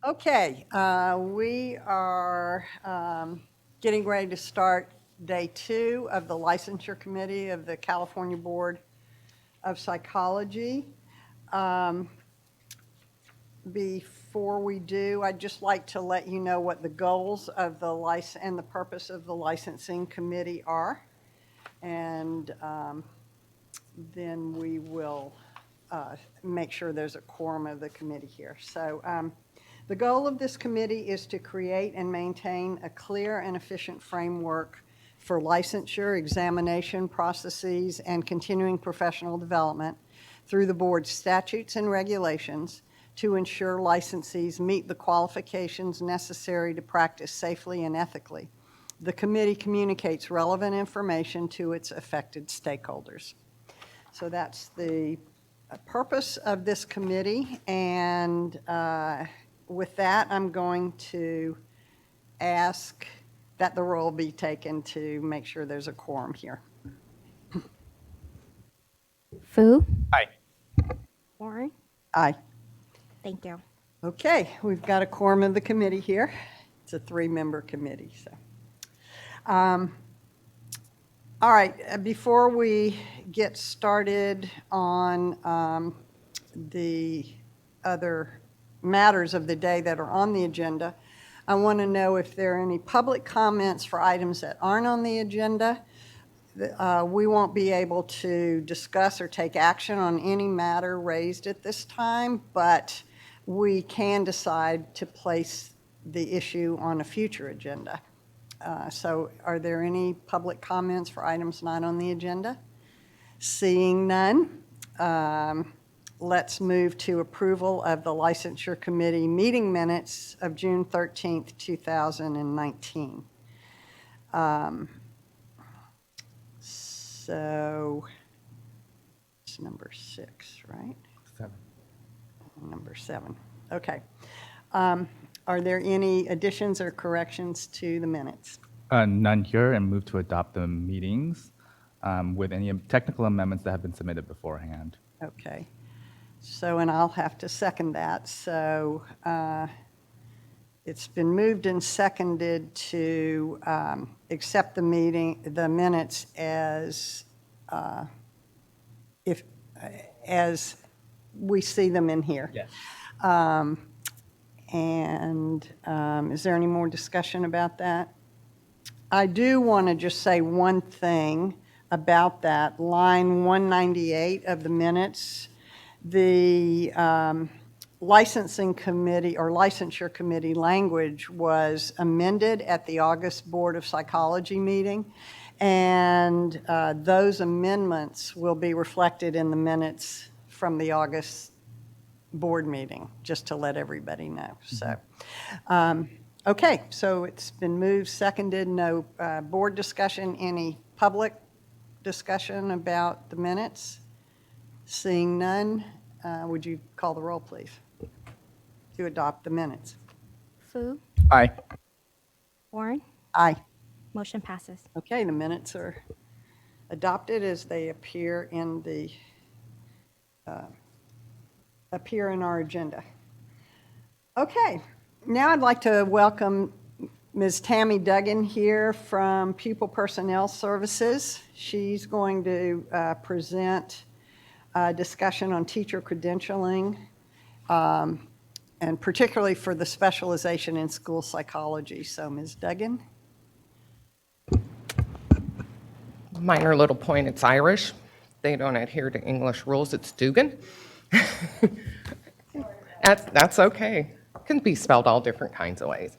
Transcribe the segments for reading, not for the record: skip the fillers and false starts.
Okay, we are getting ready to start day 2 of the licensure committee of the California Board of Psychology. Before we do, I'd just like to let you know what the goals of the license and the purpose of the licensing committee are. And then we will make sure there's a quorum of the committee here. So the goal of this committee is to create and maintain a clear and efficient framework for licensure, examination processes, and continuing professional development through the board's statutes and regulations to ensure licensees meet the qualifications necessary to practice safely and ethically. The committee communicates relevant information to its affected stakeholders. So that's the purpose of this committee, and with that, I'm going to ask that the roll be taken to make sure there's a quorum here. Fu, Aye. Warren, Aye. thank you. Okay, we've got a quorum of the committee here. It's a 3-member committee, so. All right, before we get started on the other matters of the day that are on the agenda, I want to know if there are any public comments for items that aren't on the agenda. We won't be able to discuss or take action on any matter raised at this time, but we can decide to place the issue on a future agenda. So are there any public comments for items not on the agenda? Seeing none, let's move to approval of the Licensure Committee meeting minutes of June 13th, 2019. So it's number 6, right? 7. Number 7. Okay. Are there any additions or corrections to the minutes? None here, and move to adopt the meetings with any technical amendments that have been submitted beforehand. Okay. So, and I'll have to second that. So it's been moved and seconded to accept the minutes as as we see them in here. Yes. And is there any more discussion about that? I do want to just say one thing about that. Line 198 of the minutes, the licensing committee or licensure committee language was amended at the August Board of Psychology meeting, and those amendments will be reflected in the minutes from the August board meeting, just to let everybody know. So, okay, so it's been moved, seconded, no board discussion, any public discussion about the minutes? Seeing none, would you call the roll, please, to adopt the minutes? Fu, Aye. Warren, Aye. motion passes. Okay, the minutes are adopted as they appear in the our agenda. Okay, now I'd like to welcome Ms. Tammy Duggan here from Pupil Personnel Services. She's going to present a discussion on teacher credentialing, and particularly for the specialization in school psychology. So, Ms. Duggan. Minor little point, it's Irish. They don't adhere to English rules, it's Dugan. That's okay. It can be spelled all different kinds of ways.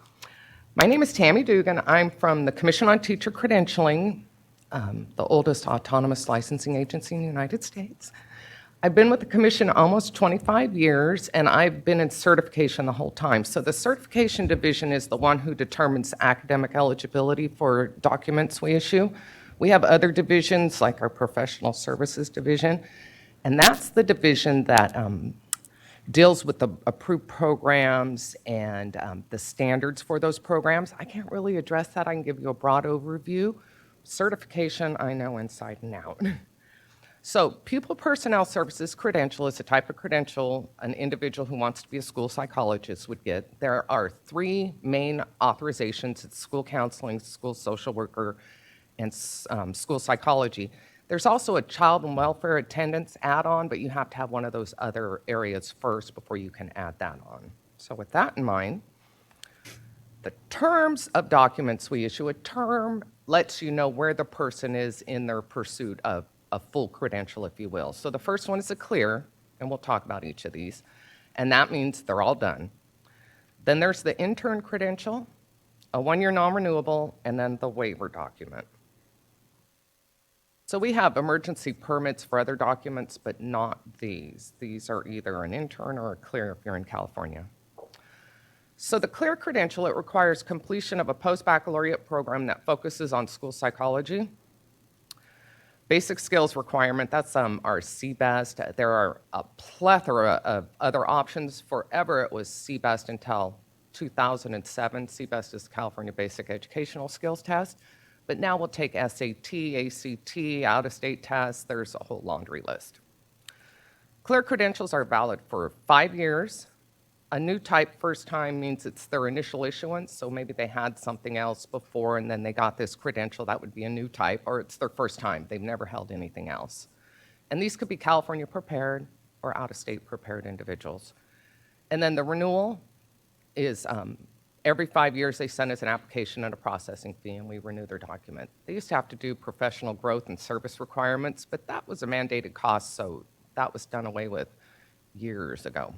My name is Tammy Dugan. I'm from the Commission on Teacher Credentialing, the oldest autonomous licensing agency in the United States. I've been with the commission almost 25 years, and I've been in certification the whole time. So the certification division is the one who determines academic eligibility for documents we issue. We have other divisions, like our professional services division, and that's the division that deals with the approved programs and the standards for those programs. I can't really address that. I can give you a broad overview. Certification, I know inside and out. So pupil personnel services credential is a type of credential an individual who wants to be a school psychologist would get. There are 3 main authorizations. It's school counseling, school social worker, and school psychology. There's also a child and welfare attendance add-on, but you have to have one of those other areas first before you can add that on. So with that in mind, the terms of documents we issue, a term lets you know where the person is in their pursuit of a full credential, if you will. So the first one is a clear, and we'll talk about each of these, and that means they're all done. Then there's the intern credential, a 1-year non-renewable, and then the waiver document. So we have emergency permits for other documents, but not these. These are either an intern or a clear if you're in California. So the clear credential, it requires completion of a post-baccalaureate program that focuses on school psychology. Basic skills requirement, that's our CBEST. There are a plethora of other options. Forever it was CBEST until 2007. CBEST is California Basic Educational Skills Test. But now we'll take SAT, ACT, out-of-state tests. There's a whole laundry list. Clear credentials are valid for 5 years. A new type first time means it's their initial issuance, so maybe they had something else before and then they got this credential, that would be a new type, or it's their first time, they've never held anything else. And these could be California prepared or out-of-state prepared individuals. And then the renewal is every 5 years they send us an application and a processing fee and we renew their document. They used to have to do professional growth and service requirements, but that was a mandated cost, so that was done away with years ago.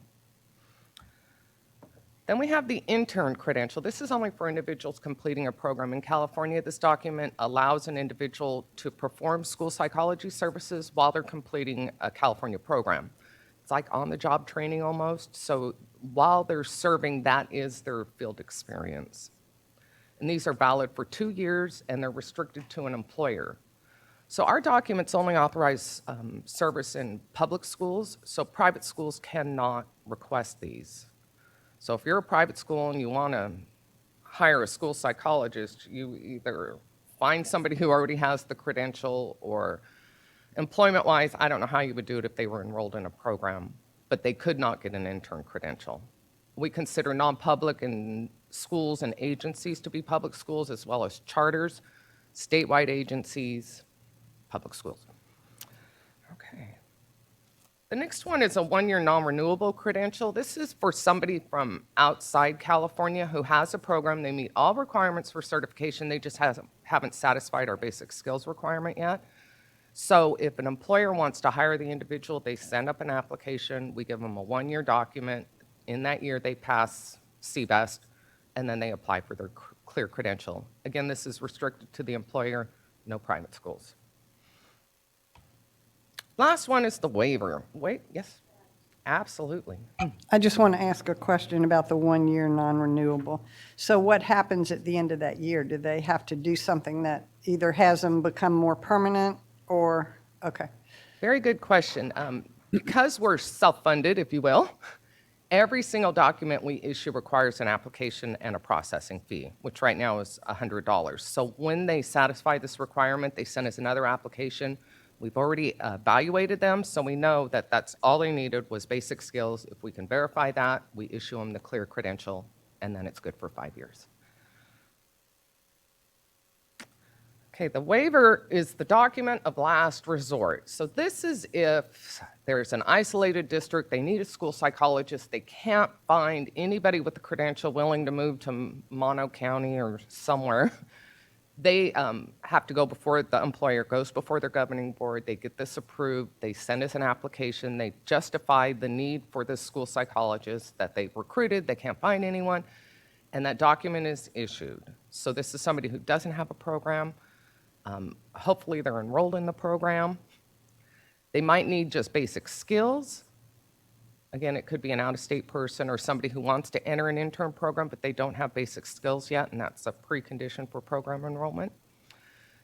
Then we have the intern credential. This is only for individuals completing a program in California. This document allows an individual to perform school psychology services while they're completing a California program. It's like on-the-job training almost. So while they're serving, that is their field experience. And these are valid for 2 years and they're restricted to an employer. So our documents only authorize service in public schools, so private schools cannot request these. So if you're a private school and you want to hire a school psychologist, you either find somebody who already has the credential, or employment-wise, I don't know how you would do it if they were enrolled in a program, but they could not get an intern credential. We consider non-public and schools and agencies to be public schools, as well as charters, statewide agencies, public schools. Okay. The next one is a 1-year non-renewable credential. This is for somebody from outside California who has a program. They meet all requirements for certification. They just haven't satisfied our basic skills requirement yet. So if an employer wants to hire the individual, they send up an application. We give them a 1-year document. In that year, they pass CBEST, and then they apply for their clear credential. Again, this is restricted to the employer, no private schools. Last one is the waiver. Wait, yes, absolutely. I just want to ask a question about the 1-year non-renewable. So what happens at the end of that year? Do they have to do something that either has them become more permanent or, okay. Very good question. Because we're self-funded, if you will, every single document we issue requires an application and a processing fee, which right now is $100. So when they satisfy this requirement, they send us another application. We've already evaluated them, so we know that that's all they needed was basic skills. If we can verify that, we issue them the clear credential, and then it's good for 5 years. Okay, the waiver is the document of last resort. So this is if there's an isolated district, they need a school psychologist, they can't find anybody with a credential willing to move to Mono County or somewhere. They have to go before the employer, goes before their governing board, they get this approved, they send us an application, they justify the need for this school psychologist that they've recruited, they can't find anyone, and that document is issued. So this is somebody who doesn't have a program. Hopefully they're enrolled in the program. They might need just basic skills. Again, it could be an out-of-state person or somebody who wants to enter an intern program, but they don't have basic skills yet, and that's a precondition for program enrollment.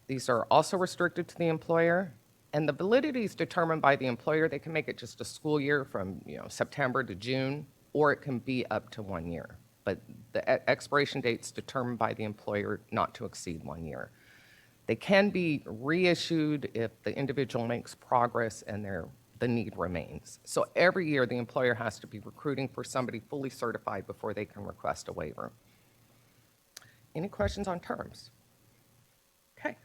These are also restricted to the employer, and the validity is determined by the employer. They can make it just a school year from September to June, or it can be up to 1 year. But the expiration date's determined by the employer not to exceed 1 year. They can be reissued if the individual makes progress and the need remains. So every year, the employer has to be recruiting for somebody fully certified before they can request a waiver. Any questions on terms? Okay.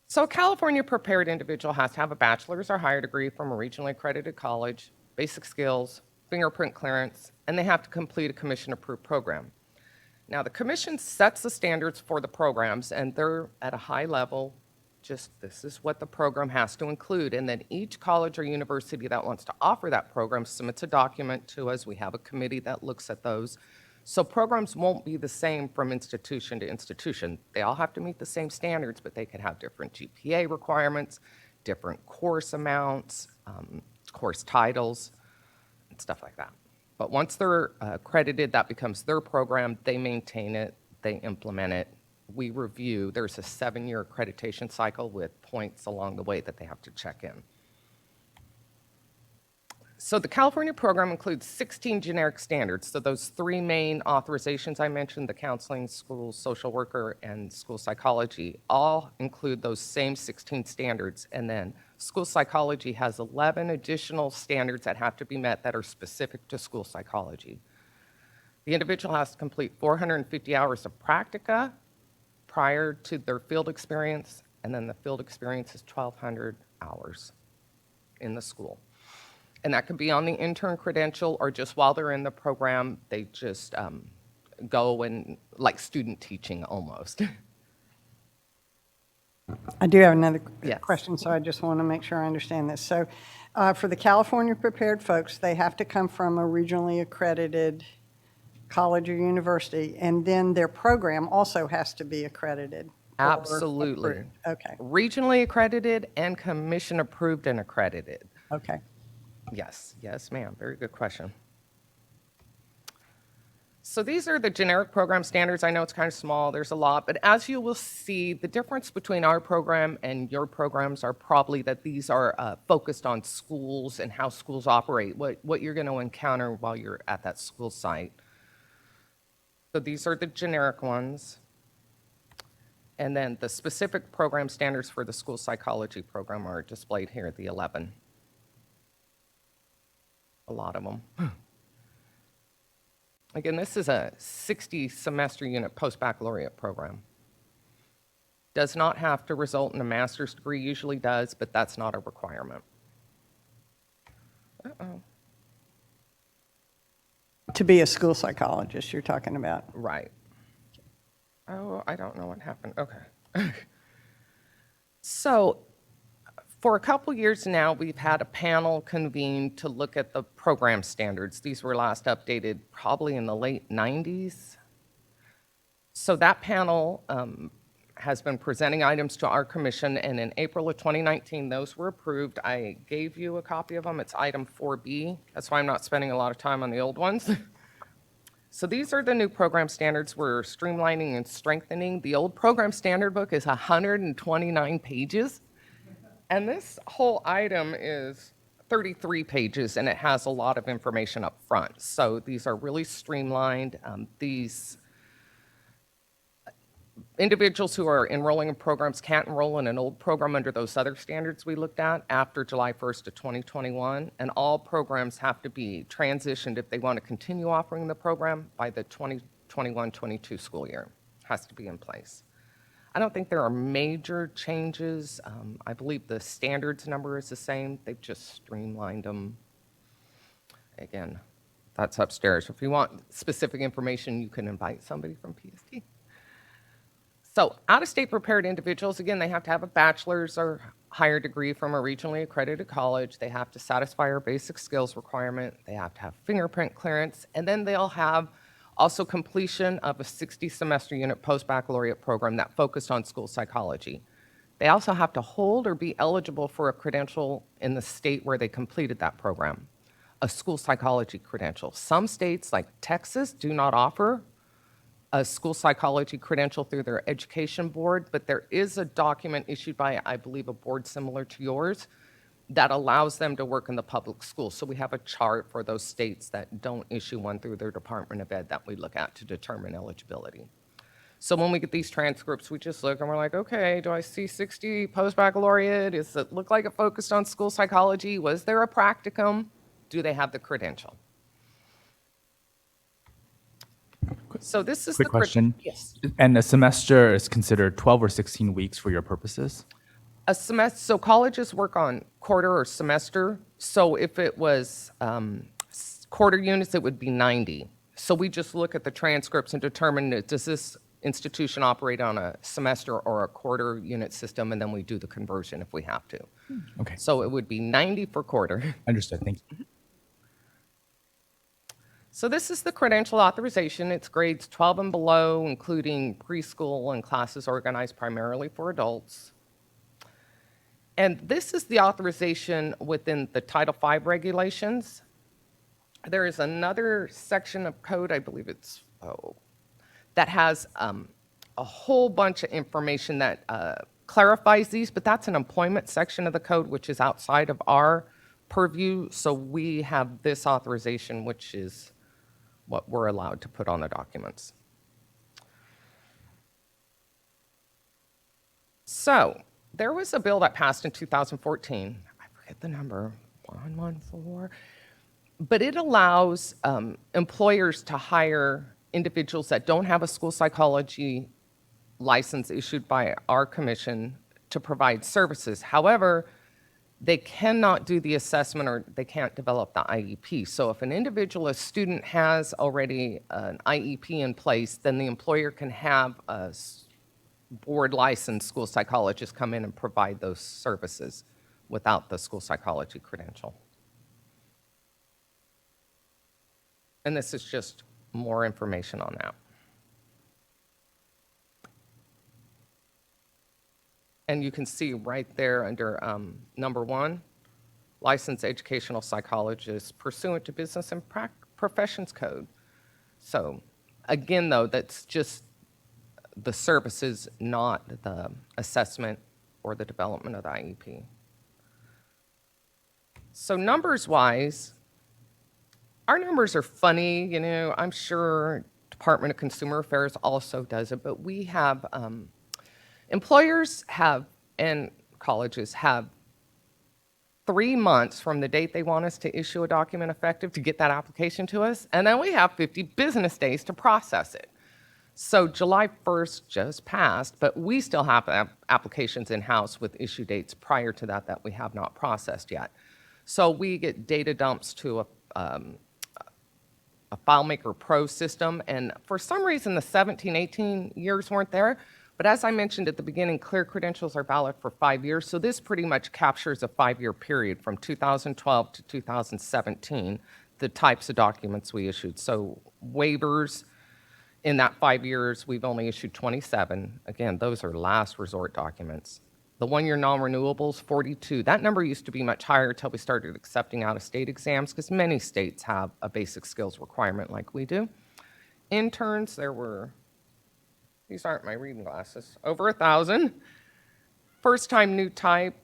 So a California prepared individual has to have a bachelor's or higher degree from a regionally accredited college, basic skills, fingerprint clearance, and they have to complete a commission-approved program. Now, the commission sets the standards for the programs, and they're at a high level. Just this is what the program has to include. And then each college or university that wants to offer that program submits a document to us. We have a committee that looks at those. So programs won't be the same from institution to institution. They all have to meet the same standards, but they could have different GPA requirements, different course amounts, course titles, and stuff like that. But once they're accredited, that becomes their program. They maintain it, they implement it. We review. There's a 7-year accreditation cycle with points along the way that they have to check in. So the California program includes 16 generic standards. So those 3 main authorizations I mentioned, the counseling, school social worker, and school psychology, all include those same 16 standards. And then school psychology has 11 additional standards that have to be met that are specific to school psychology. The individual has to complete 450 hours of practica prior to their field experience, and then the field experience is 1,200 hours in the school. And that could be on the intern credential or just while they're in the program, they just go and like student teaching almost. I do have another Yes. question, so I just want to make sure I understand this. So for the California prepared folks, they have to come from a regionally accredited college or university, and then their program also has to be accredited. or Absolutely. approved. Okay, Regionally accredited and commission approved and accredited. okay. Yes, yes, ma'am. Very good question. So these are the generic program standards. I know it's kind of small, there's a lot, but as you will see, the difference between our program and your programs are probably that these are focused on schools and how schools operate, what you're going to encounter while you're at that school site. So these are the generic ones. And then the specific program standards for the school psychology program are displayed here, the 11. A lot of them. Again, this is a 60 semester unit post-baccalaureate program. Does not have to result in a master's degree, usually does, but that's not a requirement. Uh-oh. To be a school psychologist, you're talking about. Right. Oh, I don't know what happened. Okay. So, for a couple years now, we've had a panel convened to look at the program standards. These were last updated probably in the late 90s. So that panel has been presenting items to our commission, and in April of 2019, those were approved. I gave you a copy of them. It's item 4B. That's why I'm not spending a lot of time on the old ones. So these are the new program standards we're streamlining and strengthening. The old program standard book is 129 pages. And this whole item is 33 pages, and it has a lot of information up front. So these are really streamlined. These individuals who are enrolling in programs can't enroll in an old program under those other standards we looked at after July 1st of 2021. And all programs have to be transitioned if they want to continue offering the program by the 2021-22 school year. Has to be in place. I don't think there are major changes. I believe the standards number is the same. They've just streamlined them. Again, that's upstairs. If you want specific information, you can invite somebody from PST. So out-of-state prepared individuals, again, they have to have a bachelor's or higher degree from a regionally accredited college. They have to satisfy our basic skills requirement. They have to have fingerprint clearance, and then they'll have also completion of a 60-semester unit post-baccalaureate program that focused on school psychology. They also have to hold or be eligible for a credential in the state where they completed that program, a school psychology credential. Some states, like Texas, do not offer a school psychology credential through their education board, but there is a document issued by, I believe, a board similar to yours that allows them to work in the public schools. So we have a chart for those states that don't issue one through their Department of Ed that we look at to determine eligibility. So when we get these transcripts, we just look and we're like, okay, do I see 60 post-baccalaureate? Does it look like it focused on school psychology? Was there a practicum? Do they have the credential? So this is Quick question. Yes. And a semester is considered 12 or 16 weeks for your purposes? A semester, so colleges work on quarter or semester. So if it was quarter units, it would be 90. So we just look at the transcripts and determine, does this institution operate on a semester or a quarter unit system, and then we do the conversion if we have to. Okay. So it would be 90 for quarter. Understood. Thank you. So this is the credential authorization. It's grades 12 and below, including preschool and classes organized primarily for adults. And this is the authorization within the Title V regulations. There is another section of code, I believe it's, that has a whole bunch of information that clarifies these, but that's an employment section of the code, which is outside of our purview. So we have this authorization, which is what we're allowed to put on the documents. So there was a bill that passed in 2014. I forget the number, 114. But it allows employers to hire individuals that don't have a school psychology license issued by our commission to provide services. However, they cannot do the assessment or they can't develop the IEP. So if an individual, a student has already an IEP in place, then the employer can have a board licensed school psychologist come in and provide those services without the school psychology credential. And this is just more information on that. And you can see right there under number 1, licensed educational psychologist pursuant to Business and Professions Code. So again, though, that's just the services, not the assessment or the development of the IEP. So numbers-wise, our numbers are funny, you know, I'm sure Department of Consumer Affairs also does it, but we have, employers have, and colleges have 3 months from the date they want us to issue a document effective to get that application to us, and then we have 50 business days to process it. So July 1st just passed, but we still have applications in-house with issue dates prior to that that we have not processed yet. So we get data dumps to a FileMaker Pro system, and for some reason the 17, 18 years weren't there, but as I mentioned at the beginning, clear credentials are valid for 5 years, so this pretty much captures a 5-year period from 2012 to 2017, the types of documents we issued. So waivers, in that 5 years, we've only issued 27. Again, those are last resort documents. The one-year non-renewables, 42. That number used to be much higher until we started accepting out-of-state exams because many states have a basic skills requirement like we do. Interns, there were, these aren't my reading glasses, over 1,000. First-time new type,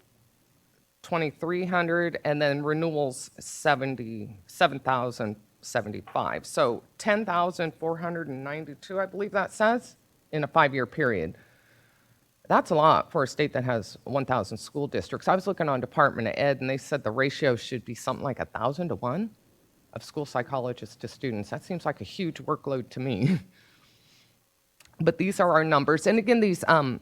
2,300, and then renewals, 7,075. So 10,492, I believe that says, in a 5-year period. That's a lot for a state that has 1,000 school districts. I was looking on Department of Ed, and they said the ratio should be something like 1,000 to 1 of school psychologists to students. That seems like a huge workload to me. But these are our numbers. And again, these, the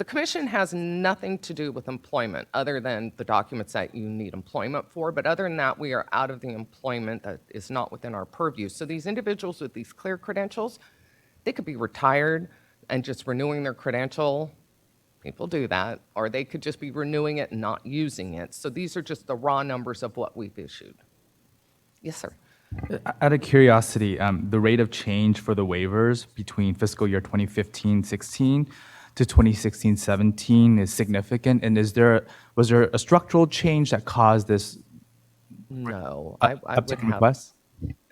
commission has nothing to do with employment other than the documents that you need employment for. But other than that, we are out of the employment that is not within our purview. So these individuals with these clear credentials, they could be retired and just renewing their credential. People do that. Or they could just be renewing it and not using it. So these are just the raw numbers of what we've issued. Yes, sir. Out of curiosity, the rate of change for the waivers between fiscal year 2015-16 to 2016-17 is significant. And was there a structural change that caused this No. I would uptick in have, requests?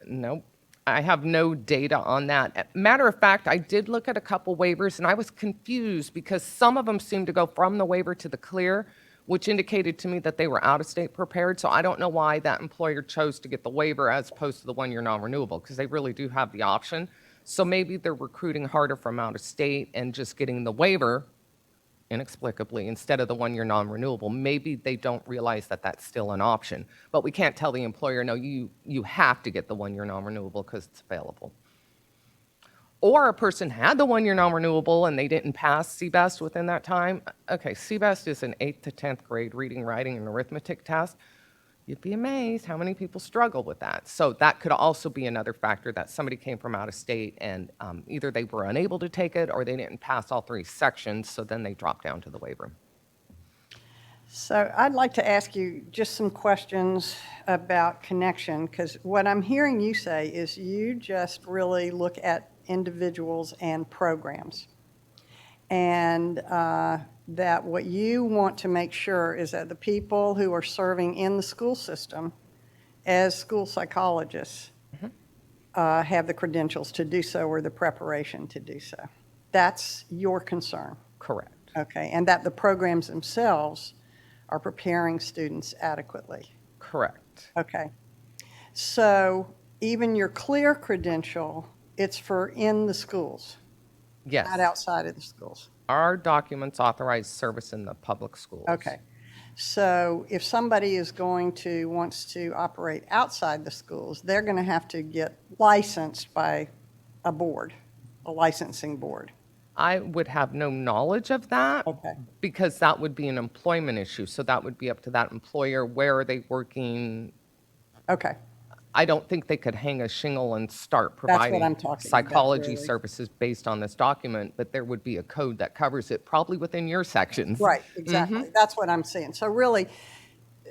nope. I have no data on that. Matter of fact, I did look at a couple waivers, and I was confused because some of them seemed to go from the waiver to the clear, which indicated to me that they were out-of-state prepared. So I don't know why that employer chose to get the waiver as opposed to the one-year non-renewable, because they really do have the option So maybe they're recruiting harder from out of state and just getting the waiver inexplicably instead of the one-year non-renewable. Maybe they don't realize that that's still an option. But we can't tell the employer, no, you have to get the one-year non-renewable because it's available. Or a person had the one-year non-renewable and they didn't pass CBEST within that time. Okay, CBEST is an 8th to 10th grade reading, writing, and arithmetic test. You'd be amazed how many people struggle with that. So that could also be another factor, that somebody came from out of state and either they were unable to take it or they didn't pass all 3 sections, so then they dropped down to the waiver. So I'd like to ask you just some questions about connection, because what I'm hearing you say is you just really look at individuals and programs. And that what you want to make sure is that the people who are serving in the school system as school psychologists have the credentials to do so or the preparation to do so. That's your concern. Correct. Okay, and that the programs themselves are preparing students adequately. Correct. Okay. So even your clear credential, it's for in the schools, Yes. not outside of the schools. Our documents authorize service in the public schools. Okay. So if somebody wants to operate outside the schools, they're going to have to get licensed by a board, a licensing board. I would have no knowledge of that. Okay. Because that would be an employment issue. So that would be up to that employer. Where are they working? Okay. I don't think they could hang a shingle and start That's what providing I'm talking about, psychology really. services based on this document, but there would be a code that covers it, probably within your sections. Right, exactly. That's what I'm saying. So really,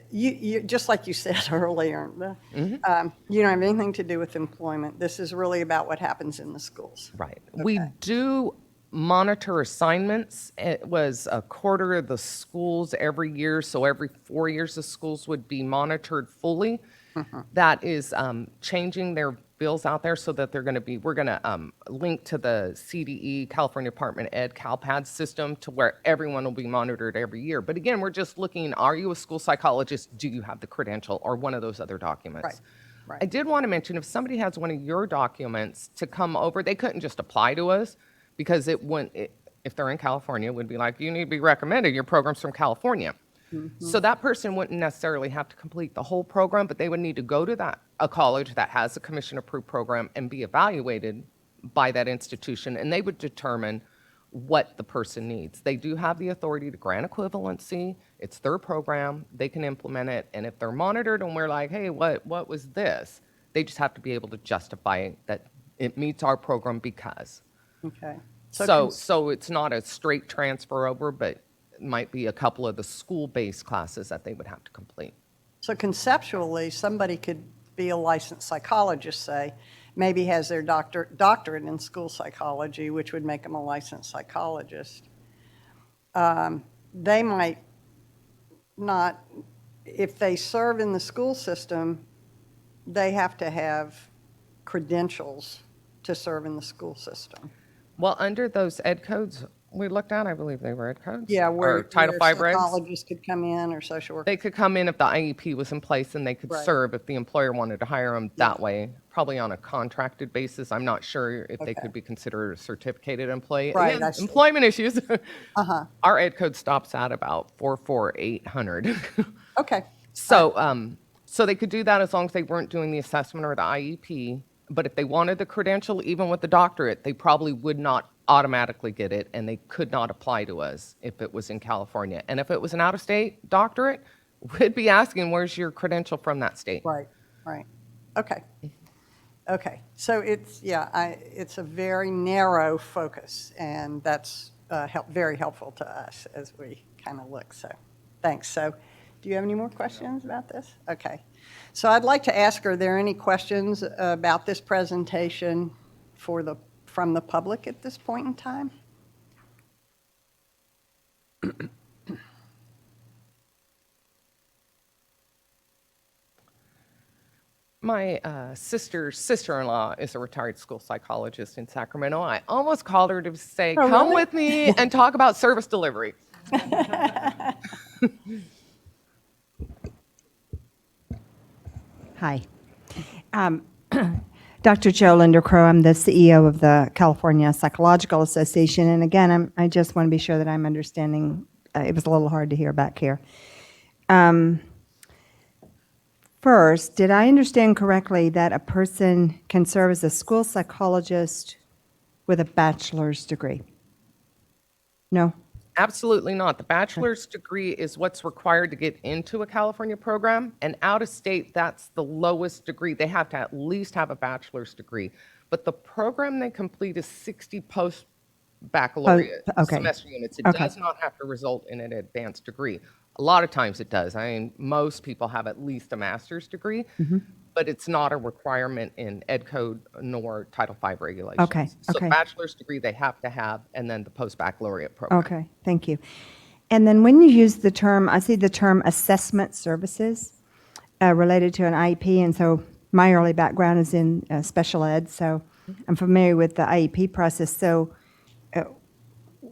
you just like you said earlier, you don't have anything to do with employment. This is really about what happens in the schools. Right. We do monitor assignments. It was a quarter of the schools every year, so every 4 years the schools would be monitored fully. That is changing their bills out there so that we're going to link to the CDE, California Department of Ed, CalPAD system to where everyone will be monitored every year. But again, we're just looking, are you a school psychologist? Do you have the credential or one of those other documents? Right, right. I did want to mention, if somebody has one of your documents to come over, they couldn't just apply to us because if they're in California, it would be like, you need to be recommended, your program's from California. So that person wouldn't necessarily have to complete the whole program, but they would need to go to a college that has a commission-approved program and be evaluated by that institution, and they would determine what the person needs. They do have the authority to grant equivalency. It's their program. They can implement it, and if they're monitored and we're like, hey, what was this? They just have to be able to justify that it meets our program because. Okay. So it's not a straight transfer over, but it might be a couple of the school-based classes that they would have to complete. So conceptually, somebody could be a licensed psychologist, say, maybe has their doctorate in school psychology, which would make them a licensed psychologist. They might not, if they serve in the school system, they have to have credentials to serve in the school system. Well, under those ed codes we looked at, I believe they were ed codes. Yeah, where or Title V regs. psychologists could come in or social workers. They could come in if the IEP was in place and they could Right. serve if the employer wanted to hire them that way, probably on a contracted basis. I'm not sure if they Okay. could be considered a certificated employee. Right, Again, I see. employment issues. Our ed code stops at about 44800. Okay, So they could do that as long as they weren't doing the assessment or the IEP. But if they wanted the credential, even with the doctorate, they probably would not automatically get it, and they could not apply to us if it was in California. And if it was an out-of-state doctorate, we'd be asking, where's your credential from that state? right. Okay. Okay, so it's a very narrow focus, and that's very helpful to us as we kind of look, so thanks. So do you have any more questions about this? Okay. So I'd like to ask, are there any questions about this presentation from the public at this point in time? My sister-in-law is a retired school psychologist in Sacramento. I almost called her to say, Oh, come really? with me and talk about service delivery. Hi. Dr. Joe Lindercrow, I'm the CEO of the California Psychological Association. And again, I just want to be sure that I'm understanding. It was a little hard to hear back here. First, did I understand correctly that a person can serve as a school psychologist with a bachelor's degree? No? Absolutely not. The bachelor's degree is what's required to get into a California program, and out of state, that's the lowest degree. They have to at least have a bachelor's degree. But the program they complete is 60 post-baccalaureate okay. semester units. It Okay. does not have to result in an advanced degree. A lot of times it does. I mean, most people have at least a master's degree, but it's not a requirement in Ed Code nor Title V regulations. Okay, So okay. bachelor's degree they have to have, and then the post-baccalaureate program. Okay, thank you. And then when you use the term, I see the term assessment services related to an IEP, and so my early background is in special ed, so I'm familiar with the IEP process. So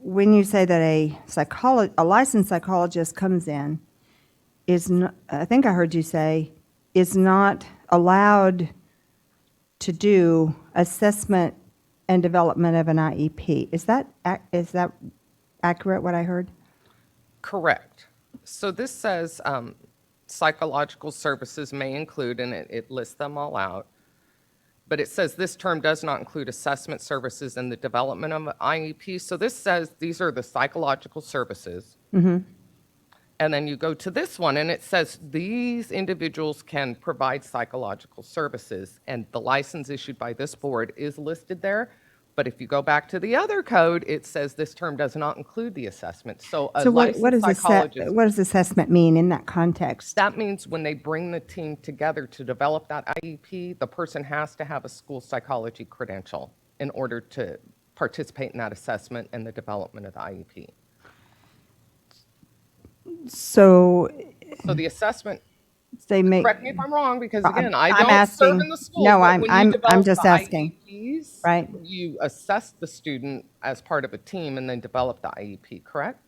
when you say that a licensed psychologist comes in, I think I heard you say, is not allowed to do assessment and development of an IEP. Is that accurate, what I heard? Correct. So this says psychological services may include, and it lists them all out, but it says this term does not include assessment services and the development of IEP. So this says these are the psychological services. And then you go to this one, and it says these individuals can provide psychological services, and the license issued by this board is listed there. But if you go back to the other code, it says this term does not include the assessment. So a licensed psychologist, what does assessment mean in that context? that means when they bring the team together to develop that IEP, the person has to have a school psychology credential in order to participate in that assessment and the development of the IEP. So So the assessment, they make. correct me if I'm wrong, because again, I I'm don't asking- serve in the school. no, but I'm- when you I'm develop just the asking. IEPs, Right. you assess the student as part of a team and then develop the IEP, correct?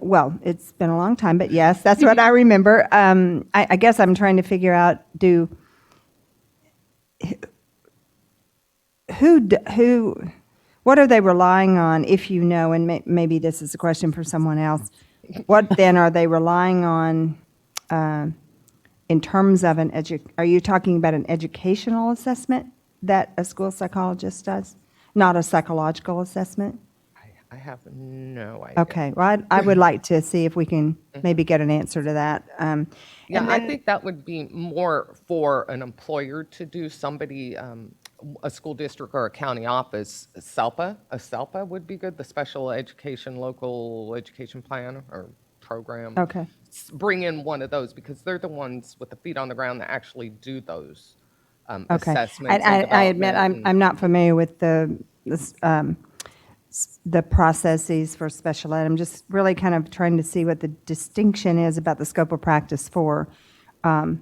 Well, it's been a long time, but yes, that's what I remember. I guess I'm trying to figure out, what are they relying on, if you know, and maybe this is a question for someone else, what then are they relying on in terms of are you talking about an educational assessment that a school psychologist does, not a psychological assessment? I have no idea. Okay, well, I would like to see if we can maybe get an answer to that. Yeah, and I then- think that would be more for an employer to do, somebody, a school district or a county office. A SELPA would be good, the Special Education Local Education Plan or Program. Okay. Bring in one of those, because they're the ones with the feet on the ground that actually do those Okay. assessments. I admit, I'm not familiar with the processes for special ed. I'm just really kind of trying to see what the distinction is about the scope of practice for an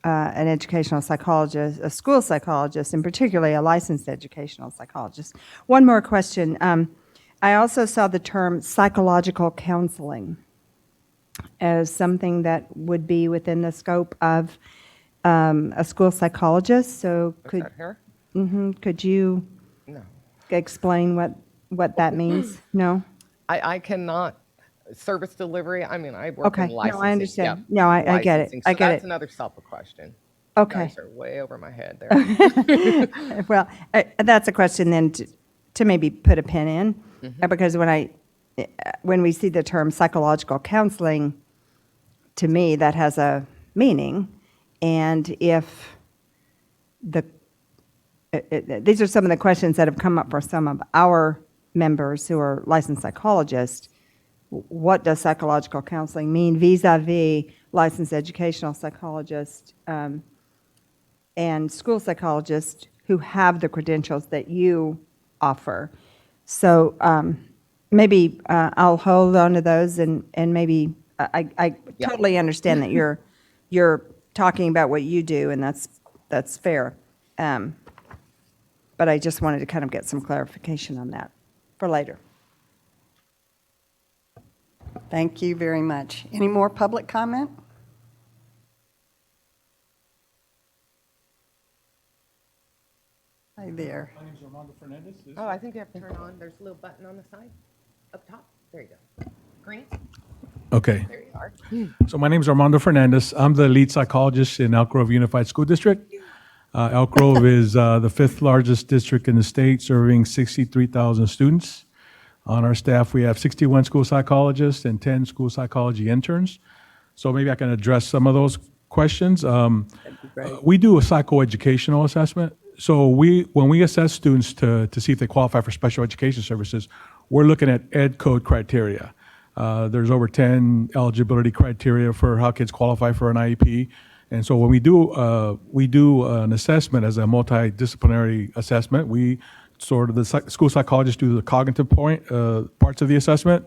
educational psychologist, a school psychologist, and particularly a licensed educational psychologist. One more question. I also saw the term psychological counseling as something that would be within the scope of a school psychologist. So Is that here? could you No. explain what that means? No? I cannot, service delivery, I mean, I work Okay. in No, licensing. I understand. yeah, No, I get it. licensing. I So get that's it. another SELPA question. Okay. You guys are way over my head there. Well, that's a question then to maybe put a pin in, because when we see the term psychological counseling, to me, that has a meaning. And if these are some of the questions that have come up for some of our members who are licensed psychologists. What does psychological counseling mean vis-a-vis licensed educational psychologists and school psychologists who have the credentials that you offer? So maybe I'll hold on to those, and maybe I Yeah. totally understand that you're talking about what you do, and that's fair. But I just wanted to kind of get some clarification on that for later. Thank you very much. Any more public comment? Hi there. My name is Armando Fernandez. Oh, I think you have to turn on, there's a little button on the side, up top. There you go. Green? Okay. There you are. So my name is Armando Fernandez. I'm the lead psychologist in Elk Grove Unified School District. Elk Grove is the fifth largest district in the state, serving 63,000 students. On our staff, we have 61 school psychologists and 10 school psychology interns. So maybe I can address some of those questions. We do a psychoeducational assessment. So when we assess students to see if they qualify for special education services, we're looking at ed code criteria. There's over 10 eligibility criteria for how kids qualify for an IEP. And so when we do an assessment as a multidisciplinary assessment, we sort of, the school psychologists do the cognitive parts of the assessment.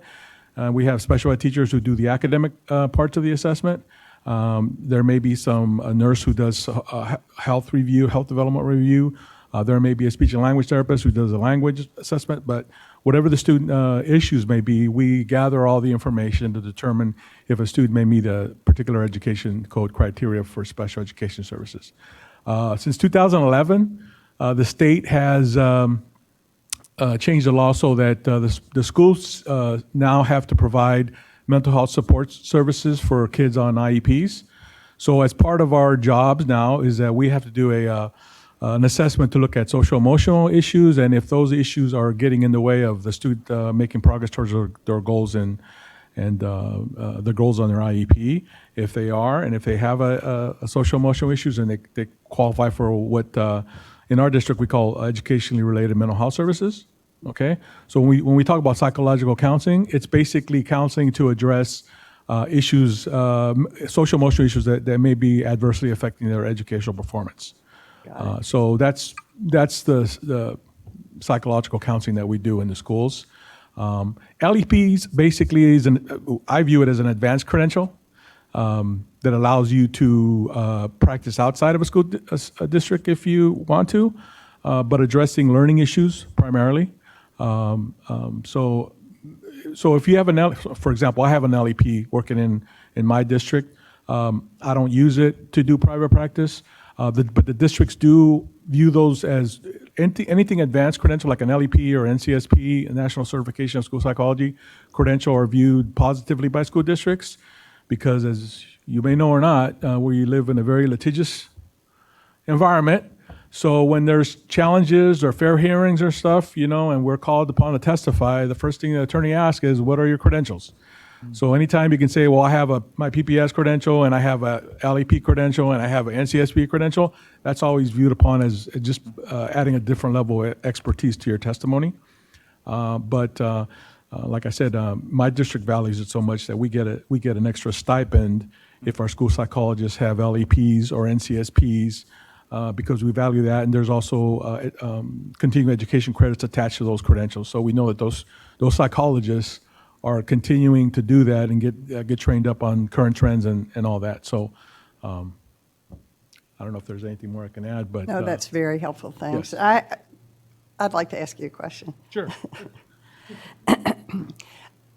We have special ed teachers who do the academic parts of the assessment. There may be a nurse who does health development review. There may be a speech and language therapist who does a language assessment, but whatever the student issues may be, we gather all the information to determine if a student may meet a particular education code criteria for special education services. Since 2011, the state has changed the law so that the schools now have to provide mental health support services for kids on IEPs. So as part of our jobs now is that we have to do an assessment to look at social emotional issues, and if those issues are getting in the way of the student making progress towards their goals and the goals on their IEP. If they are, and if they have a social emotional issues, and they qualify for what in our district we call educationally related mental health services. Okay, so when we talk about psychological counseling, it's basically counseling to address issues, social emotional issues that may be adversely affecting their educational performance. So that's the psychological counseling that we do in the schools. LEPs basically I view it as an advanced credential that allows you to practice outside of a district if you want to, but addressing learning issues primarily. So if you have for example, I have an LEP working in my district. I don't use it to do private practice. But the districts do view those as anything advanced credential like an LEP or NCSP, a National Certification of School Psychology credential, are viewed positively by school districts because, as you may know or not, we live in a very litigious environment. So when there's challenges or fair hearings or stuff, and we're called upon to testify, the first thing the attorney asks is, what are your credentials? So anytime you can say, well, I have my PPS credential and I have a LEP credential and I have an NCSP credential, that's always viewed upon as just adding a different level of expertise to your testimony. But like I said, my district values it so much that we get an extra stipend if our school psychologists have LEPs or NCSPs because we value that. And there's also continuing education credits attached to those credentials. So we know that those psychologists are continuing to do that and get trained up on current trends and all that. So I don't know if there's anything more I can add, but No, that's very helpful, thanks. Yes. I'd like to ask you a question. Sure.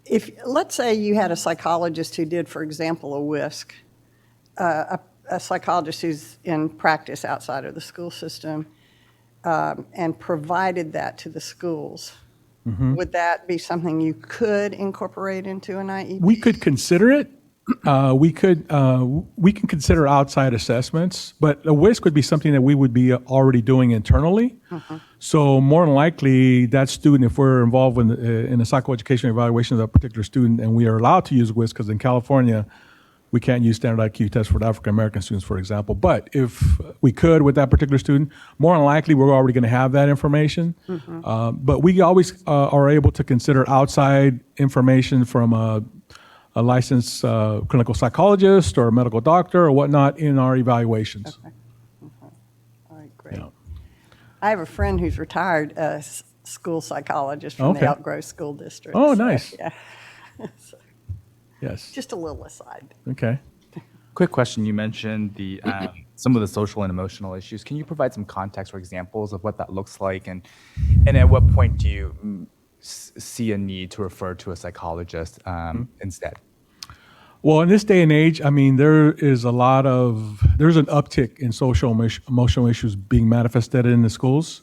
If, let's say you had a psychologist who did, for example, a WISC, a psychologist who's in practice outside of the school system, and provided that to the schools. Mm-hmm. Would that be something you could incorporate into an IEP? We could consider it. We can consider outside assessments, but a WISC would be something that we would be already doing internally. Mm-hmm. So more than likely, that student, if we're involved in a psychoeducation evaluation of that particular student, and we are allowed to use WISC, because in California, we can't use standard IQ tests for African American students, for example. But if we could with that particular student, more than likely we're already going to have that information. Mm-hmm. But we always are able to consider outside information from a licensed clinical psychologist or a medical doctor or whatnot in our evaluations. Okay. Okay. All right, great. Yeah. I have a friend who's retired school psychologist from the Elk Grove School District. Oh, so, nice. Yeah. So, Yes. just a little aside. Okay. Quick question. You mentioned some of the social and emotional issues. Can you provide some context or examples of what that looks like? And at what point do you see a need to refer to a psychologist instead? Well, in this day and age, I mean, there's an uptick in social emotional issues being manifested in the schools.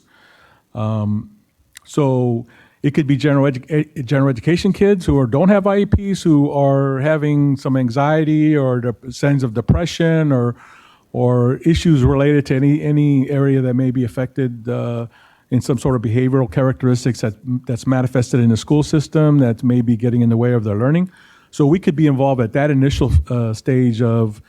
So it could be general education kids who don't have IEPs, who are having some anxiety or signs of depression or issues related to any area that may be affected in some sort of behavioral characteristics that's manifested in the school system that may be getting in the way of their learning. So we could be involved at that initial stage of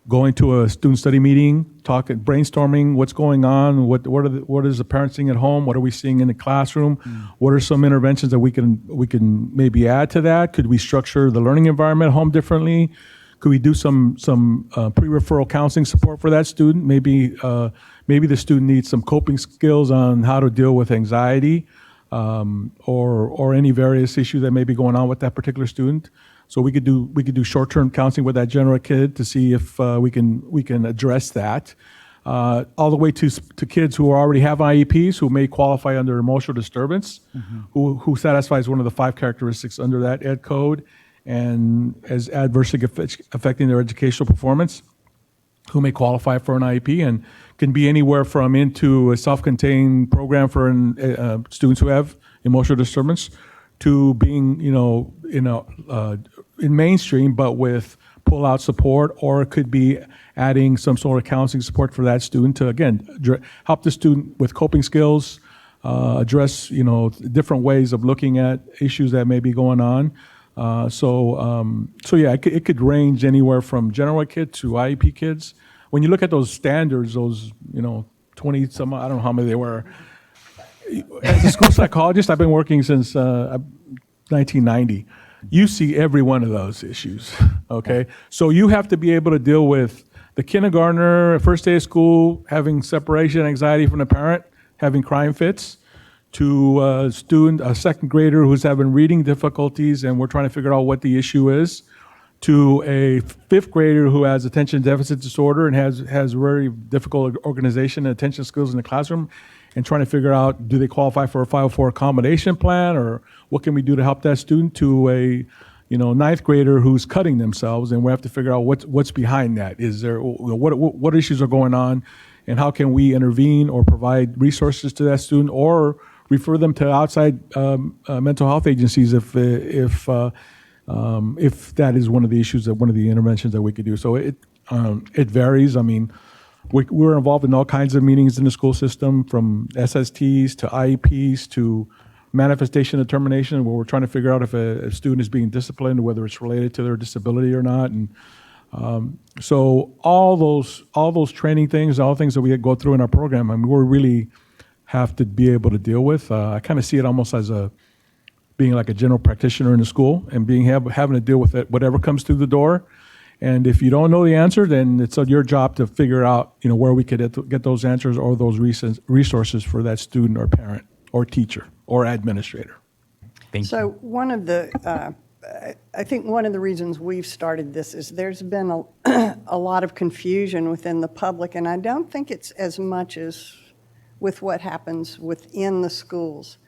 going to a student study meeting, brainstorming what's going on, what is the parents seeing at home, what are we seeing in the classroom, what are some interventions that we can maybe add to that? Could we structure the learning environment at home differently? Could we do some pre-referral counseling support for that student? Maybe the student needs some coping skills on how to deal with anxiety or any various issues that may be going on with that particular student. So we could do short-term counseling with that general kid to see if we can address that, all the way to kids who already have IEPs who may qualify under emotional disturbance, who satisfies one of the 5 characteristics under that ed code, and as adversely affecting their educational performance, who may qualify for an IEP and can be anywhere from into a self-contained program for students who have emotional disturbance to being, in mainstream, but with pull-out support, or it could be adding some sort of counseling support for that student to, again, help the student with coping skills, address, different ways of looking at issues that may be going on. So yeah, it could range anywhere from general ed kids to IEP kids. When you look at those standards, those, 20 some, I don't know how many they were. As a school psychologist, I've been working since 1990. You see every one of those issues, okay? So you have to be able to deal with the kindergartner, first day of school, having separation anxiety from the parent, having crying fits, to a student, a second grader who's having reading difficulties and we're trying to figure out what the issue is, to a 5th grader who has attention deficit disorder and has very difficult organization and attention skills in the classroom, and trying to figure out, do they qualify for a 504 accommodation plan, or what can we do to help that student, to a 9th grader who's cutting themselves, and we have to figure out what's behind that. Is there, what issues are going on, and how can we intervene or provide resources to that student, or refer them to outside mental health agencies if that is one of the issues, one of the interventions that we could do. So it varies. I mean, we're involved in all kinds of meetings in the school system, from SSTs to IEPs to manifestation determination, where we're trying to figure out if a student is being disciplined, whether it's related to their disability or not. And so all those training things, all things that we go through in our program, I mean, we really have to be able to deal with. I kind of see it almost as being like a general practitioner in the school, and having to deal with it, whatever comes through the door. And if you don't know the answer, then it's your job to figure out, where we could get those answers or those resources for that student or parent or teacher or administrator. Thank you. So one of the, I think one of the reasons we've started this is there's been a lot of confusion within the public, and I don't think it's as much as with what happens within the schools,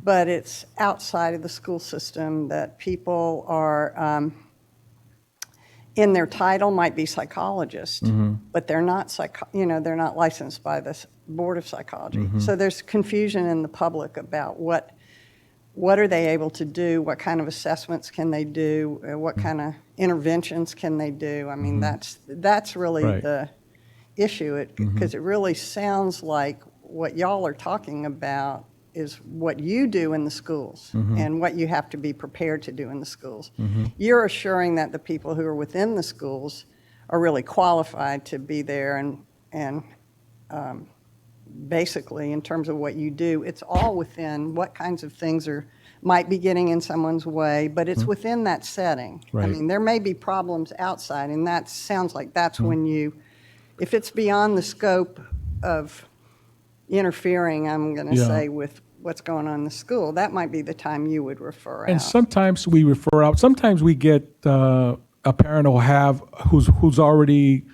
but it's outside of the school system that people are, in their title might be psychologist, but they're not they're not licensed by the Board of Psychology. So there's confusion in the public about what are they able to do, what kind of assessments can they do, what kind of interventions can they do. I mean, that's really Right. the issue, because it really sounds like what y'all are talking about is what you do in the schools and what you have to be prepared to do in the schools. You're assuring that the people who are within the schools are really qualified to be there, and basically, in terms of what you do, it's all within what kinds of things might be getting in someone's way, but it's within that setting. I Right. mean, there may be problems outside, and that sounds like that's when if it's beyond the scope of interfering, I'm going to Yeah. say, with what's going on in the school, that might be the time you would refer And out. sometimes we refer out. Sometimes we get a parent who's already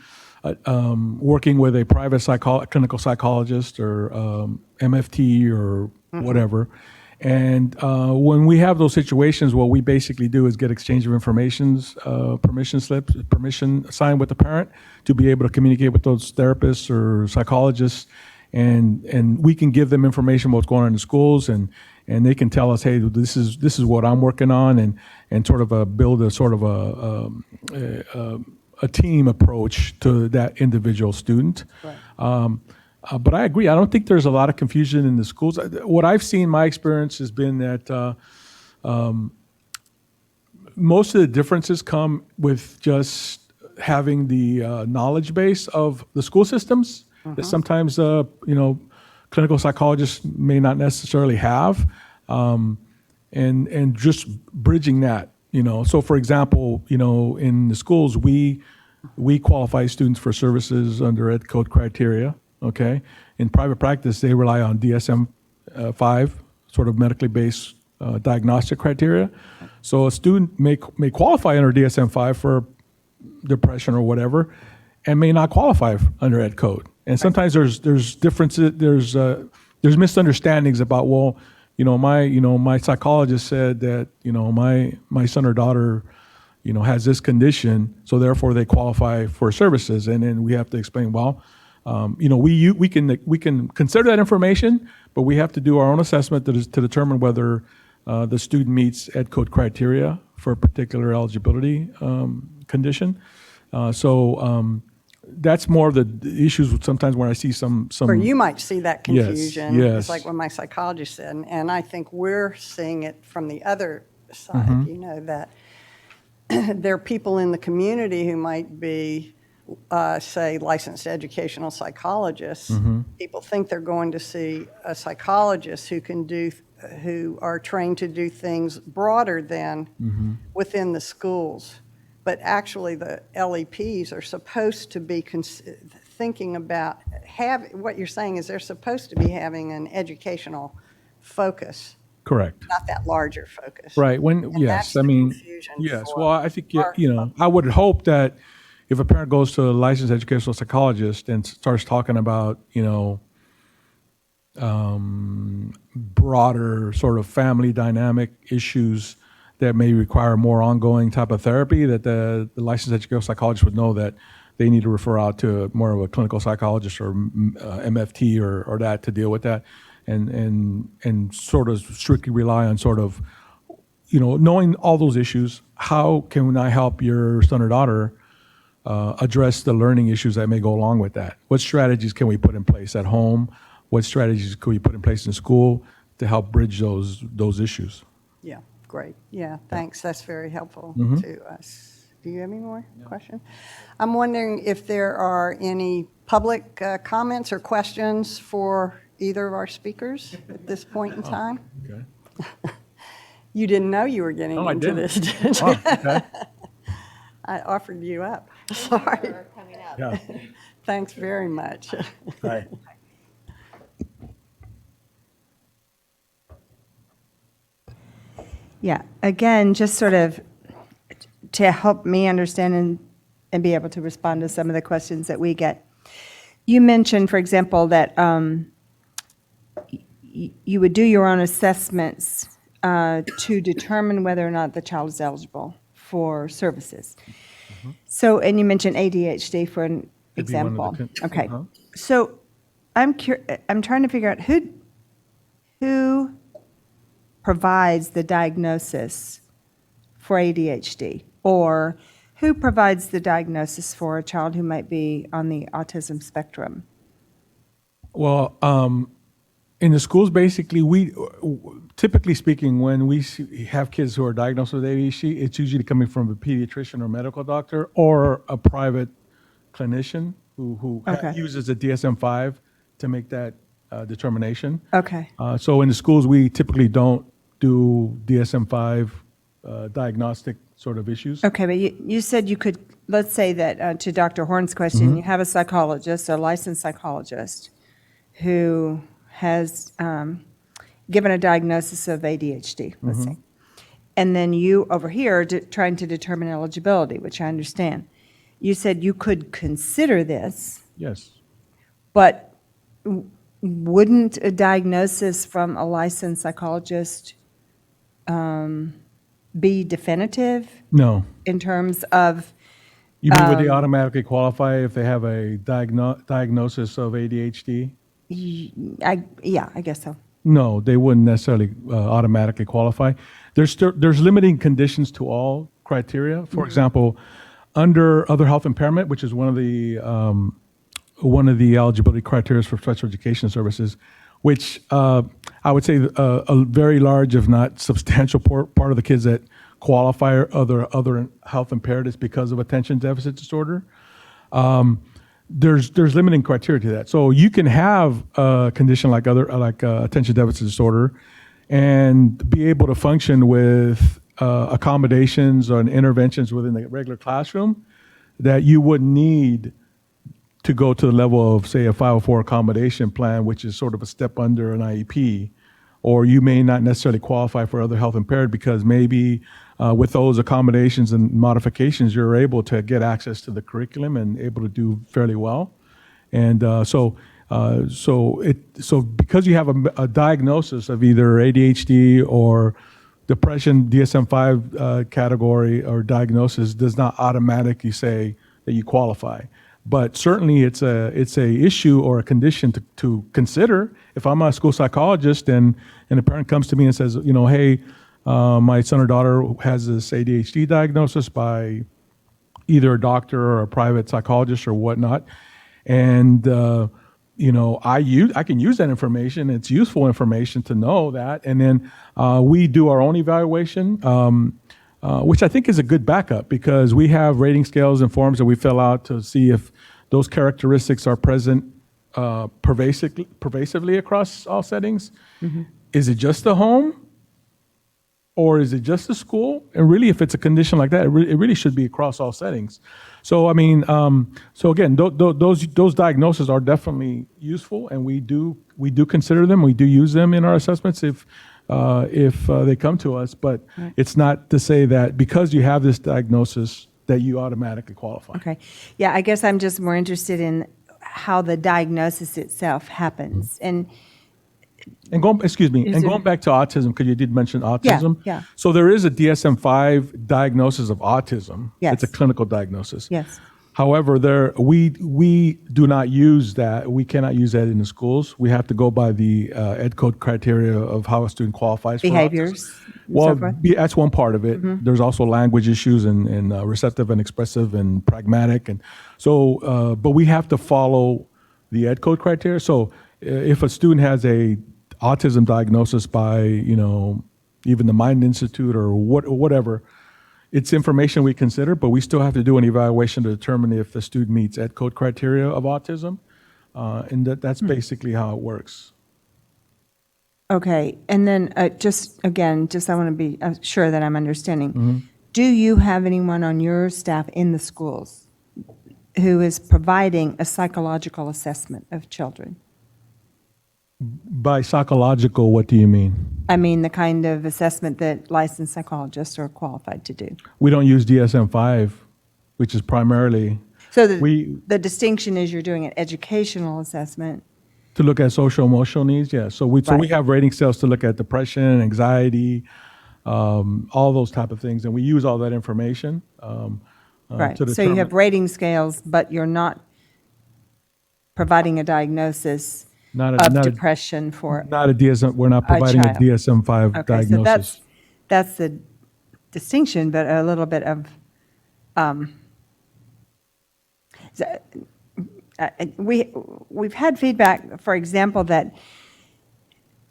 working with a private clinical psychologist or MFT or whatever. And when we have those situations, what we basically do is get exchange of informations, permission slips, permission signed with the parent to be able to communicate with those therapists or psychologists and we can give them information what's going on in the schools, and they can tell us, hey, this is what I'm working on, and sort of build a sort of a team approach to that individual student. Right. But I agree. I don't think there's a lot of confusion in the schools. What I've seen, my experience has been that most of the differences come with just having the knowledge base of the school systems that sometimes clinical psychologists may not necessarily have, and just bridging that. So for example, in the schools we qualify students for services under Ed Code criteria. Okay, in private practice they rely on DSM-5, sort of medically based diagnostic criteria. So a student may qualify under DSM-5 for depression or whatever, and may not qualify under Ed Code. And sometimes there's differences. There's misunderstandings about, well, my psychologist said that my son or daughter has this condition, so therefore they qualify for services. And then we have to explain, well, we can consider that information, but we have to do our own assessment to determine whether the student meets Ed Code criteria for a particular eligibility condition. So that's more of the issues sometimes when I see some. Where you might see that confusion. Yes. It's like what my psychologist said, and I think we're seeing it from the other side, that there are people in the community who might be, say, licensed educational psychologists. People think they're going to see a psychologist who are trained to do things broader than within the schools. But actually, the LEPs are supposed to be thinking about, what you're saying is they're supposed to be having an educational focus. Correct. Not that larger focus. Right. That's the confusion yes. for Well, I think, our- I would hope that if a parent goes to a licensed educational psychologist and starts talking about, broader sort of family dynamic issues that may require more ongoing type of therapy, that the licensed educational psychologist would know that they need to refer out to more of a clinical psychologist or MFT or that to deal with that, and sort of strictly rely on sort of, knowing all those issues. How can I help your son or daughter address the learning issues that may go along with that? What strategies can we put in place at home? What strategies could we put in place in school to help bridge those issues? Yeah, great. Yeah, thanks. That's very helpful to us. Do you have any more questions? I'm wondering if there are any public comments or questions for either of our speakers at this point in time? Okay. You didn't know you were getting No, I into didn't. this, did you? Oh, okay. I offered you up. Sorry. Yeah. Thanks very much. Hi. Yeah, again, just sort of to help me understand and be able to respond to some of the questions that we get. You mentioned, for example, that you would do your own assessments to determine whether or not the child is eligible for services. So, and you mentioned ADHD for an Could be one of the example. con- Okay, uh-huh. so I'm trying to figure out who provides the diagnosis for ADHD, or who provides the diagnosis for a child who might be on the autism spectrum? Well, in the schools, basically, typically speaking, when we have kids who are diagnosed with ADHD, it's usually coming from a pediatrician or medical doctor or a private clinician who Okay. uses a DSM-5 to make that determination. Okay, So in the schools, we typically don't do DSM-5 diagnostic sort of issues. okay, but you said you could, let's say that, to Dr. Horn's question, you have a psychologist, a licensed psychologist, who has given a diagnosis of ADHD, let's say. And then you over here trying to determine eligibility, which I understand. You said you could consider this, Yes. but wouldn't a diagnosis from a licensed psychologist be definitive No. in terms of, You mean would they automatically qualify if they have a diagnosis of ADHD? I guess so. No, they wouldn't necessarily automatically qualify. There's limiting conditions to all criteria. For example, under other health impairment, which is one of the eligibility criteria for special education services, which I would say a very large, if not substantial part of the kids that qualify are other health impaired is because of attention deficit disorder. There's limiting criteria to that. So you can have a condition like attention deficit disorder and be able to function with accommodations or interventions within the regular classroom that you would need to go to the level of, say, a 504 accommodation plan, which is sort of a step under an IEP, or you may not necessarily qualify for other health impaired because maybe with those accommodations and modifications, you're able to get access to the curriculum and able to do fairly well. And so because you have a diagnosis of either ADHD or depression, DSM-5 category or diagnosis does not automatically say that you qualify. But certainly it's a issue or a condition to consider. If I'm a school psychologist and a parent comes to me and says, hey, my son or daughter has this ADHD diagnosis by either a doctor or a private psychologist or whatnot, and I can use that information. It's useful information to know that, and then we do our own evaluation. Which I think is a good backup because we have rating scales and forms that we fill out to see if those characteristics are present pervasively across all settings. Mm-hmm. Is it just the home or is it just the school? And really, if it's a condition like that, it really should be across all settings. So, I mean, so again, those diagnoses are definitely useful, and we do consider them. We do use them in our assessments if they come to us, but right. It's not to say that because you have this diagnosis that you automatically qualify. Okay. Yeah, I guess I'm just more interested in how the diagnosis itself happens. Mm-hmm. And going back to autism, because you did mention autism. Yeah. So there is a DSM-5 diagnosis of autism. Yes. It's a clinical diagnosis. Yes. However, we do not use that. We cannot use that in the schools. We have to go by the Ed Code criteria of how a student qualifies for behaviors. autism. Well, so forth. That's one part of it. Mm-hmm. There's also language issues and receptive and expressive and pragmatic, and so. But we have to follow the Ed Code criteria. So if a student has a autism diagnosis by even the Mind Institute or whatever. It's information we consider, but we still have to do an evaluation to determine if the student meets Ed Code criteria of autism, and that's basically how it works. Okay, and then I want to be sure that I'm understanding. Mm-hmm. Do you have anyone on your staff in the schools who is providing a psychological assessment of children? By psychological, what do you mean? I mean the kind of assessment that licensed psychologists are qualified to do. We don't use DSM-5, which is primarily... So the distinction is you're doing an educational assessment. To look at social emotional needs, yeah. So we have rating scales to look at depression, anxiety, all those type of things, and we use all that information. Right, to so you have rating scales, but you're not providing a diagnosis depression for not a DSM. We're not providing a DSM-5 diagnosis. So that's the distinction, but a little bit of we've had feedback, for example, that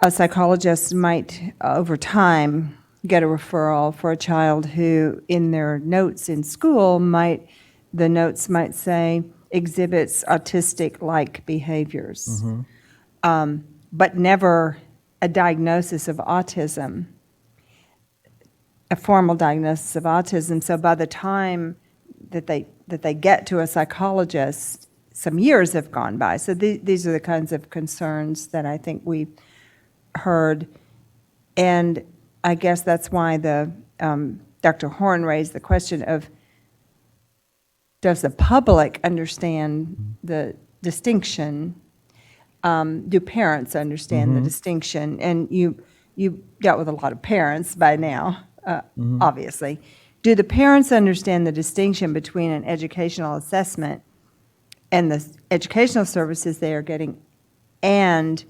a psychologist might over time get a referral for a child who, in their notes in school, the notes might say exhibits autistic-like behaviors. Mm-hmm. But never a diagnosis of autism, a formal diagnosis of autism. So by the time that they get to a psychologist, some years have gone by. So these are the kinds of concerns that I think we heard, and I guess that's why Dr. Horn raised the question of, does the public understand the distinction? Do parents understand the distinction? And you dealt with a lot of parents by now, obviously. Do the parents understand the distinction between an educational assessment and the educational services they are getting and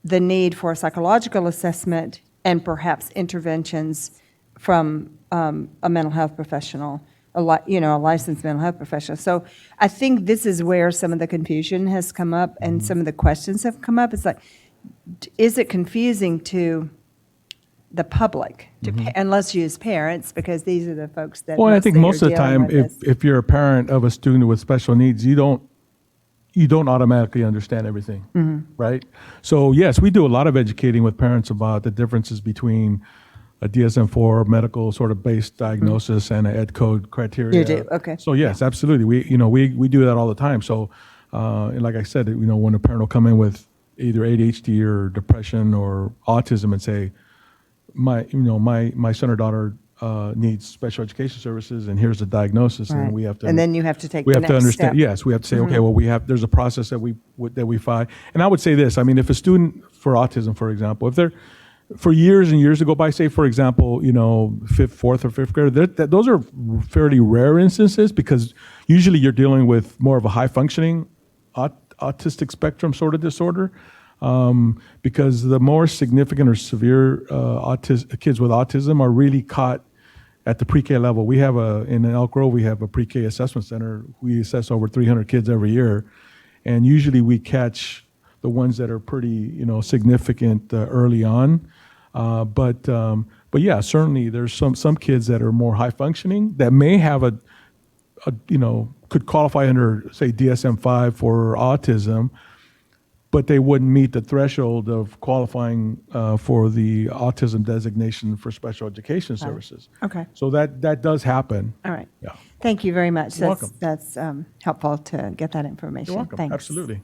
the need for a psychological assessment and perhaps interventions from a mental health professional, a licensed mental health professional. So I think this is where some of the confusion has come up and some of the questions have come up. It's like, is it confusing to the public, and let's use parents, because these are the folks that Well, and I think mostly most of the are dealing time, with this. if you're a parent of a student with special needs, you don't automatically understand everything, right? So yes, we do a lot of educating with parents about the differences between a DSM-4 medical sort of based diagnosis and an ed code criteria. You do, okay. So yes, absolutely. We do that all the time. So, and like I said, when a parent will come in with either ADHD or depression or autism and say, my son or daughter needs special education services, and here's the diagnosis, and Right. we have to. And then you have to take We the have to next understand. step. Yes, we have to say, okay, well, there's a process that we follow. And I would say this. I mean, if a student for autism, for example, if they're for years and years to go by, say, for example, fourth or fifth grade, those are fairly rare instances, because usually you're dealing with more of a high functioning autistic spectrum sort of disorder. Because the more significant or severe kids with autism are really caught at the pre-K level. We have in Elk Grove, we have a pre-K assessment center. We assess over 300 kids every year. And usually we catch the ones that are pretty, significant early on. But yeah, certainly there's some kids that are more high functioning that may have could qualify under, say, DSM-5 for autism, but they wouldn't meet the threshold of qualifying for the autism designation for special education services. Okay. So that does happen. All right. Yeah. Thank you very much. You're welcome. That's helpful to get that information. You're welcome. Thanks. Absolutely.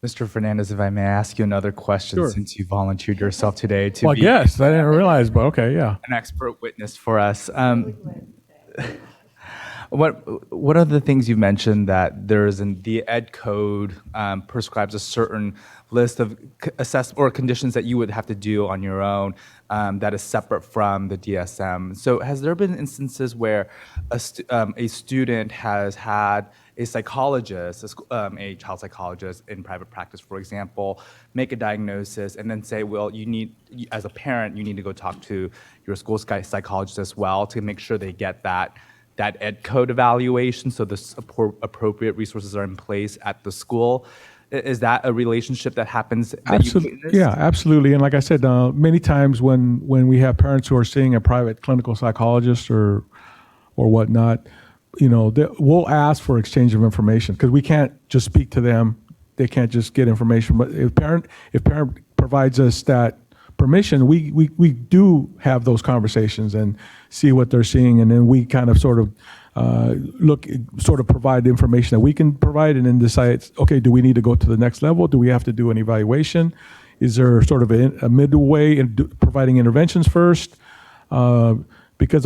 Mr. Fernandez, if I may ask you another question, Sure. since you volunteered yourself today to Well, be yes, I didn't realize, but okay, yeah. an expert witness for us. What are the things you mentioned that there's in the ed code prescribes a certain list of conditions that you would have to do on your own that is separate from the DSM? So has there been instances where a student has had a psychologist, a child psychologist in private practice, for example, make a diagnosis and then say, well, as a parent, you need to go talk to your school psychologist as well to make sure they get that ed code evaluation, so the appropriate resources are in place at the school? Is that a relationship that happens? Absolutely. Yeah, absolutely. And like I said, many times when we have parents who are seeing a private clinical psychologist or whatnot, we'll ask for exchange of information, because we can't just speak to them. They can't just get information. But if parent provides us that permission, we do have those conversations and see what they're seeing, and then we kind of sort of provide information that we can provide, and then decide, okay, do we need to go to the next level? Do we have to do an evaluation? Is there sort of a midway in providing interventions first? Because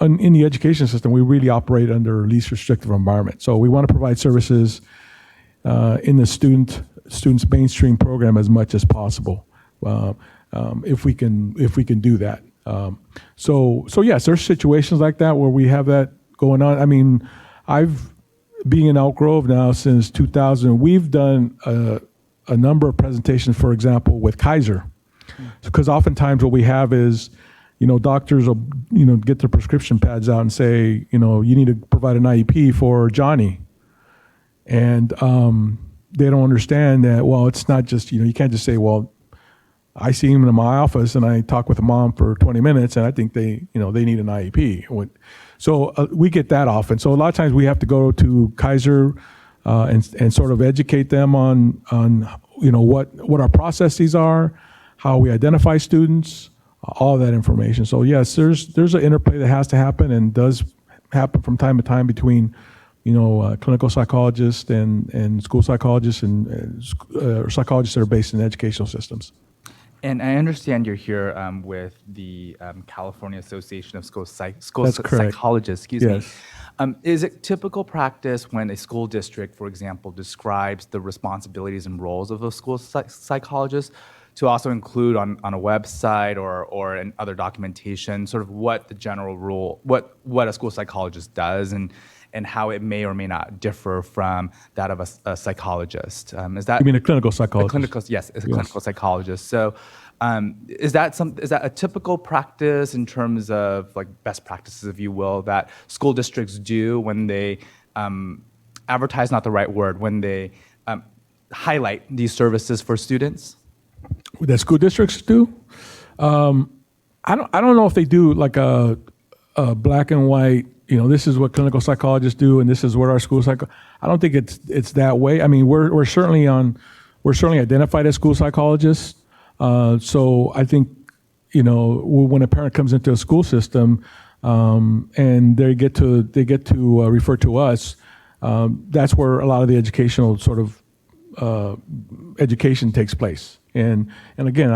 in the education system, we really operate under least restrictive environment. So we want to provide services in the student's mainstream program as much as possible, if we can do that. So yes, there's situations like that where we have that going on. I mean, being in Elk Grove now since 2000, we've done a number of presentations, for example, with Kaiser, because oftentimes what we have is, doctors will, get their prescription pads out and say, you need to provide an IEP for Johnny. And they don't understand that, well, it's not just, you can't just say, well, I see him in my office and I talk with the mom for 20 minutes and I think they need an IEP. So we get that often. So a lot of times we have to go to Kaiser and sort of educate them on what our processes are, how we identify students, all that information. So yes, there's an interplay that has to happen and does happen from time to time between clinical psychologists and school psychologists and psychologists that are based in educational systems. And I understand you're here with the California Association of School That's correct. Psychologists. Yes. Is it typical practice when a school district, for example, describes the responsibilities and roles of a school psychologist to also include on a website or in other documentation, sort of what the general rule, what a school psychologist does and how it may or may not differ from that of a psychologist. Is that You mean a clinical psychologist? Yes, as a clinical psychologist. So, is that a typical practice in terms of like best practices, if you will, that school districts do when they advertise, not the right word, when they highlight these services for students? That school districts do? I don't know if they do like a black and white, this is what clinical psychologists do and this is what our school I don't think it's that way. I mean, we're certainly identified as school psychologists. So I think, when a parent comes into a school system, and they get to refer to us, that's where a lot of the educational sort of education takes place. And again,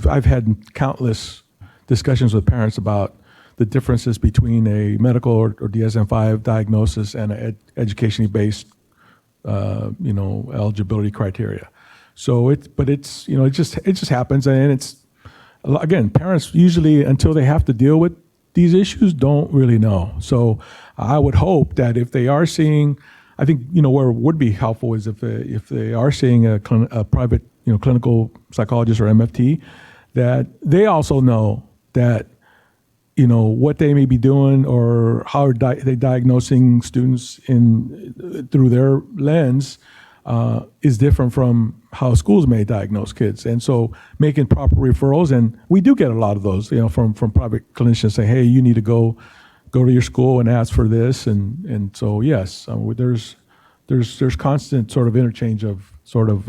I've had countless discussions with parents about the differences between a medical or DSM-5 diagnosis and an educationally based, eligibility criteria. So it just happens, and it's, again, parents usually, until they have to deal with these issues, don't really know. So I would hope that if they are seeing, I think, where it would be helpful is if they are seeing a private, clinical psychologist or MFT, that they also know that, what they may be doing or how they diagnosing students through their lens is different from how schools may diagnose kids. And so making proper referrals, and we do get a lot of those, from private clinicians saying, hey, you need to go to your school and ask for this. And so, yes, there's constant sort of interchange of sort of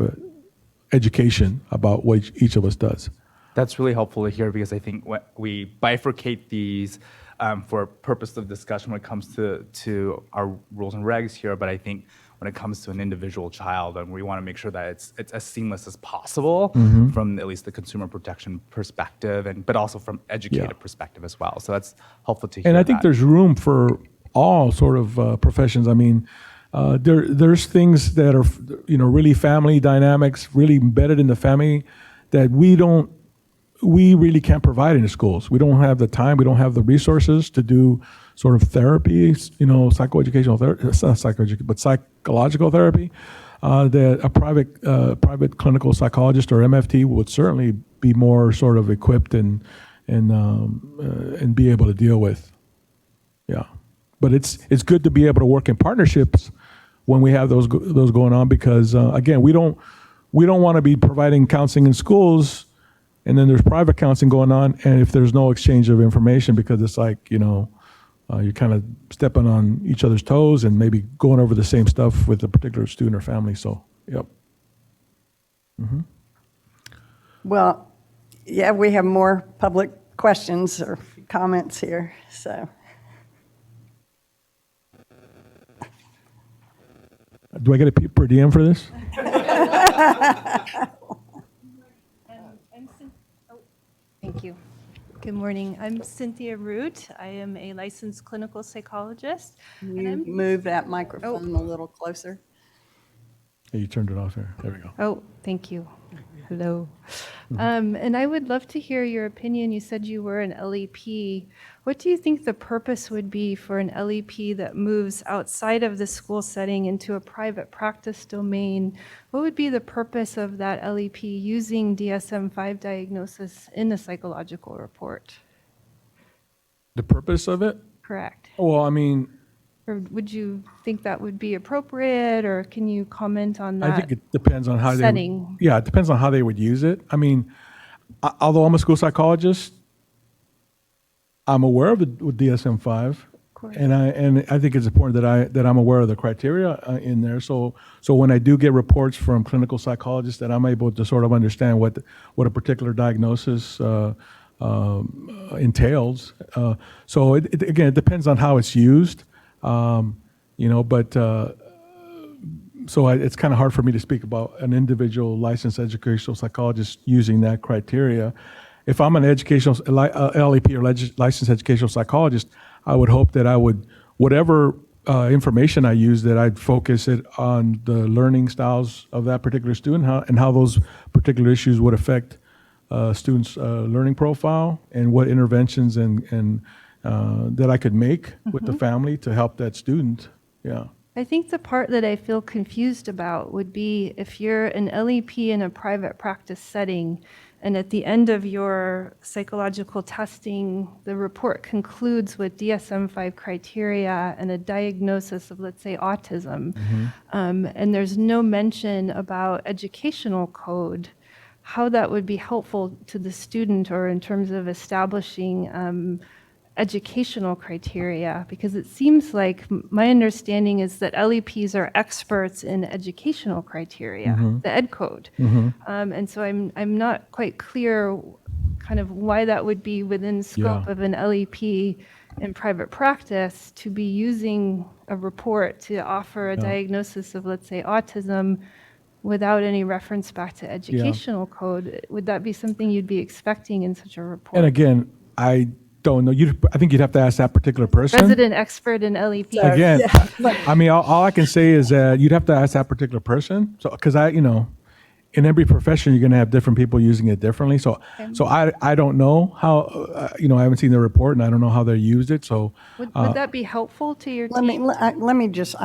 education about what each of us does. That's really helpful to hear, because I think we bifurcate these for purpose of discussion when it comes to our rules and regs here, but I think when it comes to an individual child, and we want to make sure that it's as seamless as possible from at least the consumer protection perspective, but also from educated perspective as well. So that's helpful to hear. And I think there's room for all sort of professions. I mean, there's things that are, really family dynamics, really embedded in the family that we really can't provide in the schools. We don't have the time, we don't have the resources to do sort of therapy, psychoeducational therapy, not psychoeducational, but psychological therapy, that a private clinical psychologist or MFT would certainly be more sort of equipped and be able to deal with. Yeah. But it's good to be able to work in partnerships when we have those going on, because again, we don't want to be providing counseling in schools and then there's private counseling going on, and if there's no exchange of information, because it's like, you're kind of stepping on each other's toes and maybe going over the same stuff with a particular student or family. So, yep. Mm-hmm. Well, yeah, we have more public questions or comments here, so. Do I get a per diem for this? Thank you. Good morning. I'm Cynthia Root. I am a licensed clinical psychologist. You move that microphone a little closer. Yeah, you turned it off there. There we go. Oh, thank you. Hello. And I would love to hear your opinion. You said you were an LEP. What do you think the purpose would be for an LEP that moves outside of the school setting into a private practice domain? What would be the purpose of that LEP using DSM-5 diagnosis in a psychological report? The purpose of it? Correct. Well, I mean, Or would you think that would be appropriate, or can you comment on that? I think it depends on how setting. it depends on how they would use it. I mean, although I'm a school psychologist, I'm aware of the DSM-5, and I think it's important that I'm aware of the criteria in there. So when I do get reports from clinical psychologists, that I'm able to sort of understand what a particular diagnosis entails. So again, it depends on how it's used. It's kind of hard for me to speak about an individual licensed educational psychologist using that criteria. If I'm an educational LEP or licensed educational psychologist, I would hope that I would, whatever information I use, that I'd focus it on the learning styles of that particular student, and how those particular issues would affect student's learning profile and what interventions and that I could make with the family to help that student. Yeah. I think the part that I feel confused about would be if you're an LEP in a private practice setting, and at the end of your psychological testing, the report concludes with DSM-5 criteria and a diagnosis of, let's say, autism, and there's no mention about educational code, how that would be helpful to the student or in terms of establishing educational criteria, because it seems like my understanding is that LEPs are experts in educational criteria, the ed code. And so I'm not quite clear kind of why that would be within scope Yeah. of an LEP in private practice to be using a report to offer a diagnosis of, let's say, autism without any reference back to educational code. Would that be something you'd be expecting in such a report? And again, I don't know. I think you'd have to ask that particular person. Resident expert in LEP. Again, I mean, all I can say is that you'd have to ask that particular person. So, because in every profession, you're going to have different people using it differently. So I don't know how, I haven't seen the report and I don't know how they used it. So Would that be helpful to your Let team? me I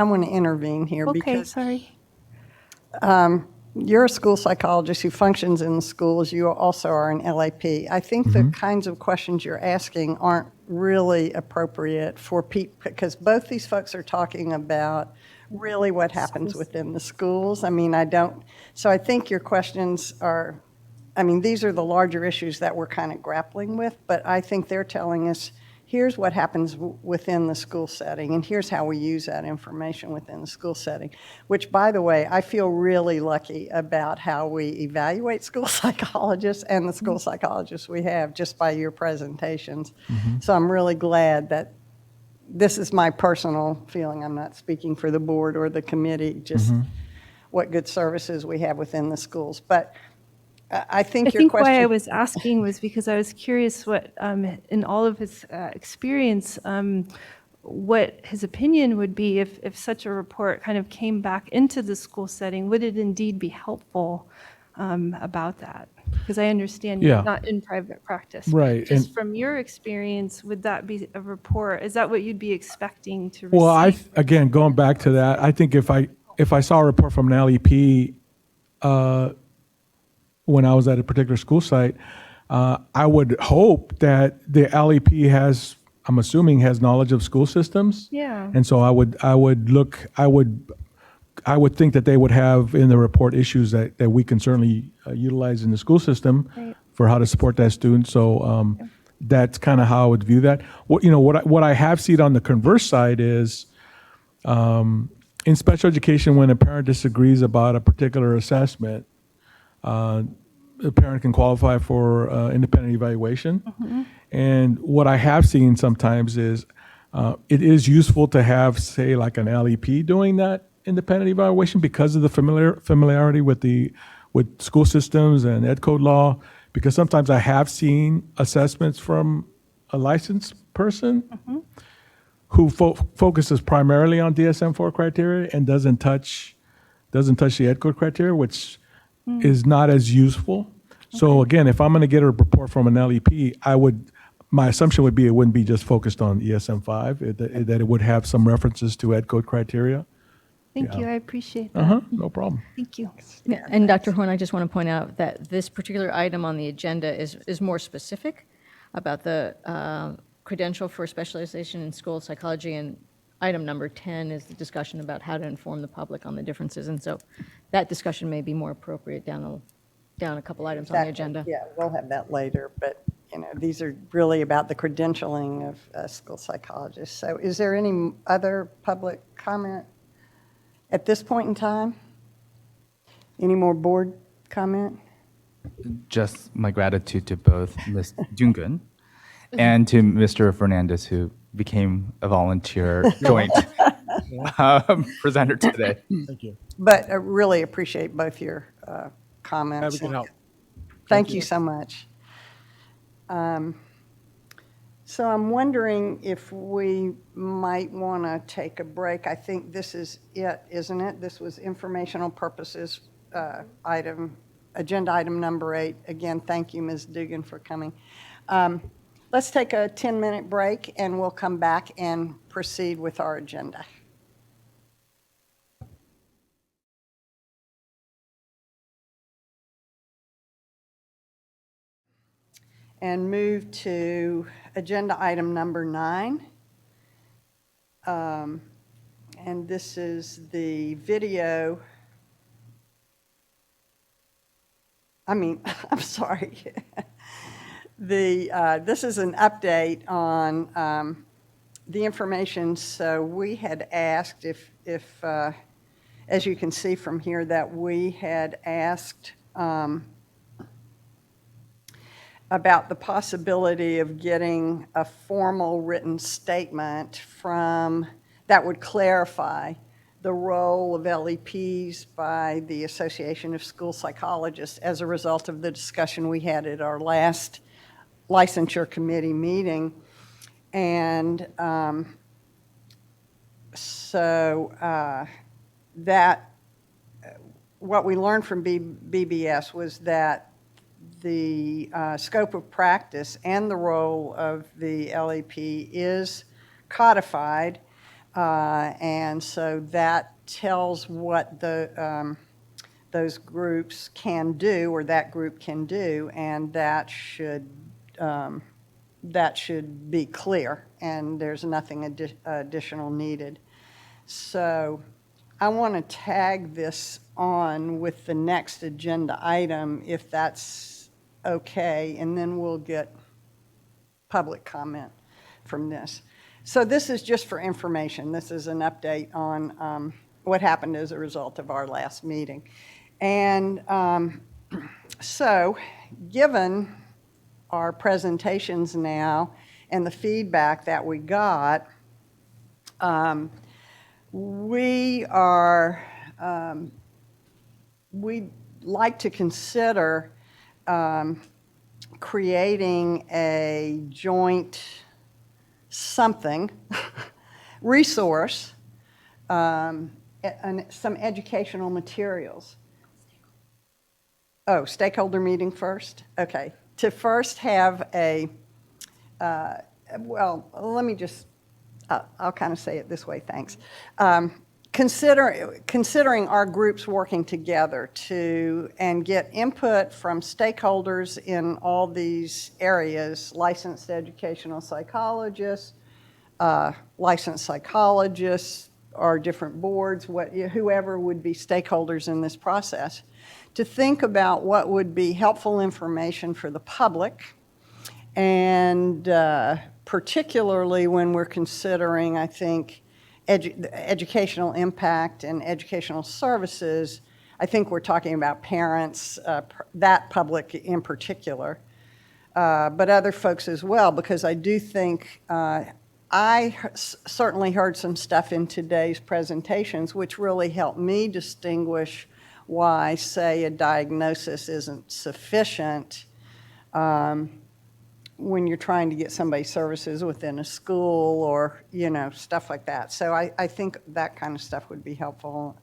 want to intervene here Okay, because sorry. you're a school psychologist who functions in the schools. You also are an LAP. I think the kinds of questions you're asking aren't really appropriate for people, because both these folks are talking about really what happens within the schools. I mean, so I think your questions are, these are the larger issues that we're kind of grappling with, but I think they're telling us, here's what happens within the school setting, and here's how we use that information within the school setting, which, by the way, I feel really lucky about how we evaluate school psychologists and the school psychologists we have just by your presentations. So I'm really glad that this is my personal feeling. I'm not speaking for the board or the committee, just what good services we have within the schools. But I think your question. Why I was asking was because I was curious what, in all of his experience, what his opinion would be if such a report kind of came back into the school setting. Would it indeed be helpful about that? Because I understand you're not in private practice. Right. Just from your experience, would that be a report? Is that what you'd be expecting to receive? Well, again, going back to that, I think if I saw a report from an LEP when I was at a particular school site, I would hope that the LEP I'm assuming has knowledge of school systems. Yeah. And so I would think that they would have in the report issues that we can certainly utilize in the school system for how to support that student. So that's kind of how I would view that. What I have seen on the converse side is in special education, when a parent disagrees about a particular assessment, the parent can qualify for independent evaluation. And what I have seen sometimes is it is useful to have, say, like an LEP doing that independent evaluation because of the familiarity with school systems and ed code law, because sometimes I have seen assessments from a licensed person who focuses primarily on DSM-4 criteria and doesn't touch the ed code criteria, which is not as useful. So again, if I'm going to get a report from an LEP, my assumption would be it wouldn't be just focused on ESM-5, that it would have some references to ed code criteria. Thank you. I appreciate that. No problem. Thank you. Yeah, and Dr. Horn, I just want to point out that this particular item on the agenda is more specific about the credential for specialization in school psychology, and item number 10 is the discussion about how to inform the public on the differences. And so that discussion may be more appropriate down a couple items on the agenda. Yeah, we'll have that later, but these are really about the credentialing of school psychologists. So is there any other public comment at this point in time? Any more board comment? Just my gratitude to both Ms. Dungan and to Mr. Fernandez, who became a volunteer joint presenter today. Thank you. But I really appreciate both your comments. Glad we can help. Thank you so much. So I'm wondering if we might want to take a break. I think this is it, isn't it? This was informational purposes item agenda item number 8. Again, thank you, Ms. Dugan, for coming. Let's take a 10-minute break, and we'll come back and proceed with our agenda. And move to agenda item number 9. And this is the video. I'm sorry. This is an update on the information. So we had asked if as you can see from here, that we had asked about the possibility of getting a formal written statement that would clarify the role of LEPs by the Association of School Psychologists as a result of the discussion we had at our last licensure committee meeting. And what we learned from BBS was that the scope of practice and the role of the LEP is codified, and so that tells what those groups can do, or that group can do, and that should be clear, and there's nothing additional needed. So I want to tag this on with the next agenda item, if that's okay, and then we'll get public comment from this. So this is just for information. This is an update on what happened as a result of our last meeting. And so given our presentations now and the feedback that we got, we'd like to consider creating a joint something resource, and some educational materials. Oh, stakeholder meeting first? Okay. To first have well, let me just, I'll kind of say it this way, thanks. Considering our groups working together and get input from stakeholders in all these areas, licensed educational psychologists, licensed psychologists, our different boards, whoever would be stakeholders in this process, to think about what would be helpful information for the public, and particularly when we're considering, I think, educational impact and educational services. I think we're talking about parents, that public in particular, but other folks as well, because I do think I certainly heard some stuff in today's presentations which really helped me distinguish why, say, a diagnosis isn't sufficient when you're trying to get somebody services within a school, or, stuff like that. So I think that kind of stuff would be helpful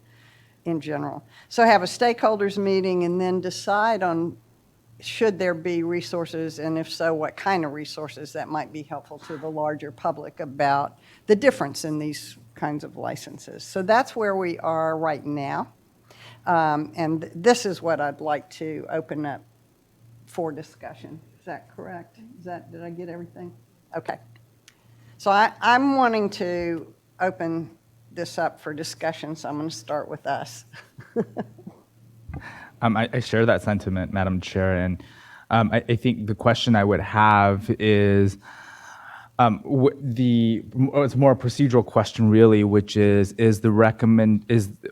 in general. So have a stakeholders meeting and then decide on should there be resources, and if so, what kind of resources that might be helpful to the larger public about the difference in these kinds of licenses. So that's where we are right now. And this is what I'd like to open up for discussion. Is that correct? Did I get everything? Okay. So I'm wanting to open this up for discussion, so I'm going to start with us. I share that sentiment, Madam Chair, and I think the question I would have is it's more a procedural question, really, which is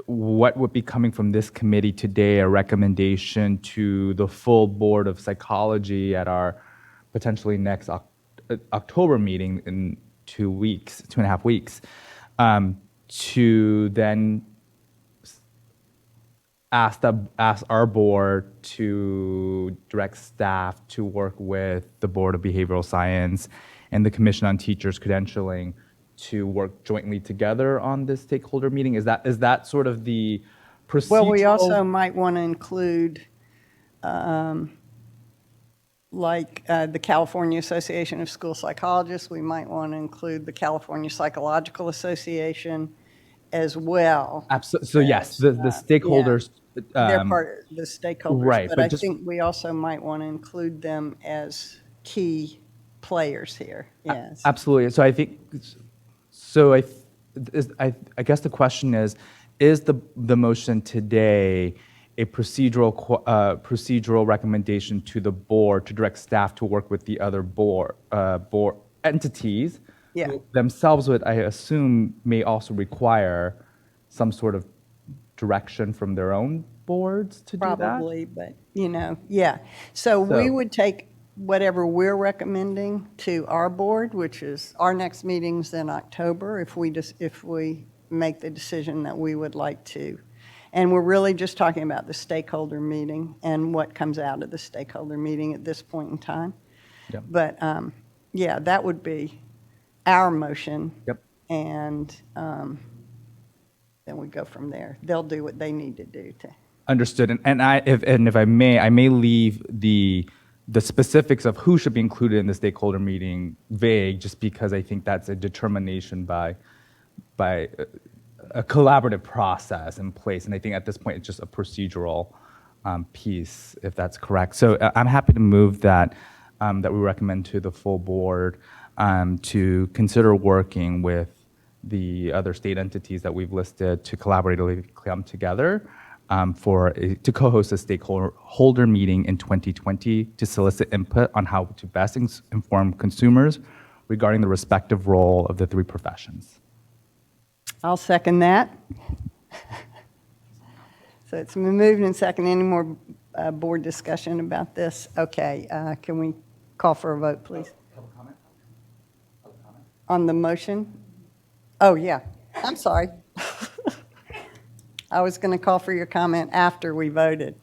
what would be coming from this committee today a recommendation to the full Board of Psychology at our potentially next October meeting in 2.5 weeks, to then ask our board to direct staff to work with the Board of Behavioral Science and the Commission on Teachers Credentialing to work jointly together on this stakeholder meeting? Is that sort of the procedural? Well, we also might want to include like the California Association of School Psychologists. We might want to include the California Psychological Association as well. So yes, the stakeholders. They're part of the stakeholders. right, But but I just- think we also might want to include them as key players here, yes. Absolutely. So I think, so I guess the question is the motion today a procedural recommendation to the board to direct staff to work with the other board entities? Yeah. Who themselves would, I assume, may also require some sort of direction from their own boards to do that? Probably, but, yeah. So we So- would take whatever we're recommending to our board, which is, our next meeting's in October, if we make the decision that we would like to. And we're really just talking about the stakeholder meeting and what comes out of the stakeholder meeting at this point in time. Yep. But, yeah, that would be our motion. Yep. And then we go from there. They'll do what they need to do to. Understood. And if I may leave the specifics of who should be included in the stakeholder meeting vague, just because I think that's a determination by a collaborative process in place. And I think at this point, it's just a procedural piece, if that's correct. So I'm happy to move that we recommend to the full board to consider working with the other state entities that we've listed to collaboratively come together to co-host a stakeholder meeting in 2020 to solicit input on how to best inform consumers regarding the respective role of the three professions. I'll second that. So it's been moved and second. Any more board discussion about this? Okay, can we call for a vote, please? On the motion? Oh, yeah, I'm sorry. I was going to call for your comment after we voted.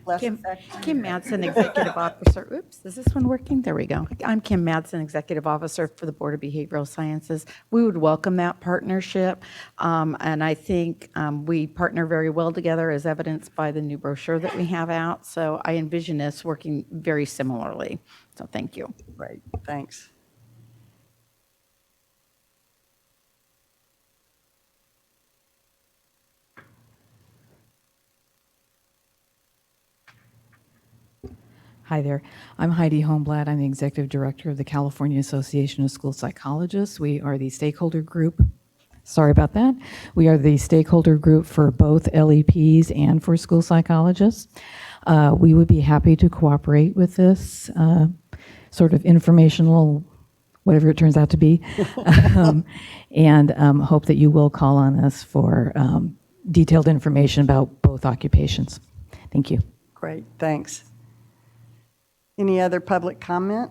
Less effective. Kim Madsen, Executive Officer. Oops, is this one working? There we go. I'm Kim Madsen, Executive Officer for the Board of Behavioral Sciences. We would welcome that partnership, and I think we partner very well together as evidenced by the new brochure that we have out. So I envision us working very similarly. So thank you. Great, thanks. Hi there. I'm Heidi Holmblatt. I'm the Executive Director of the California Association of School Psychologists. We are the stakeholder group. Sorry about that. We are the stakeholder group for both LEPs and for school psychologists. We would be happy to cooperate with this sort of informational, whatever it turns out to be, and hope that you will call on us for detailed information about both occupations. Thank you. Great, thanks. Any other public comment?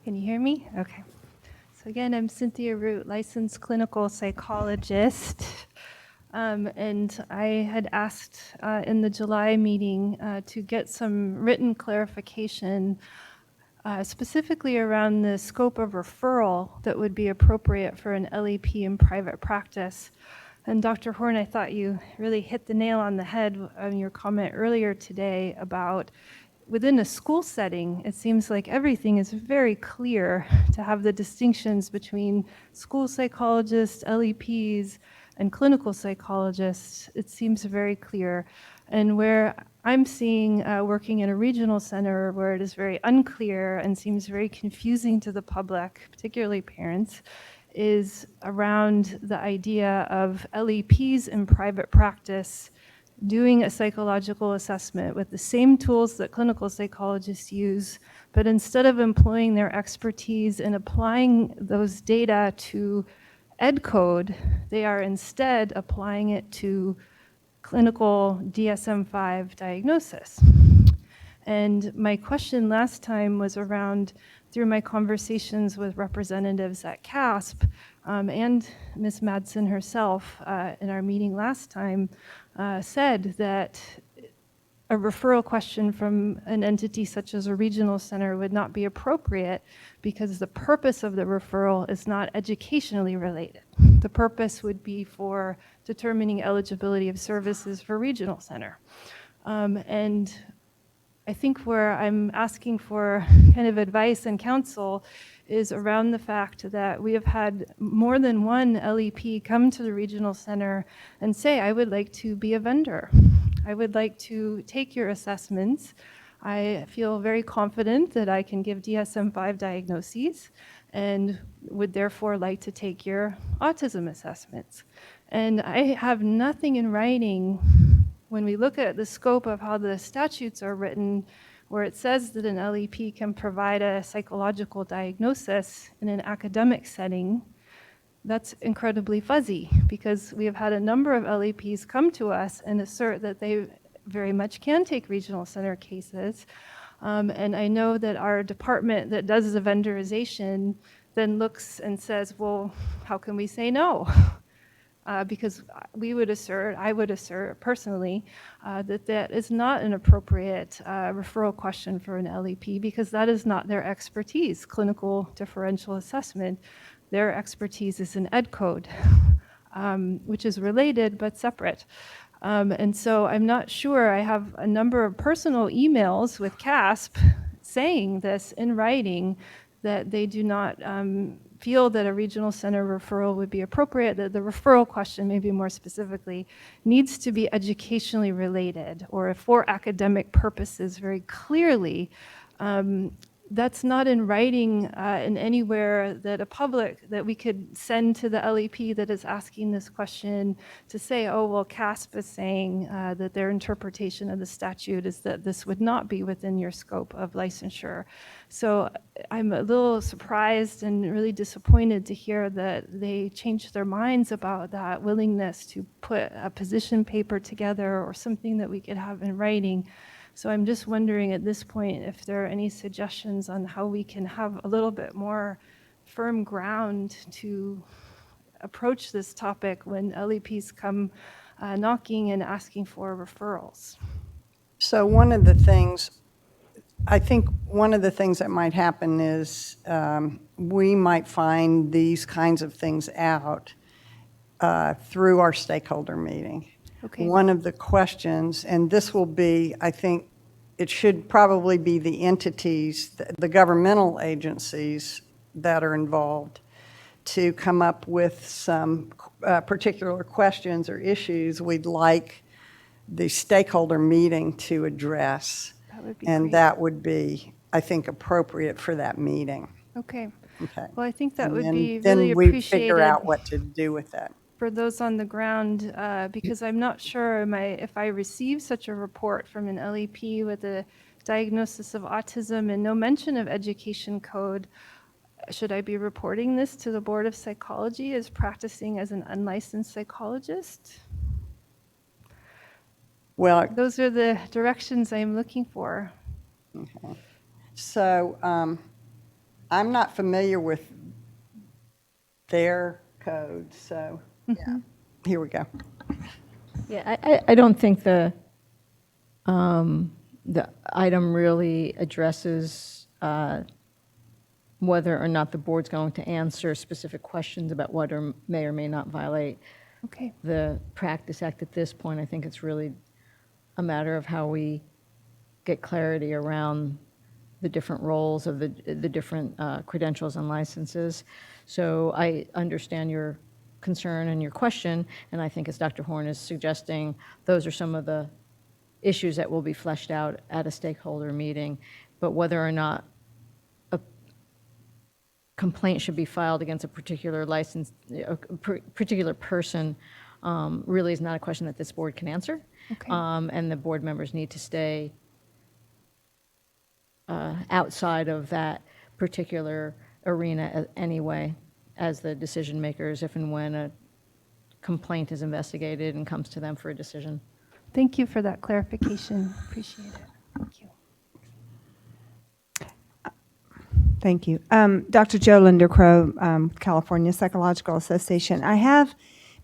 Can you hear me? Okay. So again, I'm Cynthia Root, licensed clinical psychologist. And I had asked in the July meeting to get some written clarification specifically around the scope of referral that would be appropriate for an LEP in private practice. And Dr. Horn, I thought you really hit the nail on the head on your comment earlier today about within a school setting, it seems like everything is very clear to have the distinctions between school psychologists, LEPs, and clinical psychologists. It seems very clear. And where I'm seeing working in a regional center where it is very unclear and seems very confusing to the public, particularly parents, is around the idea of LEPs in private practice doing a psychological assessment with the same tools that clinical psychologists use, but instead of employing their expertise and applying those data to ed code, they are instead applying it to clinical DSM-5 diagnosis. And my question last time was around, through my conversations with representatives at CASP, and Ms. Madsen herself in our meeting last time said that a referral question from an entity such as a regional center would not be appropriate because the purpose of the referral is not educationally related. The purpose would be for determining eligibility of services for regional center. And I think where I'm asking for kind of advice and counsel is around the fact that we have had more than one LEP come to the regional center and say, I would like to be a vendor. I would like to take your assessments. I feel very confident that I can give DSM-5 diagnoses and would therefore like to take your autism assessments. And I have nothing in writing when we look at the scope of how the statutes are written, where it says that an LEP can provide a psychological diagnosis in an academic setting. That's incredibly fuzzy because we have had a number of LEPs come to us and assert that they very much can take regional center cases. And I know that our department that does the vendorization then looks and says, well, how can we say no? Because I would assert personally that that is not an appropriate referral question for an LEP because that is not their expertise, clinical differential assessment. Their expertise is in ed code, which is related but separate. And so I'm not sure. I have a number of personal emails with CASP saying this in writing, that they do not feel that a regional center referral would be appropriate, that the referral question, maybe more specifically, needs to be educationally related or for academic purposes very clearly. That's not in writing in anywhere that that we could send to the LEP that is asking this question to say, oh, well, CASP is saying that their interpretation of the statute is that this would not be within your scope of licensure. So I'm a little surprised and really disappointed to hear that they changed their minds about that willingness to put a position paper together or something that we could have in writing. So I'm just wondering at this point if there are any suggestions on how we can have a little bit more firm ground to approach this topic when LEPs come knocking and asking for referrals. So I think one of the things that might happen is we might find these kinds of things out through our stakeholder meeting. Okay. One of the questions, and this will be, I think, it should probably be the entities, the governmental agencies that are involved to come up with some particular questions or issues we'd like the stakeholder meeting to address. That would be And great. that would be, I think, appropriate for that meeting. Okay. Okay. Well, I think that And would then- be then really we appreciated figure out what to do with that. for those on the ground, because I'm not sure if I receive such a report from an LEP with a diagnosis of autism and no mention of education code, should I be reporting this to the Board of Psychology as practicing as an unlicensed psychologist? Well, Those are the directions I'm looking for. so I'm not familiar with their code, so yeah, here we go. Yeah, I don't think the item really addresses whether or not the board's going to answer specific questions about what may or may not violate Okay. the Practice Act at this point. I think it's really a matter of how we get clarity around the different roles of the different credentials and licenses. So I understand your concern and your question, and I think as Dr. Horn is suggesting, those are some of the issues that will be fleshed out at a stakeholder meeting. But whether or not a complaint should be filed against a particular particular person really is not a question that this board can answer. Okay. And the board members need to stay outside of that particular arena anyway, as the decision makers, if and when a complaint is investigated and comes to them for a decision. Thank you for that clarification. Appreciate it. Thank you. Thank you. Dr. Joe Lindercrow, California Psychological Association. I have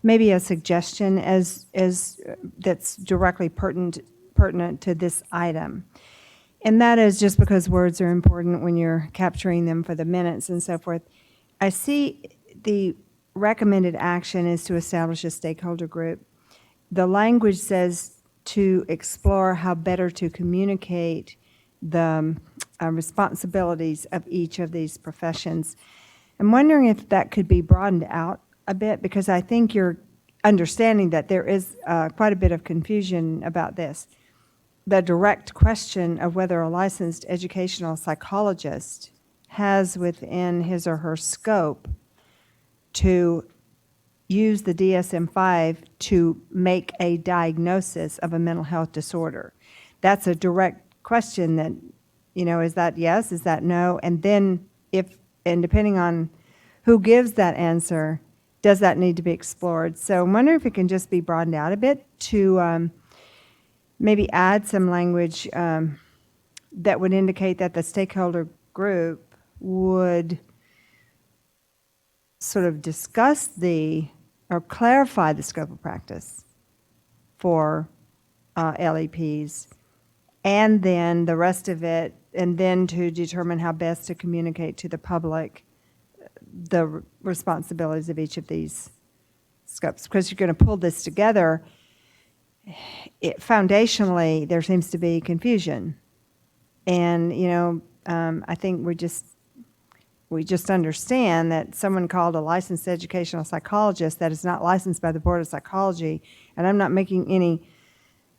maybe a suggestion that's directly pertinent to this item. And that is just because words are important when you're capturing them for the minutes and so forth. I see the recommended action is to establish a stakeholder group. The language says to explore how better to communicate the responsibilities of each of these professions. I'm wondering if that could be broadened out a bit, because I think you're understanding that there is quite a bit of confusion about this. The direct question of whether a licensed educational psychologist has within his or her scope to use the DSM-5 to make a diagnosis of a mental health disorder. That's a direct question that, is that yes, is that no? And then depending on who gives that answer, does that need to be explored? So I'm wondering if it can just be broadened out a bit to maybe add some language that would indicate that the stakeholder group would sort of discuss or clarify the scope of practice for LEPs, and then the rest of it, and then to determine how best to communicate to the public the responsibilities of each of these scopes. Because you're going to pull this together, foundationally, there seems to be confusion. And, I think we just understand that someone called a licensed educational psychologist that is not licensed by the Board of Psychology, and I'm not making any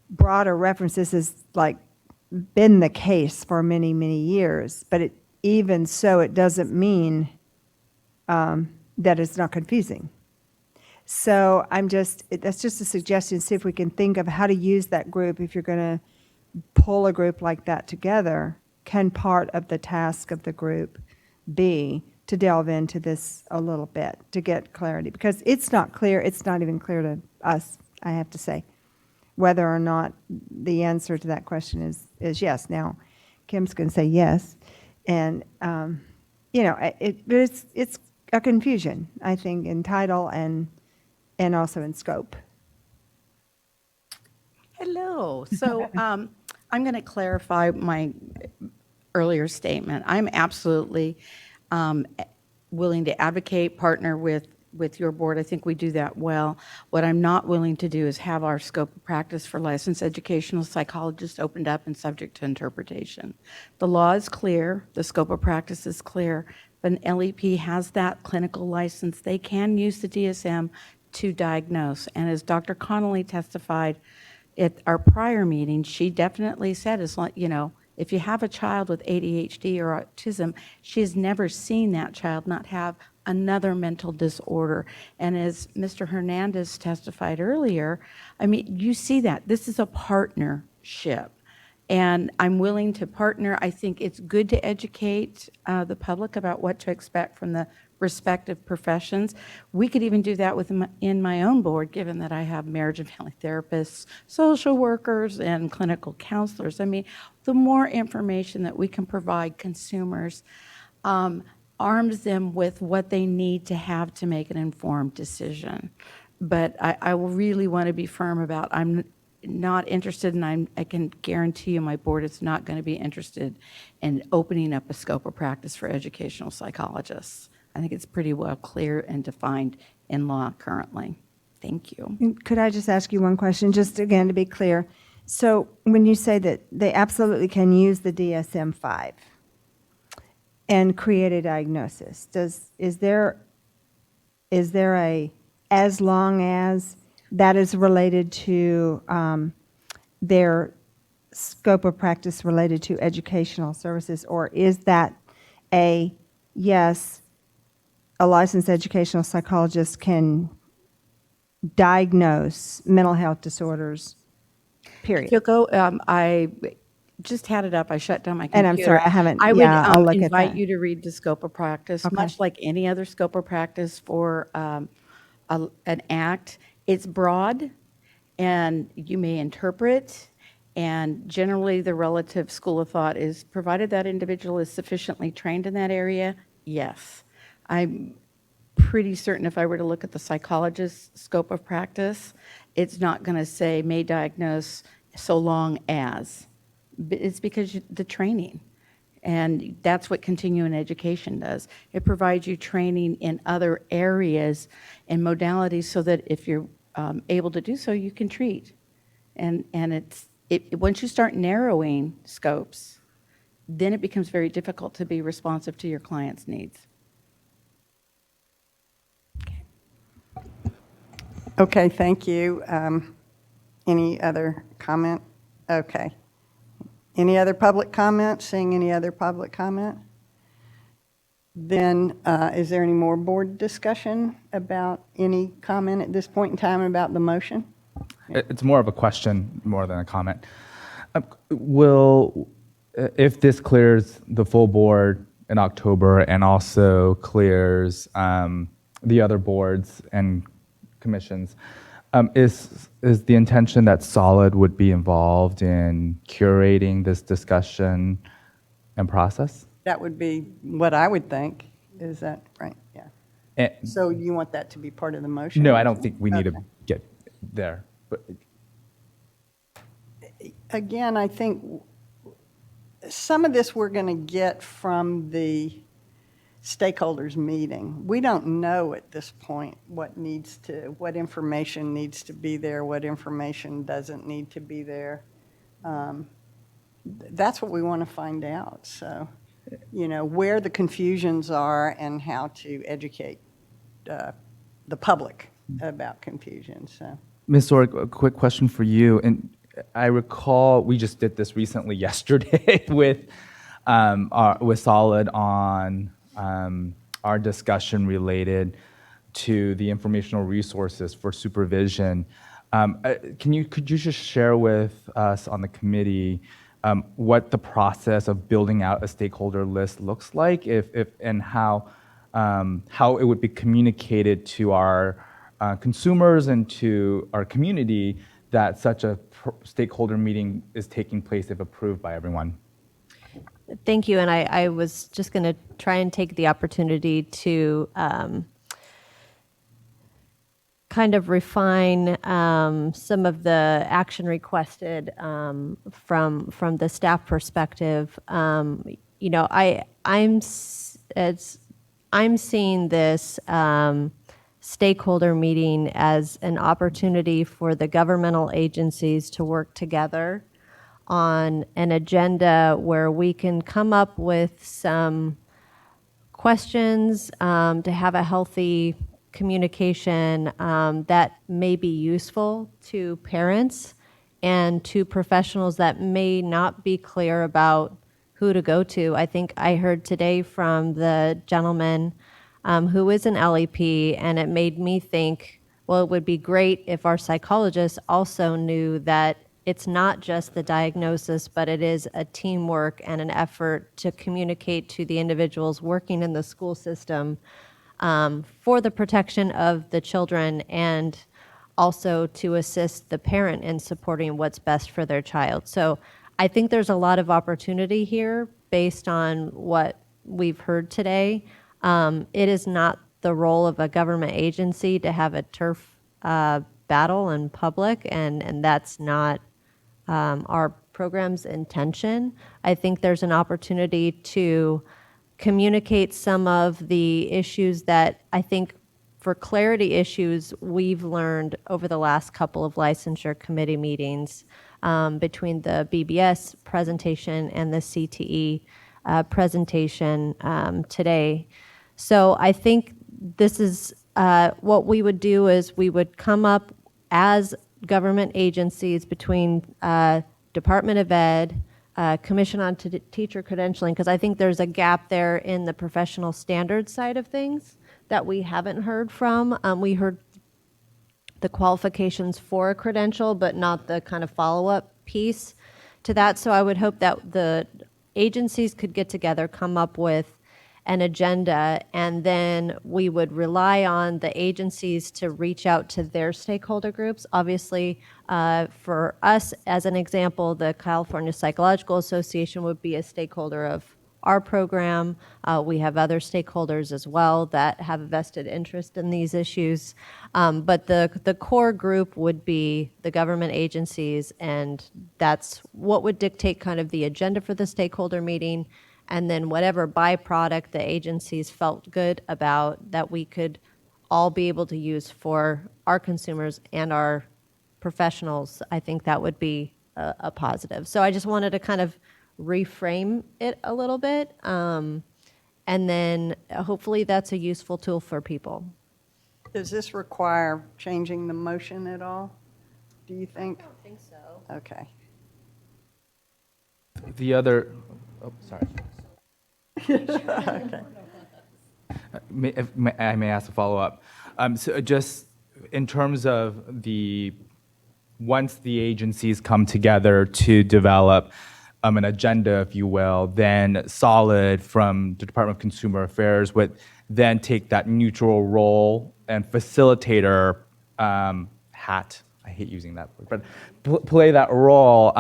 broader references, has like been the case for many, many years, but even so, it doesn't mean that it's not confusing. So that's just a suggestion, see if we can think of how to use that group. If you're going to pull a group like that together, can part of the task of the group be to delve into this a little bit, to get clarity? Because it's not clear, it's not even clear to us, I have to say, whether or not the answer to that question is yes. Now, Kim's going to say yes, and it's a confusion, I think, in title and also in scope. Hello. So I'm going to clarify my earlier statement. I'm absolutely willing to advocate, partner with your board. I think we do that well. What I'm not willing to do is have our scope of practice for licensed educational psychologists opened up and subject to interpretation. The law is clear. The scope of practice is clear. If an LEP has that clinical license, they can use the DSM to diagnose. And as Dr. Connolly testified at our prior meeting, she definitely said, if you have a child with ADHD or autism, she has never seen that child not have another mental disorder. And as Mr. Hernandez testified earlier, you see that. This is a partnership. And I'm willing to partner. I think it's good to educate the public about what to expect from the respective professions. We could even do that in my own board, given that I have marriage and family therapists, social workers, and clinical counselors. The more information that we can provide consumers arms them with what they need to have to make an informed decision. But I really want to be firm about I'm not interested, and I can guarantee you my board is not going to be interested in opening up a scope of practice for educational psychologists. I think it's pretty well clear and defined in law currently. Thank you. Could I just ask you one question, just again to be clear? So when you say that they absolutely can use the DSM-5 and create a diagnosis, is there a, as long as that is related to their scope of practice related to educational services, or is that yes, a licensed educational psychologist can diagnose mental health disorders, period? If you'll go, I just had it up. I shut down my computer. And I'm sorry, I haven't. I would I'll look at invite that. you to read the scope of practice, Okay. much like any other scope of practice for an act. It's broad, and you may interpret And generally, the relative school of thought is, provided that individual is sufficiently trained in that area, yes. I'm pretty certain if I were to look at the psychologist's scope of practice, it's not going to say may diagnose so long as. It's because the training. And that's what continuing education does. It provides you training in other areas and modalities so that if you're able to do so, you can treat. And once you start narrowing scopes, then it becomes very difficult to be responsive to your client's needs. Okay, thank you. Any other comment? Okay. Any other public comment? Seeing any other public comment? Then, is there any more board discussion about any comment at this point in time about the motion? It's more of a question more than a comment. If this clears the full board in October and also clears the other boards and commissions, is the intention that Solid would be involved in curating this discussion and process? That would be what I would think. Is that right? Yeah. And, So you want that to be part of the motion? no, I don't think we need Okay. to get there. But Again, I think some of this we're going to get from the stakeholders meeting. We don't know at this point what information needs to be there, what information doesn't need to be there. That's what we want to find out. So, where the confusions are and how to educate the public about confusion. So, Ms. Orrick, a quick question for you. And I recall we just did this recently yesterday with Solid on our discussion related to the informational resources for supervision. Could you just share with us on the committee what the process of building out a stakeholder list looks like, and how it would be communicated to our consumers and to our community that such a stakeholder meeting is taking place if approved by everyone? Thank you, and I was just going to try and take the opportunity to kind of refine some of the action requested from the staff perspective. I'm seeing this stakeholder meeting as an opportunity for the governmental agencies to work together on an agenda where we can come up with some questions to have a healthy communication that may be useful to parents and to professionals that may not be clear about who to go to. I think I heard today from the gentleman who is an LEP, and it made me think, well, it would be great if our psychologists also knew that it's not just the diagnosis, but it is a teamwork and an effort to communicate to the individuals working in the school system for the protection of the children, and also to assist the parent in supporting what's best for their child. So I think there's a lot of opportunity here based on what we've heard today. It is not the role of a government agency to have a turf battle in public, and that's not our program's intention. I think there's an opportunity to communicate some of the issues that I think, for clarity issues, we've learned over the last couple of licensure committee meetings between the BBS presentation and the CTE presentation today. So I think this is what we would do is we would come up as government agencies between Department of Ed, Commission on Teacher Credentialing, because I think there's a gap there in the professional standards side of things that we haven't heard from. We heard the qualifications for a credential, but not the kind of follow-up piece to that. So I would hope that the agencies could get together, come up with an agenda, and then we would rely on the agencies to reach out to their stakeholder groups. Obviously, for us, as an example, the California Psychological Association would be a stakeholder of our program. We have other stakeholders as well that have a vested interest in these issues. But the core group would be the government agencies, and that's what would dictate kind of the agenda for the stakeholder meeting. And then whatever byproduct the agencies felt good about that we could all be able to use for our consumers and our professionals, I think that would be a positive. So I just wanted to kind of reframe it a little bit. And then hopefully that's a useful tool for people. Does this require changing the motion at all, do you think? I don't think so. Okay. The other, oh, sorry. I may ask a follow-up. So just in terms of once the agencies come together to develop an agenda, if you will, then Solid from the Department of Consumer Affairs would then take that neutral role and facilitator hat. I hate using that word, but play that role.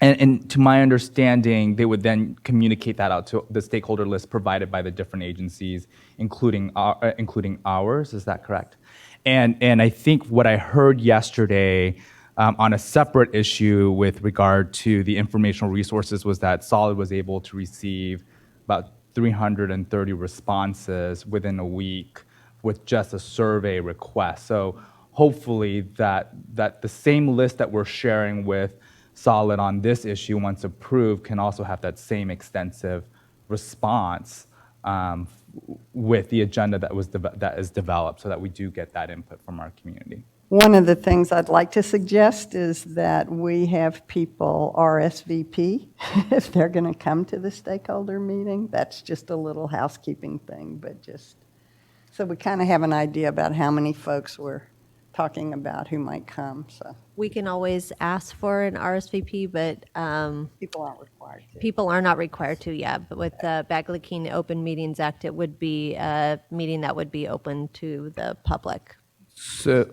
And to my understanding, they would then communicate that out to the stakeholder list provided by the different agencies, including ours. Is that correct? And I think what I heard yesterday on a separate issue with regard to the informational resources was that Solid was able to receive about 330 responses within a week with just a survey request. So hopefully that the same list that we're sharing with Solid on this issue, once approved, can also have that same extensive response with the agenda that is developed, so that we do get that input from our community. One of the things I'd like to suggest is that we have people RSVP if they're going to come to the stakeholder meeting. That's just a little housekeeping thing, but just so we kind of have an idea about how many folks we're talking about who might come. So We can always ask for an RSVP, but people aren't required to. people are not required to, yeah. But with the Bagley-Keene Open Meetings Act, it would be a meeting that would be open to the public. So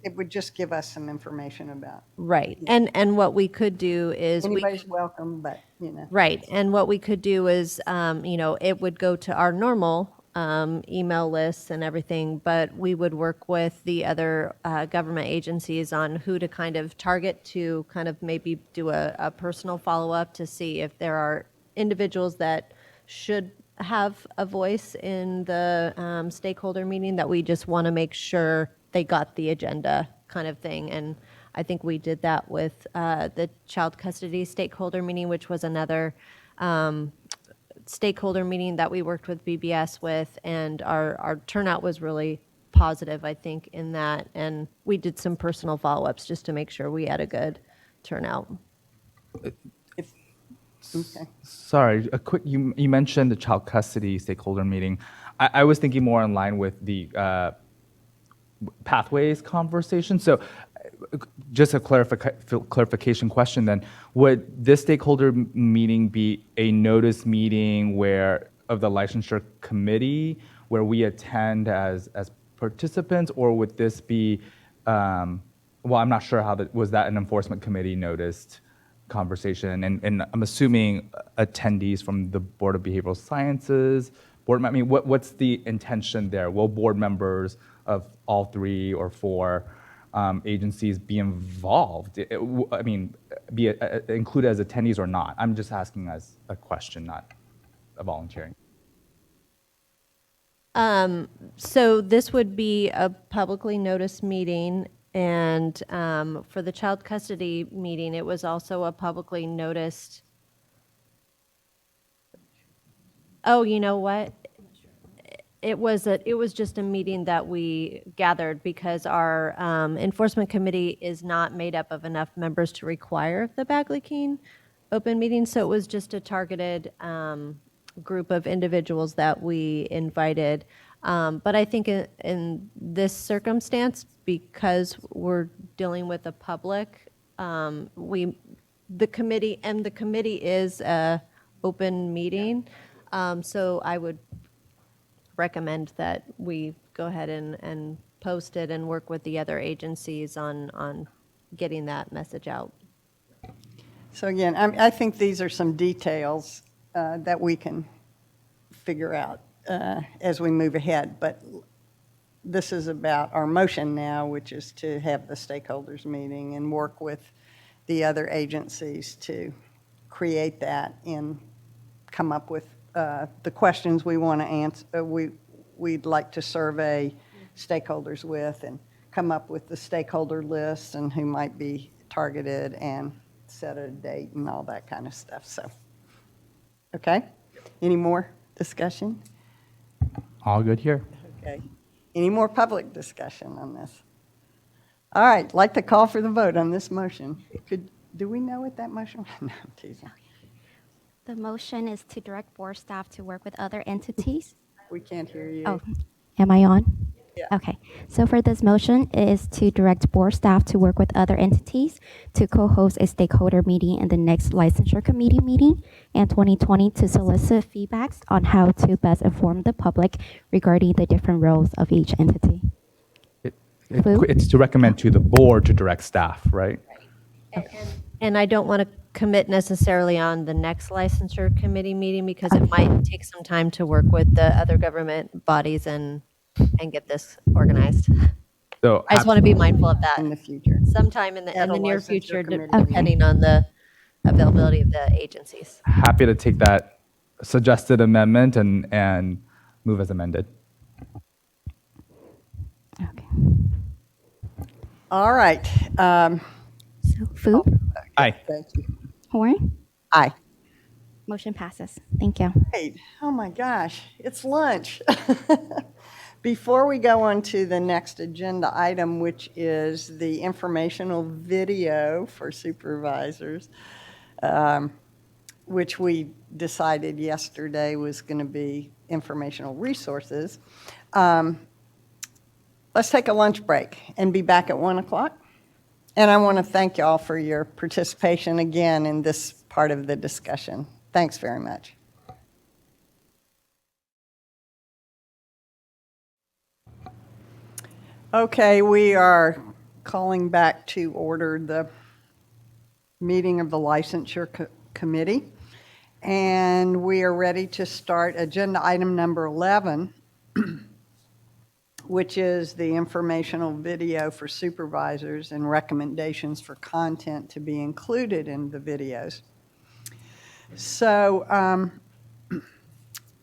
It would just give us some information about. Right. And what we could do is Anybody's welcome, but, you know. right. And what we could do is, it would go to our normal email lists and everything, but we would work with the other government agencies on who to kind of target to kind of maybe do a personal follow-up to see if there are individuals that should have a voice in the stakeholder meeting that we just want to make sure they got the agenda kind of thing. And I think we did that with the child custody stakeholder meeting, which was another stakeholder meeting that we worked with BBS with, and our turnout was really positive, I think, in that. And we did some personal follow-ups just to make sure we had a good turnout. Okay. sorry, a quick. You mentioned the child custody stakeholder meeting. I was thinking more in line with the pathways conversation. So just a clarification question then. Would this stakeholder meeting be a notice meeting of the licensure committee where we attend as participants, or would this be, I'm not sure was that an enforcement committee noticed conversation? And I'm assuming attendees from the Board of Behavioral Sciences, what's the intention there? Will board members of all 3 or 4 agencies be involved? Be included as attendees or not? I'm just asking as a question, not a volunteering. So this would be a publicly noticed meeting, and for the child custody meeting, it was also a publicly noticed. Oh, you know what? It was just a meeting that we gathered because our enforcement committee is not made up of enough members to require the Bagley-Keene open meeting. So it was just a targeted group of individuals that we invited. But I think in this circumstance, because we're dealing with the public, the committee is a open meeting. So I would recommend that we go ahead and post it and work with the other agencies on getting that message out. So again, I think these are some details that we can figure out as we move ahead. But this is about our motion now, which is to have the stakeholders meeting and work with the other agencies to create that and come up with the questions we want to answer. We'd like to survey stakeholders with and come up with the stakeholder lists and who might be targeted and set a date and all that kind of stuff. So, okay? Any more discussion? All good here. Okay. Any more public discussion on this? All right, like to call for the vote on this motion. Do we know what that motion was? No, I'm teasing. The motion is to direct board staff to work with other entities. We can't hear you. Oh, am I on? Yeah. Okay. So for this motion it is to direct board staff to work with other entities to co-host a stakeholder meeting in the next licensure committee meeting in 2020 to solicit feedbacks on how to best inform the public regarding the different roles of each entity. Fu? It's to recommend to the board to direct staff, right? And I don't want to commit necessarily on the next licensure committee meeting because it might take some time to work with the other government bodies and get this organized. So I just want to be mindful of that. In the future. Sometime in the At a near licensure future, committee. depending on the availability of the agencies. happy to take that suggested amendment and move as amended. Okay. All right. So Fu, Aye. Thank you. Horn, Aye. motion passes. Thank you. Great. Oh my gosh, it's lunch. Before we go on to the next agenda item, which is the informational video for supervisors, which we decided yesterday was going to be informational resources, let's take a lunch break and be back at 1 o'clock. And I want to thank you all for your participation again in this part of the discussion. Thanks very much. Okay, we are calling back to order the meeting of the Licensure Committee. And we are ready to start agenda item number 11, which is the informational video for supervisors and recommendations for content to be included in the videos. So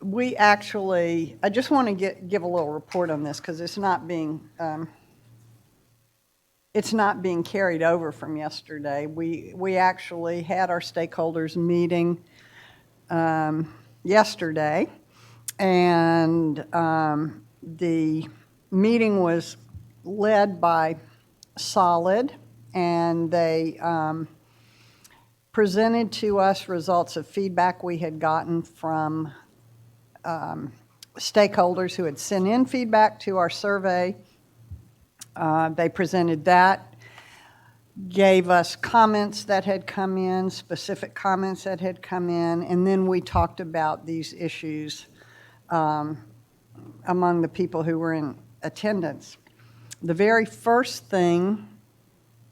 we actually, I just want to give a little report on this because it's not being carried over from yesterday. We actually had our stakeholders meeting yesterday, and the meeting was led by Solid, and they presented to us results of feedback we had gotten from stakeholders who had sent in feedback to our survey. They presented that, gave us comments that had come in, specific comments that had come in, and then we talked about these issues among the people who were in attendance. The very first thing,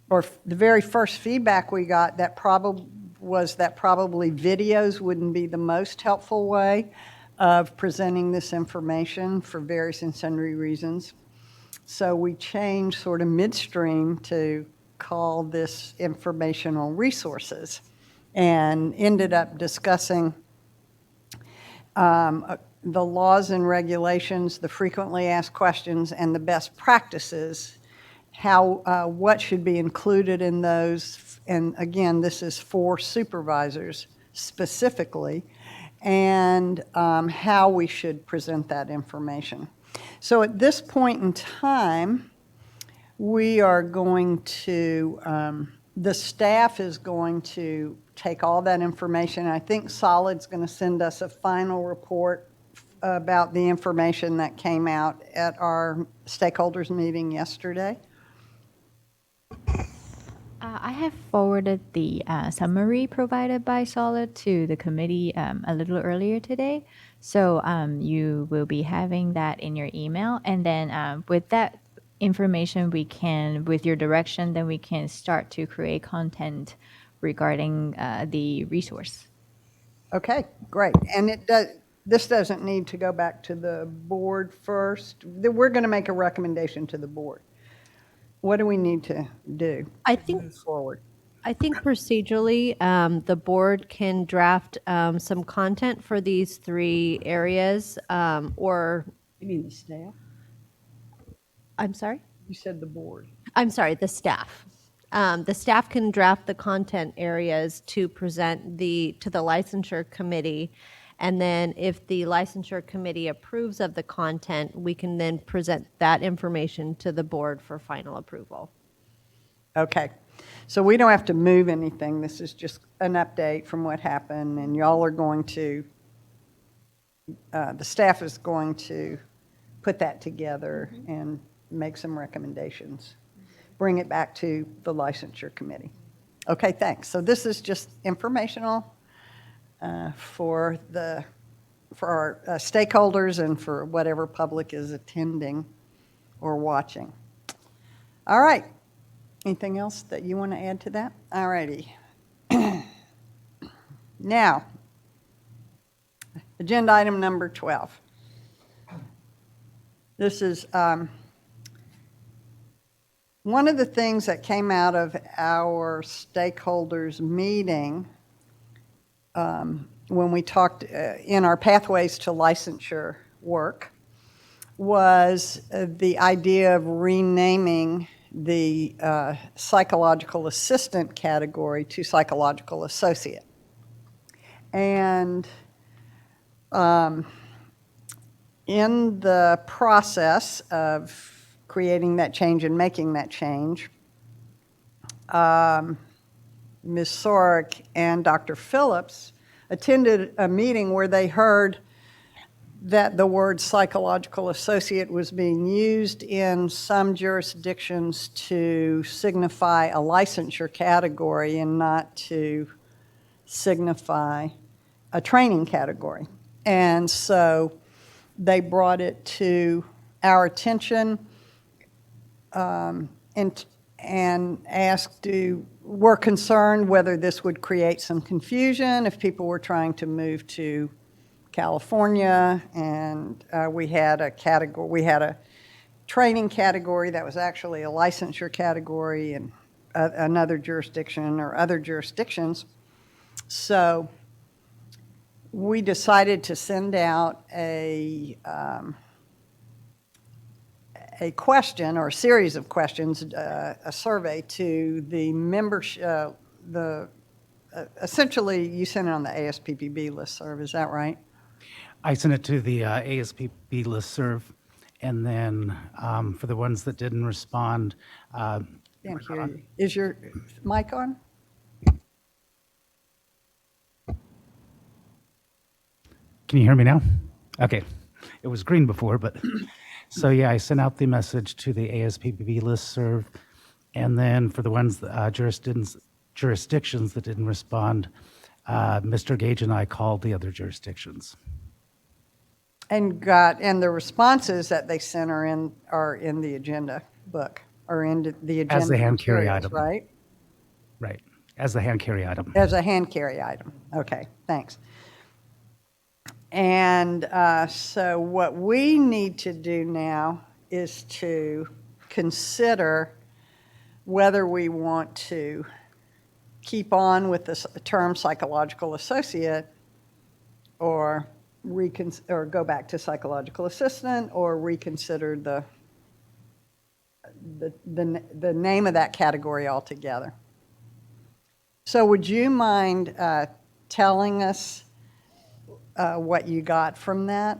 or the very first feedback we got was that probably videos wouldn't be the most helpful way of presenting this information for various and sundry reasons. So we changed sort of midstream to call this informational resources and ended up discussing the laws and regulations, the frequently asked questions, and the best practices, what should be included in those. And again, this is for supervisors specifically, and how we should present that information. So at this point in time, we are going to, the staff is going to take all that information. I think Solid's going to send us a final report about the information that came out at our stakeholders meeting yesterday. I have forwarded the summary provided by Solid to the committee a little earlier today. So you will be having that in your email. And then with that information, we can, with your direction, then we can start to create content regarding the resource. Okay, great. And this doesn't need to go back to the board first. We're going to make a recommendation to the board. What do we need to do? I think Move forward. I think procedurally, the board can draft some content for these 3 areas, or, You mean the staff? I'm sorry? You said the board. I'm sorry, the staff. The staff can draft the content areas to present to the licensure committee. And then if the licensure committee approves of the content, we can then present that information to the board for final approval. Okay. So we don't have to move anything. This is just an update from what happened, and y'all are going to, the staff is going to put that together and make some recommendations. Bring it back to the licensure committee. Okay, thanks. So this is just informational for our stakeholders and for whatever public is attending or watching. All right. Anything else that you want to add to that? All righty. Now, agenda item number 12. This is one of the things that came out of our stakeholders meeting when we talked in our pathways to licensure work was the idea of renaming the psychological assistant category to psychological associate. And in the process of creating that change and making that change, Ms. Sorek and Dr. Phillips attended a meeting where they heard that the word psychological associate was being used in some jurisdictions to signify a licensure category and not to signify a training category. And so they brought it to our attention and asked, were concerned whether this would create some confusion if people were trying to move to California, and we had a training category that was actually a licensure category in another jurisdiction or other jurisdictions. So we decided to send out a question or a series of questions, a survey to the membership, essentially you sent it on the ASPPB listserv, is that right? I sent it to the ASPP listserv, and then for the ones that didn't respond. Can't hear you. Is your mic on? Can you hear me now? Okay. It was green before, but so yeah, I sent out the message to the ASPP listserv, and then for the ones jurisdictions that didn't respond, Mr. Gage and I called the other jurisdictions. And the responses that they sent are in the agenda book, or in the agenda As the hand carry materials, item. right? Right, as the hand carry item. As a hand carry item. Okay, thanks. And so what we need to do now is to consider whether we want to keep on with the term psychological associate or go back to psychological assistant, or reconsider the name of that category altogether. So would you mind telling us what you got from that,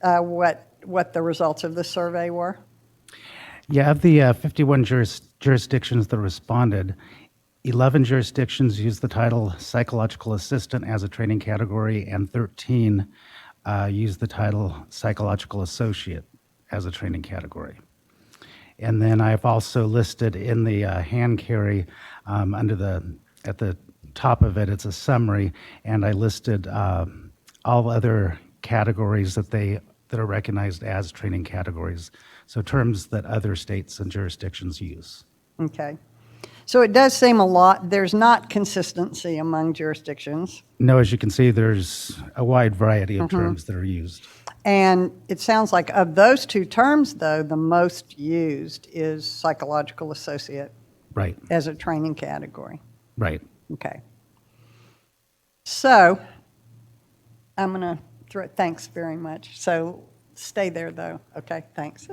what the results of the survey were? Yeah, of the 51 jurisdictions that responded, 11 jurisdictions used the title psychological assistant as a training category, and 13 used the title psychological associate as a training category. And then I've also listed in the hand carry At the top of it, it's a summary, and I listed all other categories that are recognized as training categories, so terms that other states and jurisdictions use. Okay. So it does seem a lot, there's not consistency among jurisdictions. No, as you can see, there's a wide variety of terms that are used. And it sounds like of those two terms, though, the most used is psychological associate Right, as a training category. right. Okay. So I'm going to throw, thanks very much. So stay there, though. Okay, thanks.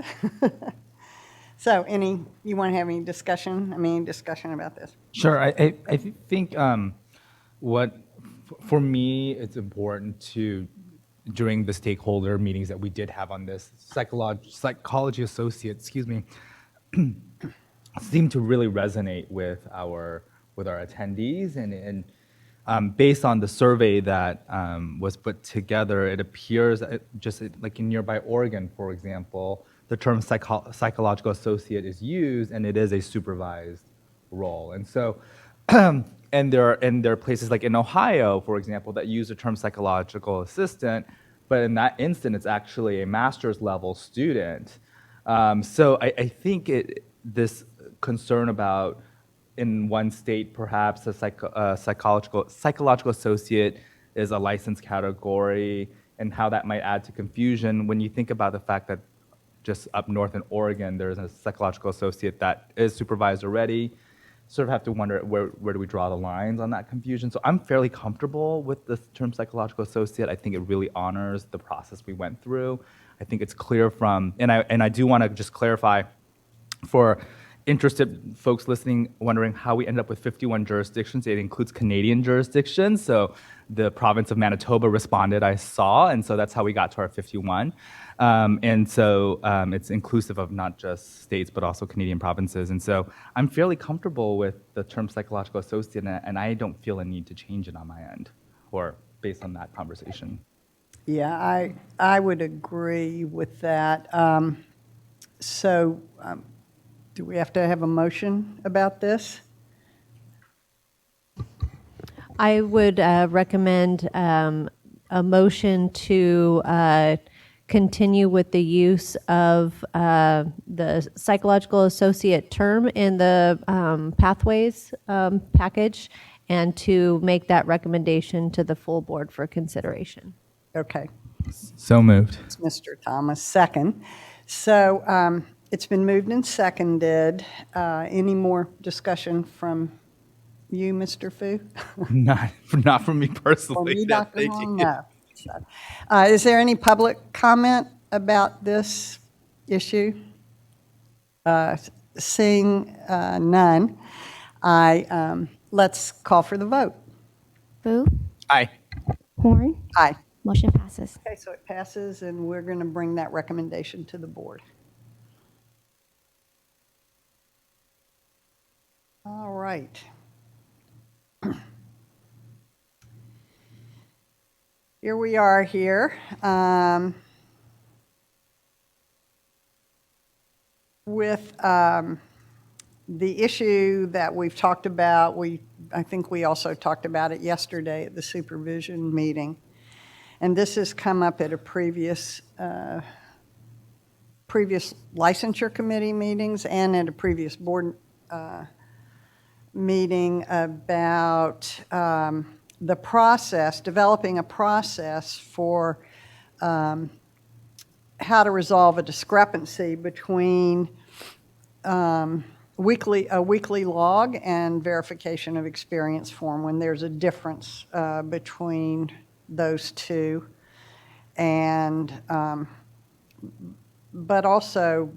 So you want to have any discussion? Any discussion about this? Sure. I think for me, it's important to, during the stakeholder meetings that we did have on this, psychology associate, seemed to really resonate with our attendees, and based on the survey that was put together, it appears just like in nearby Oregon, for example, the term psychological associate is used, and it is a supervised role. And so, and there are places like in Ohio, for example, that use the term psychological assistant, but in that instance, it's actually a master's level student. So I think this concern about, in one state, perhaps a psychological associate is a licensed category, and how that might add to confusion when you think about the fact that just up north in Oregon, there's a psychological associate that is supervised already. Sort of have to wonder where do we draw the lines on that confusion. So I'm fairly comfortable with the term psychological associate. I think it really honors the process we went through. I think it's clear from, and I do want to just clarify for interested folks listening, wondering how we ended up with 51 jurisdictions. It includes Canadian jurisdictions. So the province of Manitoba responded, I saw, and so that's how we got to our 51. And so it's inclusive of not just states, but also Canadian provinces. And so I'm fairly comfortable with the term psychological associate, and I don't feel a need to change it on my end, or based on that conversation. Yeah, I would agree with that. Do we have to have a motion about this? I would recommend a motion to continue with the use of the psychological associate term in the pathways package, and to make that recommendation to the full board for consideration. Okay. So moved. It's Mr. Thomas, second. So it's been moved and seconded. Any more discussion from you, Mr. Fu? Not from me personally. Or you, no, Dr. thank Long? you. No. So, is there any public comment about this issue? Seeing none, let's call for the vote. Fu, Aye. Horn, Aye. motion passes. Okay, so it passes, and we're going to bring that recommendation to the board. All right. Here we are here with the issue that we've talked about. I think we also talked about it yesterday at the supervision meeting. And this has come up at a previous licensure committee meetings and at a previous board meeting about the process, developing a process for how to resolve a discrepancy between a weekly log and verification of experience form when there's a difference between those two, and but also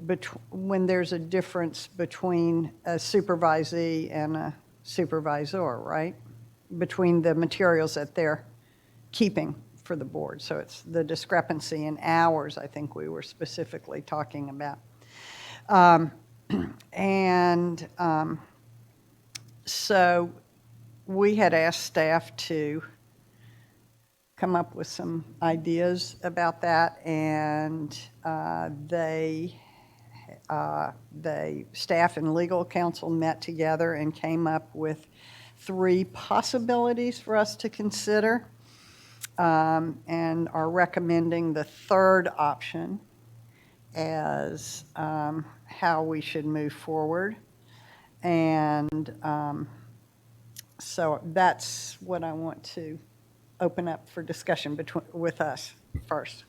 when there's a difference between a supervisee and a supervisor, right? Between the materials that they're keeping for the board. So it's the discrepancy in hours, I think we were specifically talking about. So we had asked staff to come up with some ideas about that, and they the staff and legal counsel met together and came up with 3 possibilities for us to consider, and are recommending the third option as how we should move forward. And so that's what I want to open up for discussion with us first.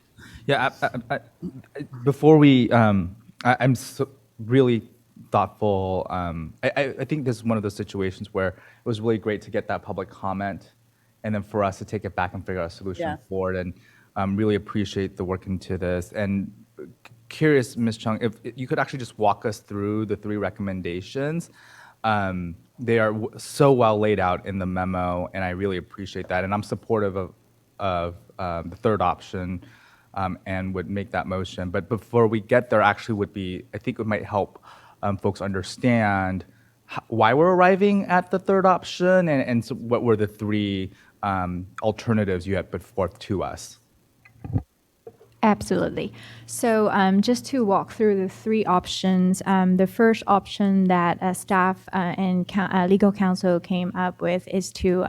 Yeah, before we, I'm so really thoughtful. I think this is one of those situations where it was really great to get that public comment, and then for us to take it back and figure out a solution Yeah. forward. And really appreciate the work into this. And curious, Ms. Chung, if you could actually just walk us through the 3 recommendations. They are so well laid out in the memo, and I really appreciate that. And I'm supportive of the third option, and would make that motion. But before we get there, actually would be, I think it might help folks understand why we're arriving at the third option, and so what were the 3 alternatives you had put forth to us. Absolutely. So just to walk through the 3 options, the first option that staff and legal counsel came up with is to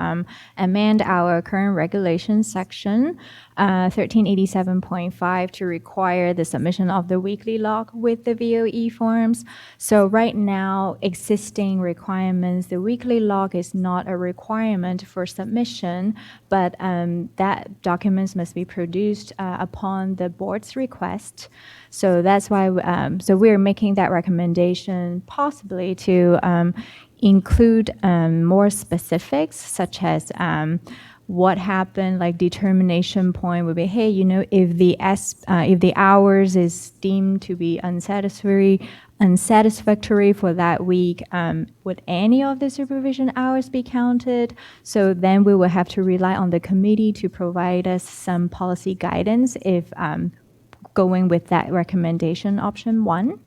amend our current regulations section 1387.5 to require the submission of the weekly log with the VOE forms. So right now, existing requirements, the weekly log is not a requirement for submission, but that documents must be produced upon the board's request. So that's why, so we're making that recommendation possibly to include more specifics, such as what happened, like determination point would be, hey, you know, if the hours is deemed to be unsatisfactory for that week, would any of the supervision hours be counted? So then we will have to rely on the committee to provide us some policy guidance if going with that recommendation, option 1.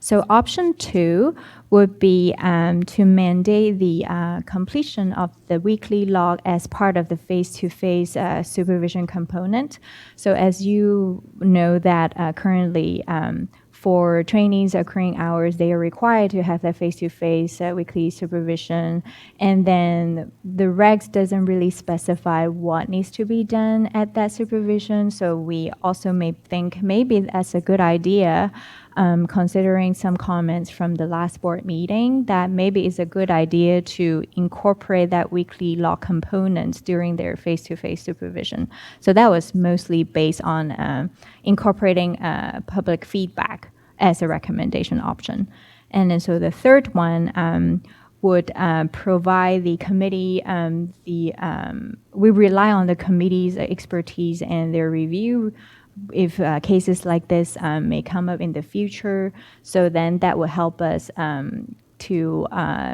So option 2 would be to mandate the completion of the weekly log as part of the face-to-face supervision component. So as you know that currently for trainees accruing hours, they are required to have that face-to-face weekly supervision. And then the regs doesn't really specify what needs to be done at that supervision. So we also may think maybe that's a good idea, considering some comments from the last board meeting, that maybe it's a good idea to incorporate that weekly log component during their face-to-face supervision. So that was mostly based on incorporating public feedback as a recommendation option. And then so the third one would provide the committee, we rely on the committee's expertise and their review if cases like this may come up in the future. So then that will help us to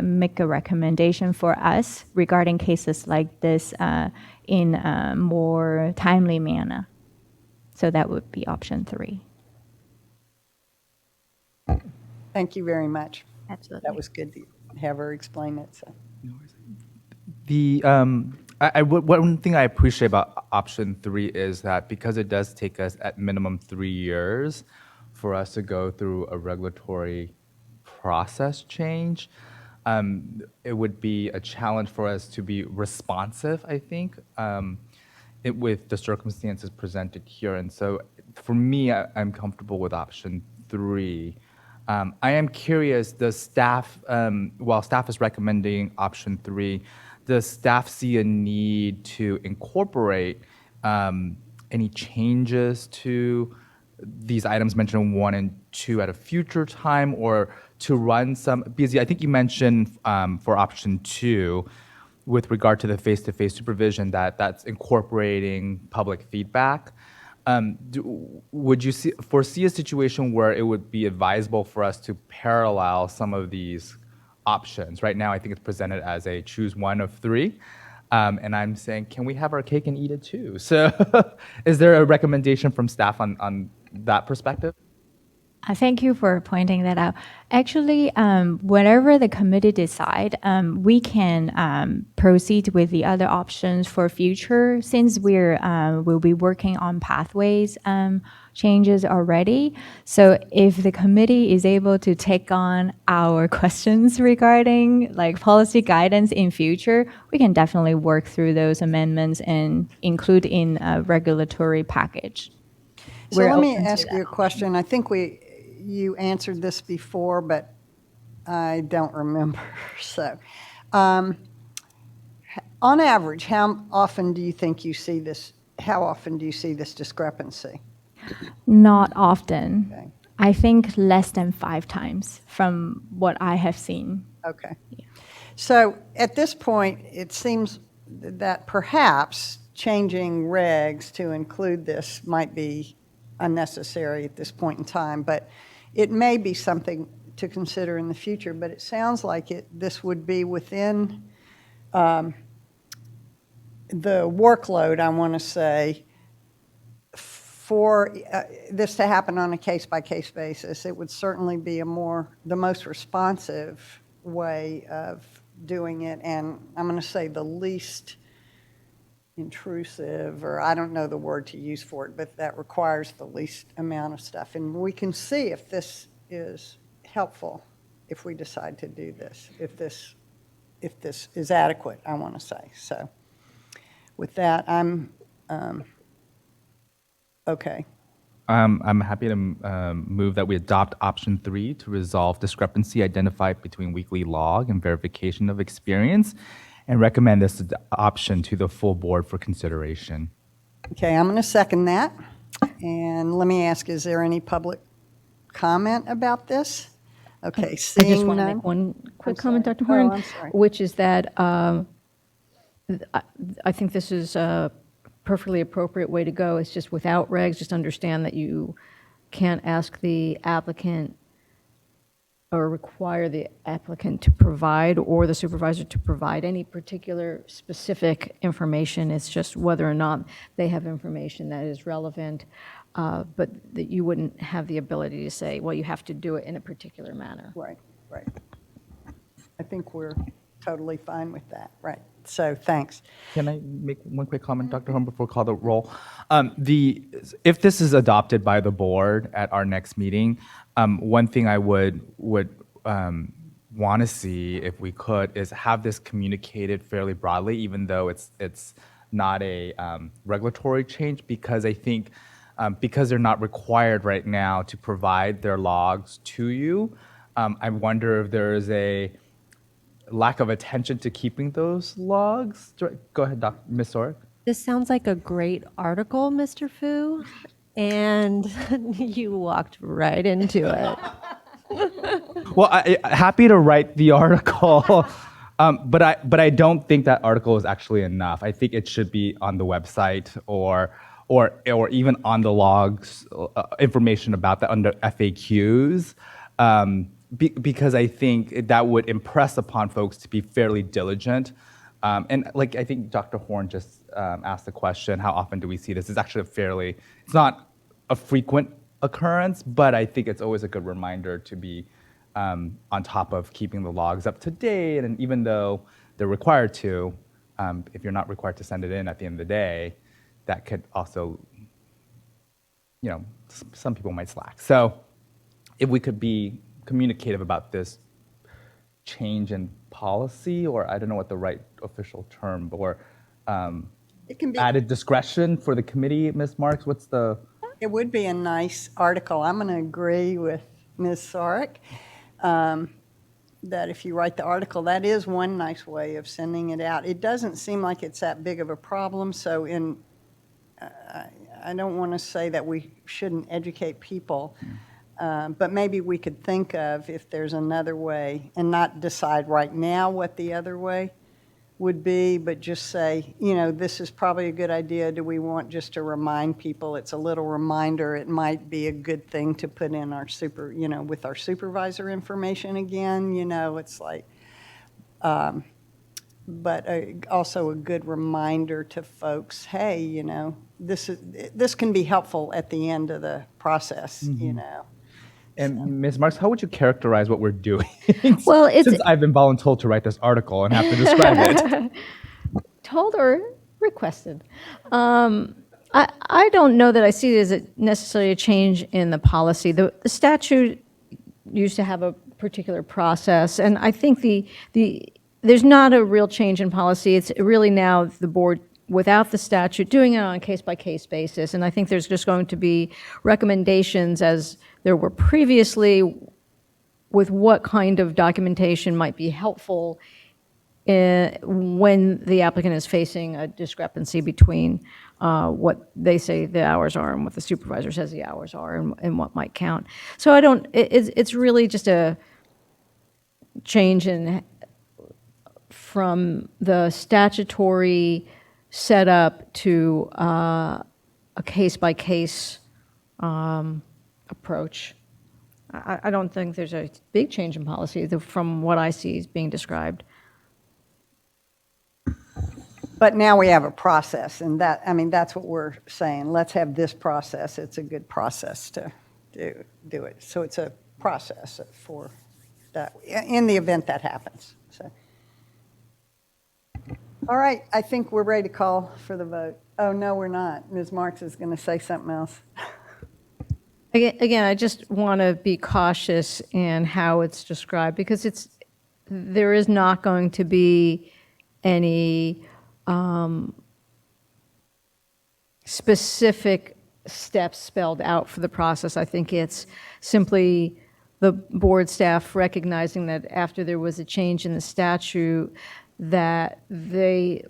make a recommendation for us regarding cases like this in a more timely manner. So that would be option 3. Thank you very much. Absolutely. That was good to have her explain it. So. The one thing I appreciate about option 3 is that because it does take us at minimum 3 years for us to go through a regulatory process change, it would be a challenge for us to be responsive, I think, with the circumstances presented here. And so for me, I'm comfortable with option 3. I am curious, does staff, while staff is recommending option 3, does staff see a need to incorporate any changes to these items mentioned in 1 and 2 at a future time, or to run some, because I think you mentioned for option 2, with regard to the face-to-face supervision, that's incorporating public feedback. Would you foresee a situation where it would be advisable for us to parallel some of these options? Right now, I think it's presented as a choose one of 3. And I'm saying, can we have our cake and eat it too? So is there a recommendation from staff on that perspective? Thank you for pointing that out. Actually, whatever the committee decide, we can proceed with the other options for future, since we'll be working on pathways changes already. So if the committee is able to take on our questions regarding like policy guidance in future, we can definitely work through those amendments and include in a regulatory package. So We're let me open to ask you a that. question. I think you answered this before, but I don't remember. So, on average, how often do you think you see this? How often do you see this discrepancy? Not often. Okay. I think less than 5 times from what I have seen. Okay. So at this point, it seems that perhaps changing regs to include this might be unnecessary at this point in time, but it may be something to consider in the future. But it sounds like this would be within the workload, I want to say, for this to happen on a case-by-case basis. It would certainly be the most responsive way of doing it, and I'm going to say the least intrusive, or I don't know the word to use for it, but that requires the least amount of stuff. And we can see if this is helpful if we decide to do this, if this is adequate, I want to say. So with that, I'm okay. I'm happy to move that we adopt option 3 to resolve discrepancy identified between weekly log and verification of experience, and recommend this option to the full board for consideration. Okay, I'm going to second that. And let me ask, is there any public comment about this? Okay, I just seeing want to none. make one quick I'm comment, sorry. Dr. Horn, Oh, I'm sorry. which is that I think this is a perfectly appropriate way to go. It's just without regs, just understand that you can't ask the applicant or require the applicant to provide or the supervisor to provide any particular specific information. It's just whether or not they have information that is relevant, but that you wouldn't have the ability to say, well, you have to do it in a particular manner. Right, right. I think we're totally fine with that, right. So thanks. Can I make one quick comment, Dr. Horn, before we call the roll? If this is adopted by the board at our next meeting, one thing I would want to see, if we could, is have this communicated fairly broadly, even though it's not a regulatory change, because I think because they're not required right now to provide their logs to you, I wonder if there is a lack of attention to keeping those logs. Go ahead, Ms. Sorek. This sounds like a great article, Mr. Fu, and you walked right into it. Well, happy to write the article, but I don't think that article is actually enough. I think it should be on the website or even on the logs, information about that under FAQs, because I think that would impress upon folks to be fairly diligent. And like I think Dr. Horn just asked the question, how often do we see this? It's actually it's not a frequent occurrence, but I think it's always a good reminder to be on top of keeping the logs up to date. And even though they're required to, if you're not required to send it in at the end of the day, that could also, some people might slack. So if we could be communicative about this change in policy, or I don't know what the right official term, or It can be. added discretion for the committee, Ms. Marks, what's the? It would be a nice article. I'm going to agree with Ms. Sarek that if you write the article, that is one nice way of sending it out. It doesn't seem like it's that big of a problem, so I don't want to say that we shouldn't educate people, but maybe we could think of if there's another way and not decide right now what the other way would be, but just say, this is probably a good idea. Do we want just to remind people? It's a little reminder. It might be a good thing to put in our with our supervisor information again. It's like, but also a good reminder to folks. Hey, this can be helpful at the end of the process. And Ms. Marks, how would you characterize what we're doing? Well, it's Since I've been voluntold to write this article and have to describe it. told or requested. I don't know that I see it as necessarily a change in the policy. The statute used to have a particular process, and I think there's not a real change in policy. It's really now the board, without the statute, doing it on a case-by-case basis. And I think there's just going to be recommendations, as there were previously, with what kind of documentation might be helpful when the applicant is facing a discrepancy between what they say the hours are and what the supervisor says the hours are, and what might count. So it's really just a change from the statutory setup to a case-by-case approach. I don't think there's a big change in policy from what I see is being described. But now we have a process, and that's what we're saying. Let's have this process. It's a good process to do it. So it's a process for that, in the event that happens. So. All right, I think we're ready to call for the vote. Oh, no, we're not. Ms. Marks is going to say something else. Again, I just want to be cautious in how it's described, because there is not going to be any specific steps spelled out for the process. I think it's simply the board staff recognizing that after there was a change in the statute, that they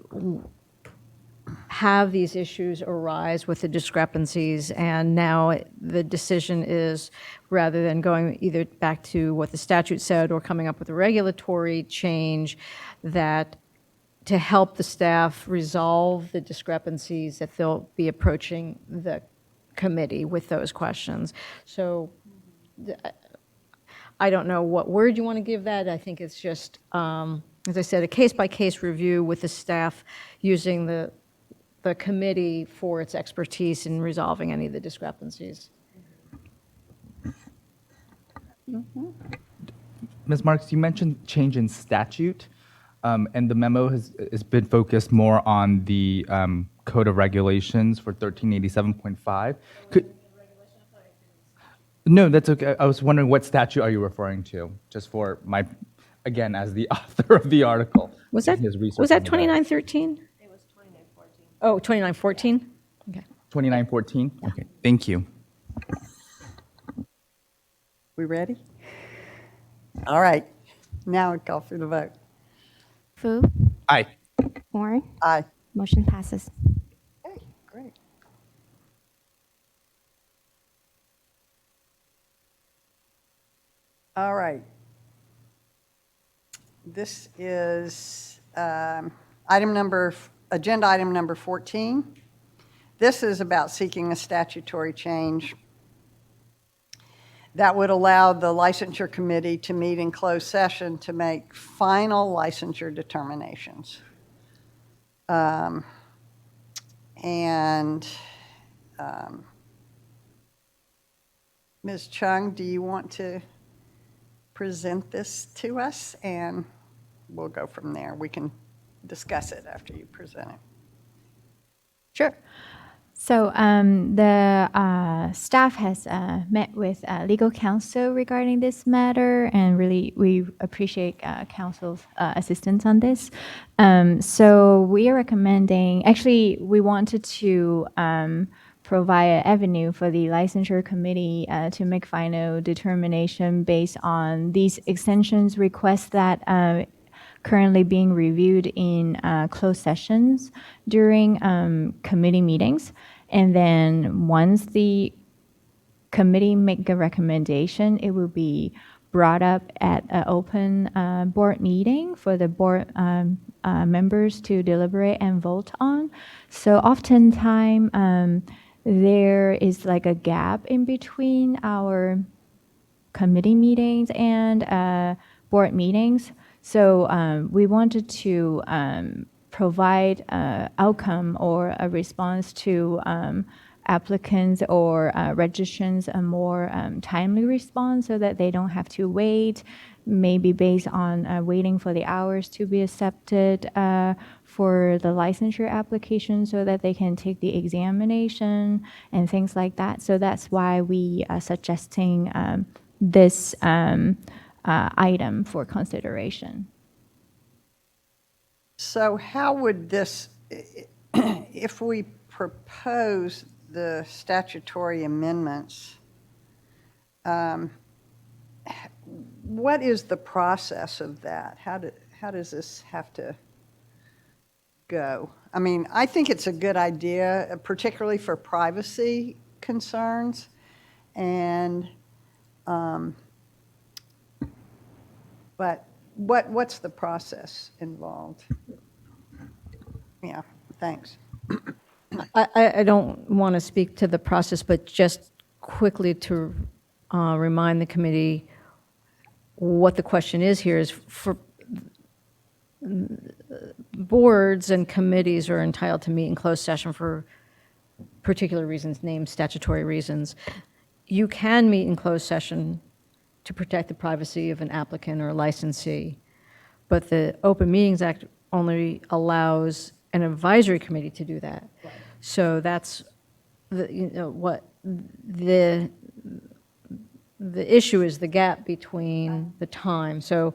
have these issues arise with the discrepancies, and now the decision is, rather than going either back to what the statute said or coming up with a regulatory change, that to help the staff resolve the discrepancies, that they'll be approaching the committee with those questions. So I don't know what word you want to give that. I think it's just, as I said, a case-by-case review with the staff using the committee for its expertise in resolving any of the discrepancies. Ms. Marks, you mentioned change in statute, and the memo has been focused more on the Code of Regulations for 1387.5. No, that's okay. I was wondering, what statute are you referring to? Just for my, again, as the author of the article. Was that 2913? It was 2914. Oh, 2914? Okay. 2914? Okay, thank you. We ready? All right, now we call for the vote. Fu, Aye. Warren, Aye. motion passes. Okay, great. All right. This is agenda item number 14. This is about seeking a statutory change that would allow the licensure committee to meet in closed session to make final licensure determinations. Ms. Chung, do you want to present this to us? And we'll go from there. We can discuss it after you present it. Sure. So the staff has met with legal counsel regarding this matter, and really we appreciate counsel's assistance on this. So we are recommending, actually we wanted to provide an avenue for the licensure committee to make final determination based on these extensions requests that currently being reviewed in closed sessions during committee meetings. And then once the committee make a recommendation, it will be brought up at an open board meeting for the board members to deliberate and vote on. So oftentimes there is like a gap in between our committee meetings and board meetings. So we wanted to provide an outcome or a response to applicants or registrants a more timely response so that they don't have to wait, maybe based on waiting for the hours to be accepted for the licensure application so that they can take the examination and things like that. So that's why we are suggesting this item for consideration. So how would this, if we propose the statutory amendments, what is the process of that? How does this have to go? I mean, I think it's a good idea, particularly for privacy concerns, and but what's the process involved? Yeah, thanks. I don't want to speak to the process, but just quickly to remind the committee what the question is here is for boards and committees are entitled to meet in closed session for particular reasons, named statutory reasons. You can meet in closed session to protect the privacy of an applicant or a licensee, but the Open Meetings Act only allows an advisory committee to do that. Right. So that's what the issue is, the gap between the time. So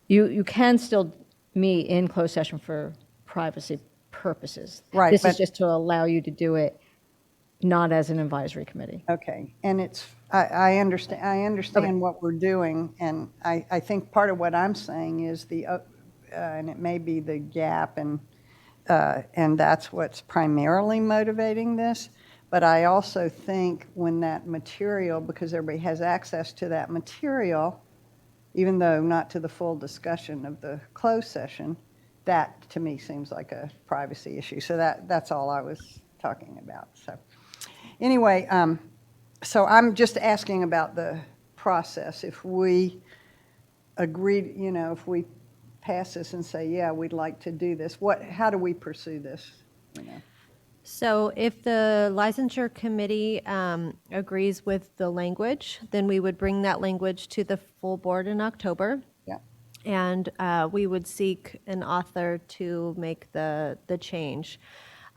you can still meet in closed session for privacy purposes. Right. This is just to allow you to do it not as an advisory committee. Okay, and it's, I understand what we're doing, and I think part of what I'm saying is and it may be the gap, and that's what's primarily motivating this, but I also think when that material, because everybody has access to that material, even though not to the full discussion of the closed session, that to me seems like a privacy issue. So that's all I was talking about. So anyway, so I'm just asking about the process. If we agree, if we pass this and say, yeah, we'd like to do this, how do we pursue this? So if the licensure committee agrees with the language, then we would bring that language to the full board in October. Yeah. And we would seek an author to make the change.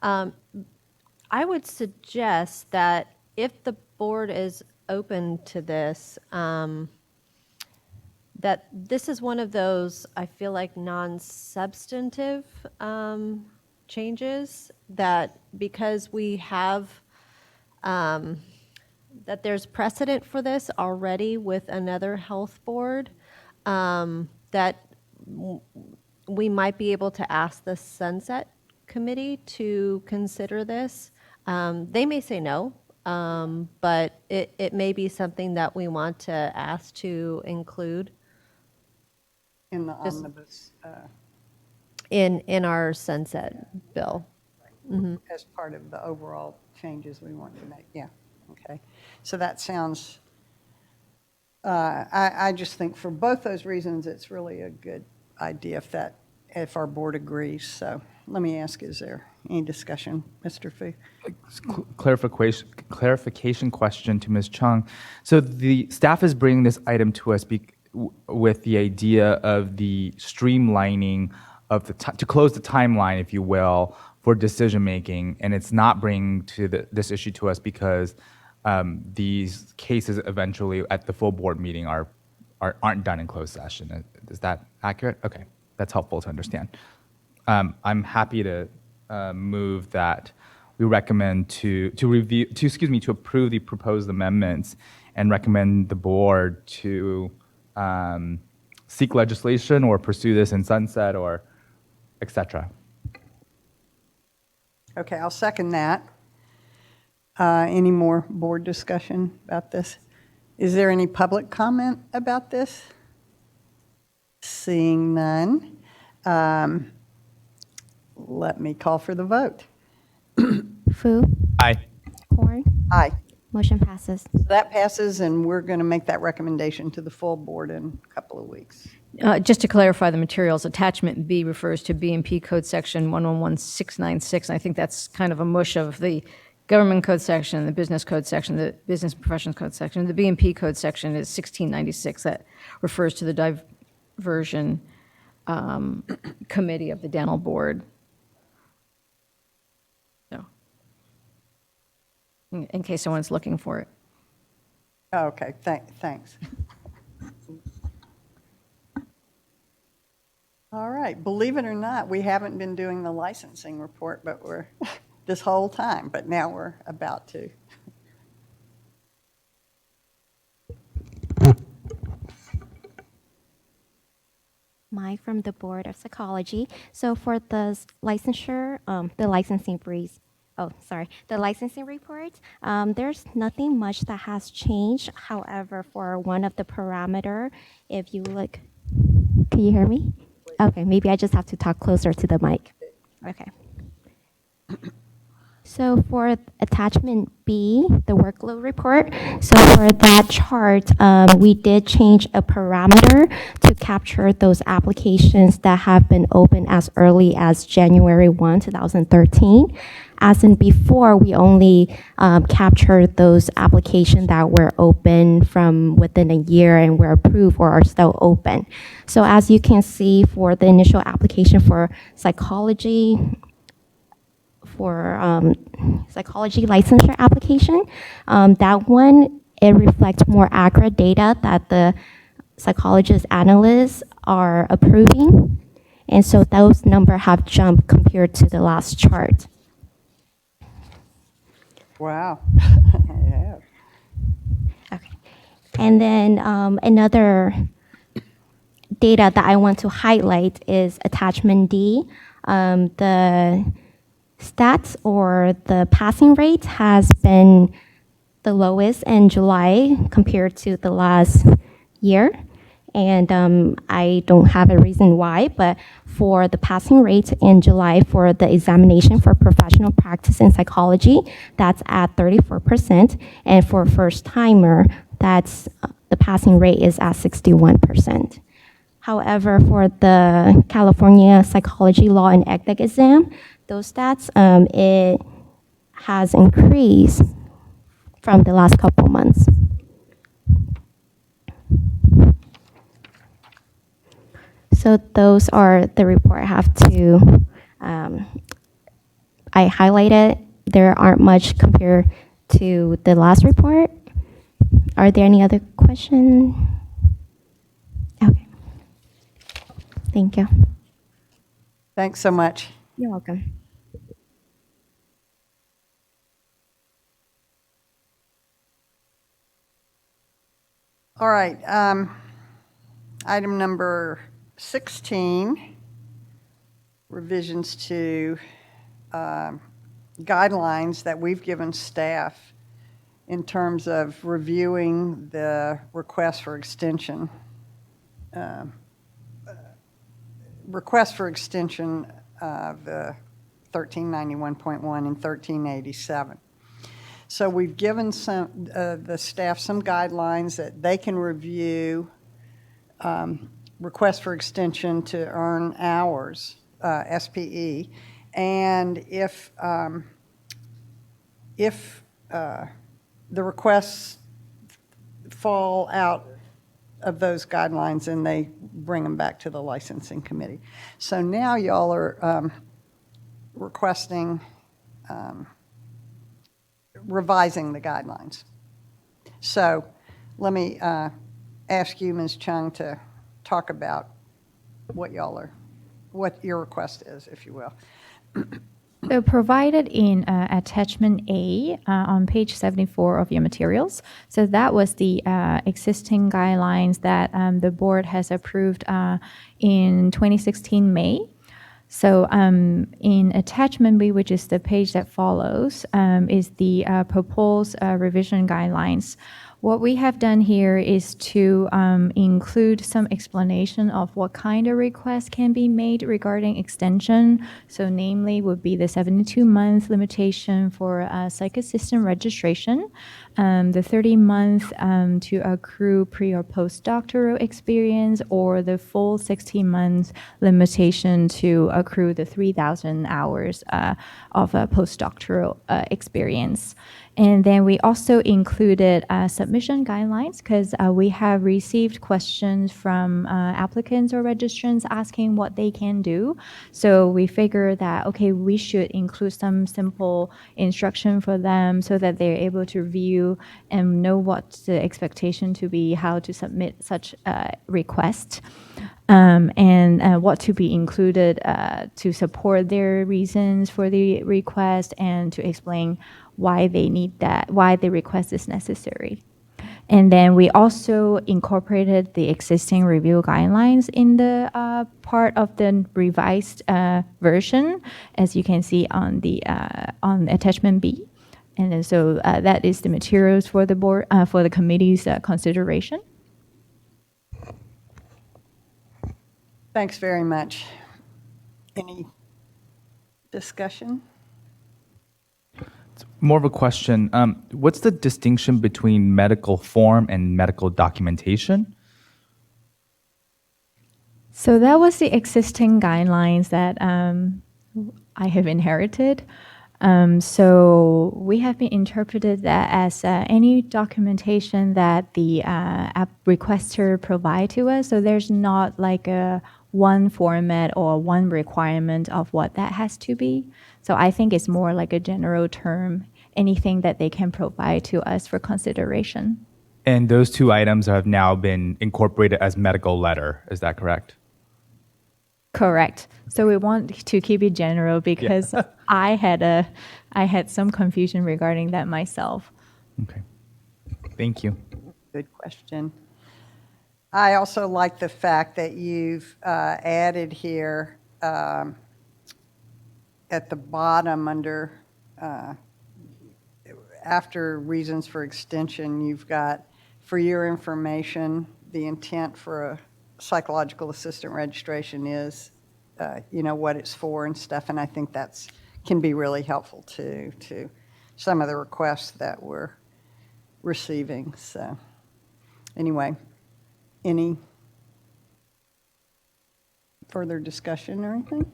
I would suggest that if the board is open to this, that this is one of those, I feel like, non-substantive changes that because we have, that there's precedent for this already with another health board, that we might be able to ask the Sunset Committee to consider this. They may say no, but it may be something that we want to ask to include In the omnibus. in our sunset bill. As part of the overall changes we want to make. Yeah, okay. So that sounds, I just think for both those reasons, it's really a good idea if our board agrees. So let me ask, is there any discussion, Mr. Fu? Clarification question to Ms. Chung. So the staff is bringing this item to us with the idea of the streamlining of to close the timeline, if you will, for decision making, and it's not bringing this issue to us because these cases eventually at the full board meeting aren't done in closed session. Is that accurate? Okay, that's helpful to understand. I'm happy to move that we recommend to approve the proposed amendments and recommend the board to seek legislation or pursue this in sunset or et cetera. Okay, I'll second that. Any more board discussion about this? Is there any public comment about this? Seeing none, let me call for the vote. Fu, Aye. Horn, Aye. motion passes. So that passes, and we're going to make that recommendation to the full board in a couple of weeks. Just to clarify the materials, attachment B refers to B&P Code Section 111696. I think that's kind of a mush of the government code section, the business code section, the business professions code section. The B&P code section is 1696 that refers to the diversion committee of the dental board. So, in case someone's looking for it. Okay, thanks. All right, believe it or not, we haven't been doing the licensing report, but we're, this whole time, but now we're about to. Mike from the Board of Psychology. So for the licensure, the licensing briefs, the licensing report, there's nothing much that has changed. However, for one of the parameter, if you look, can you hear me? Okay, maybe I just have to talk closer to the mic. Okay. So for attachment B, the workload report, so for that chart, we did change a parameter to capture those applications that have been open as early as January 1, 2013. As in before, we only captured those applications that were open from within a year and were approved or are still open. So as you can see, for the initial application for psychology licensure application, that one, it reflects more accurate data that the psychologist analysts are approving. And so those numbers have jumped compared to the last chart. Wow. Yeah. Okay. And then another data that I want to highlight is attachment D. The stats or the passing rate has been the lowest in July compared to the last year. And I don't have a reason why, but for the passing rate in July for the examination for professional practice in psychology, that's at 34%. And for first timer, that's the passing rate is at 61%. However, for the California Psychology Law and ECDEC exam, those stats, it has increased from the last couple months. So those are the report I have to, I highlighted. There aren't much compared to the last report. Are there any other questions? Okay. Thank you. Thanks so much. You're welcome. All right, item number 16, revisions to guidelines that we've given staff in terms of reviewing the request for extension. Request for extension of 1391.1 and 1387. So we've given the staff some guidelines that they can review request for extension to earn hours, SPE, and if the requests fall out of those guidelines, and they bring them back to the licensing committee. So now y'all are requesting revising the guidelines. So let me ask you, Ms. Chung, to talk about what your request is, if you will. So provided in attachment A on page 74 of your materials. So that was the existing guidelines that the board has approved in 2016 May. So in attachment B, which is the page that follows, is the proposed revision guidelines. What we have done here is to include some explanation of what kind of requests can be made regarding extension. So namely would be the 72-month limitation for psych assistant registration, the 30-month to accrue pre or postdoctoral experience, or the full 16-month limitation to accrue the 3,000 hours of postdoctoral experience. And then we also included submission guidelines because we have received questions from applicants or registrants asking what they can do. So we figured that, okay, we should include some simple instruction for them so that they're able to review and know what the expectation to be, how to submit such a request. And what to be included to support their reasons for the request and to explain why they need that, why the request is necessary. And then we also incorporated the existing review guidelines in the part of the revised version, as you can see on the on attachment B. And then so that is the materials for the board, for the committee's consideration. Thanks very much. Any discussion? More of a question. What's the distinction between medical form and medical documentation? So that was the existing guidelines that I have inherited. So we have been interpreted that as any documentation that the app requester provide to us. So there's not like a one format or one requirement of what that has to be. So I think it's more like a general term, anything that they can provide to us for consideration. And those two items have now been incorporated as medical letter. Is that correct? Correct. So we want to keep it general because I had some confusion regarding that myself. Okay. Thank you. Good question. I also like the fact that you've added here at the bottom under after reasons for extension, you've got, for your information, the intent for a psychological assistant registration is, what it's for and stuff, and I think that's can be really helpful to some of the requests that we're receiving. So anyway, any further discussion or anything?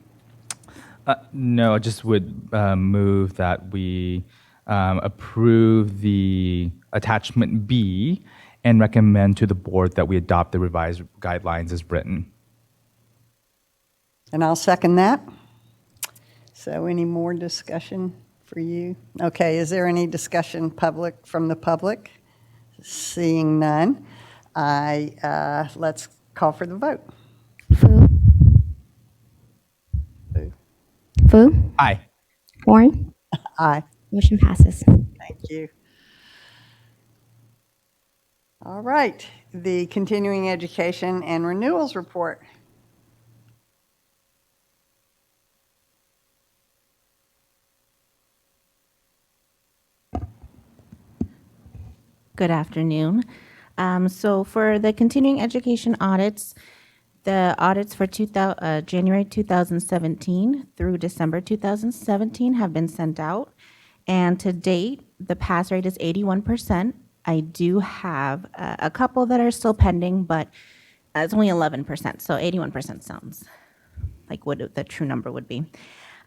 No, I just would move that we approve the attachment B and recommend to the board that we adopt the revised guidelines as written. And I'll second that. So any more discussion for you? Okay, is there any discussion from the public? Seeing none, let's call for the vote. Fu? Fu? Aye. Horn? Aye. Motion passes. Thank you. All right, the continuing education and renewals report. Good afternoon. So for the continuing education audits, the audits for January 2017 through December 2017 have been sent out. And to date, the pass rate is 81%. I do have a couple that are still pending, but it's only 11%. So 81% sounds like what the true number would be.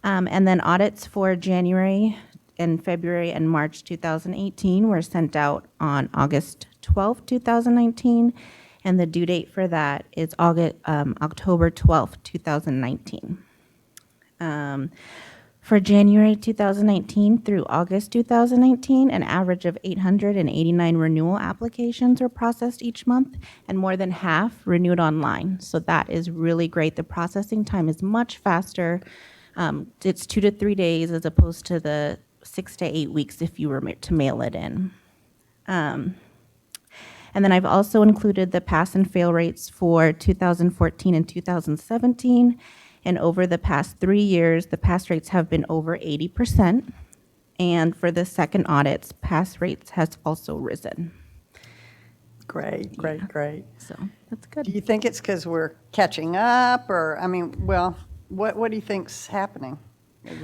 And then audits for January and February and March 2018 were sent out on August 12, 2019, and the due date for that is October 12, 2019. For January 2019 through August 2019, an average of 889 renewal applications were processed each month, and more than half renewed online. So that is really great. The processing time is much faster. It's 2 to 3 days as opposed to the 6 to 8 weeks if you were to mail it in. And then I've also included the pass and fail rates for 2014 and 2017. And over the past 3 years, the pass rates have been over 80%. And for the second audits, pass rates has also risen. Great, great, great. So that's Do good. you think it's because we're catching up, or, I mean, well, what do you think's happening?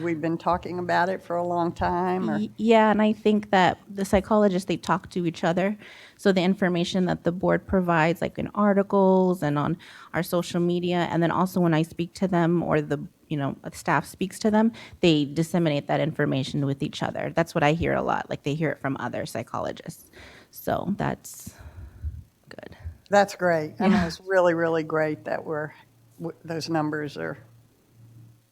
We've been talking about it for a long time, or? Yeah, and I think that the psychologists, they talk to each other. So the information that the board provides, like in articles and on our social media, and then also when I speak to them or the, staff speaks to them, they disseminate that information with each other. That's what I hear a lot. Like they hear it from other psychologists. So that's good. That's great. I mean, it's really, really great that those numbers are,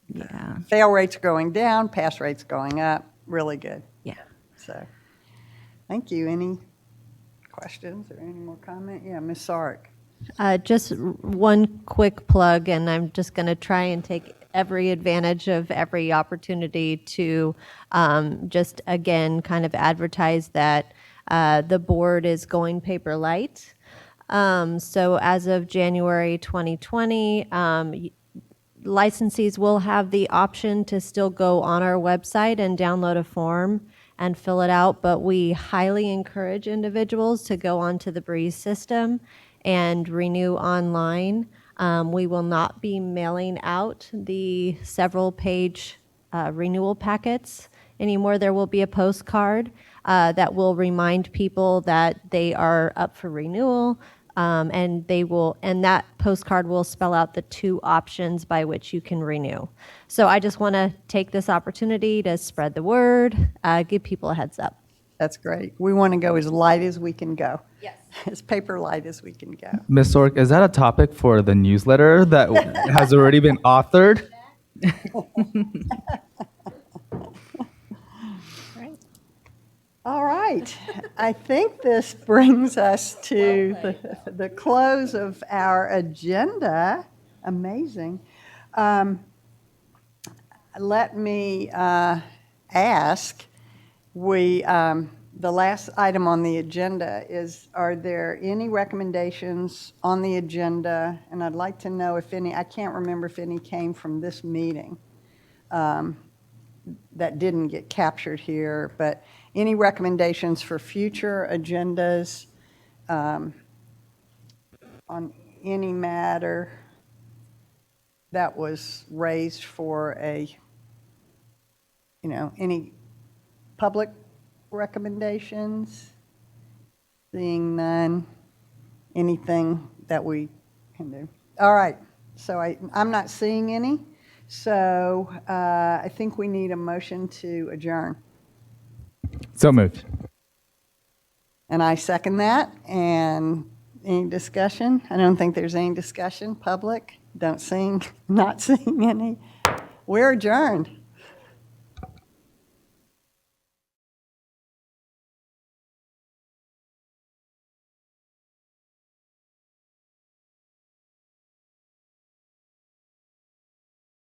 Yeah. fail rates going down, pass rates going up, really good. Yeah. So, thank you. Any questions or any more comment? Yeah, Ms. Sark. Just one quick plug, and I'm just going to try and take every advantage of every opportunity to just, again, kind of advertise that the board is going paper light. So as of January 2020, licensees will have the option to still go on our website and download a form and fill it out, but we highly encourage individuals to go onto the Breeze system and renew online. We will not be mailing out the several page renewal packets anymore. There will be a postcard that will remind people that they are up for renewal. And that postcard will spell out the 2 options by which you can renew. So I just want to take this opportunity to spread the word, give people a heads up. That's great. We want to go as light as we can go. Yes. As paper light as we can go. Ms. Sork, is that a topic for the newsletter that has already been authored? All right. I think this brings us to the close of our agenda. Amazing. Let me ask, the last item on the agenda is, are there any recommendations on the agenda? And I'd like to know if any, I can't remember if any came from this meeting that didn't get captured here, but any recommendations for future agendas on any matter that was raised for any public recommendations? Seeing none, anything that we can do? All right, so I'm not seeing any, so I think we need a motion to adjourn. So moved. And I second that. And any discussion? I don't think there's any discussion. Public? Not seeing any. We're adjourned.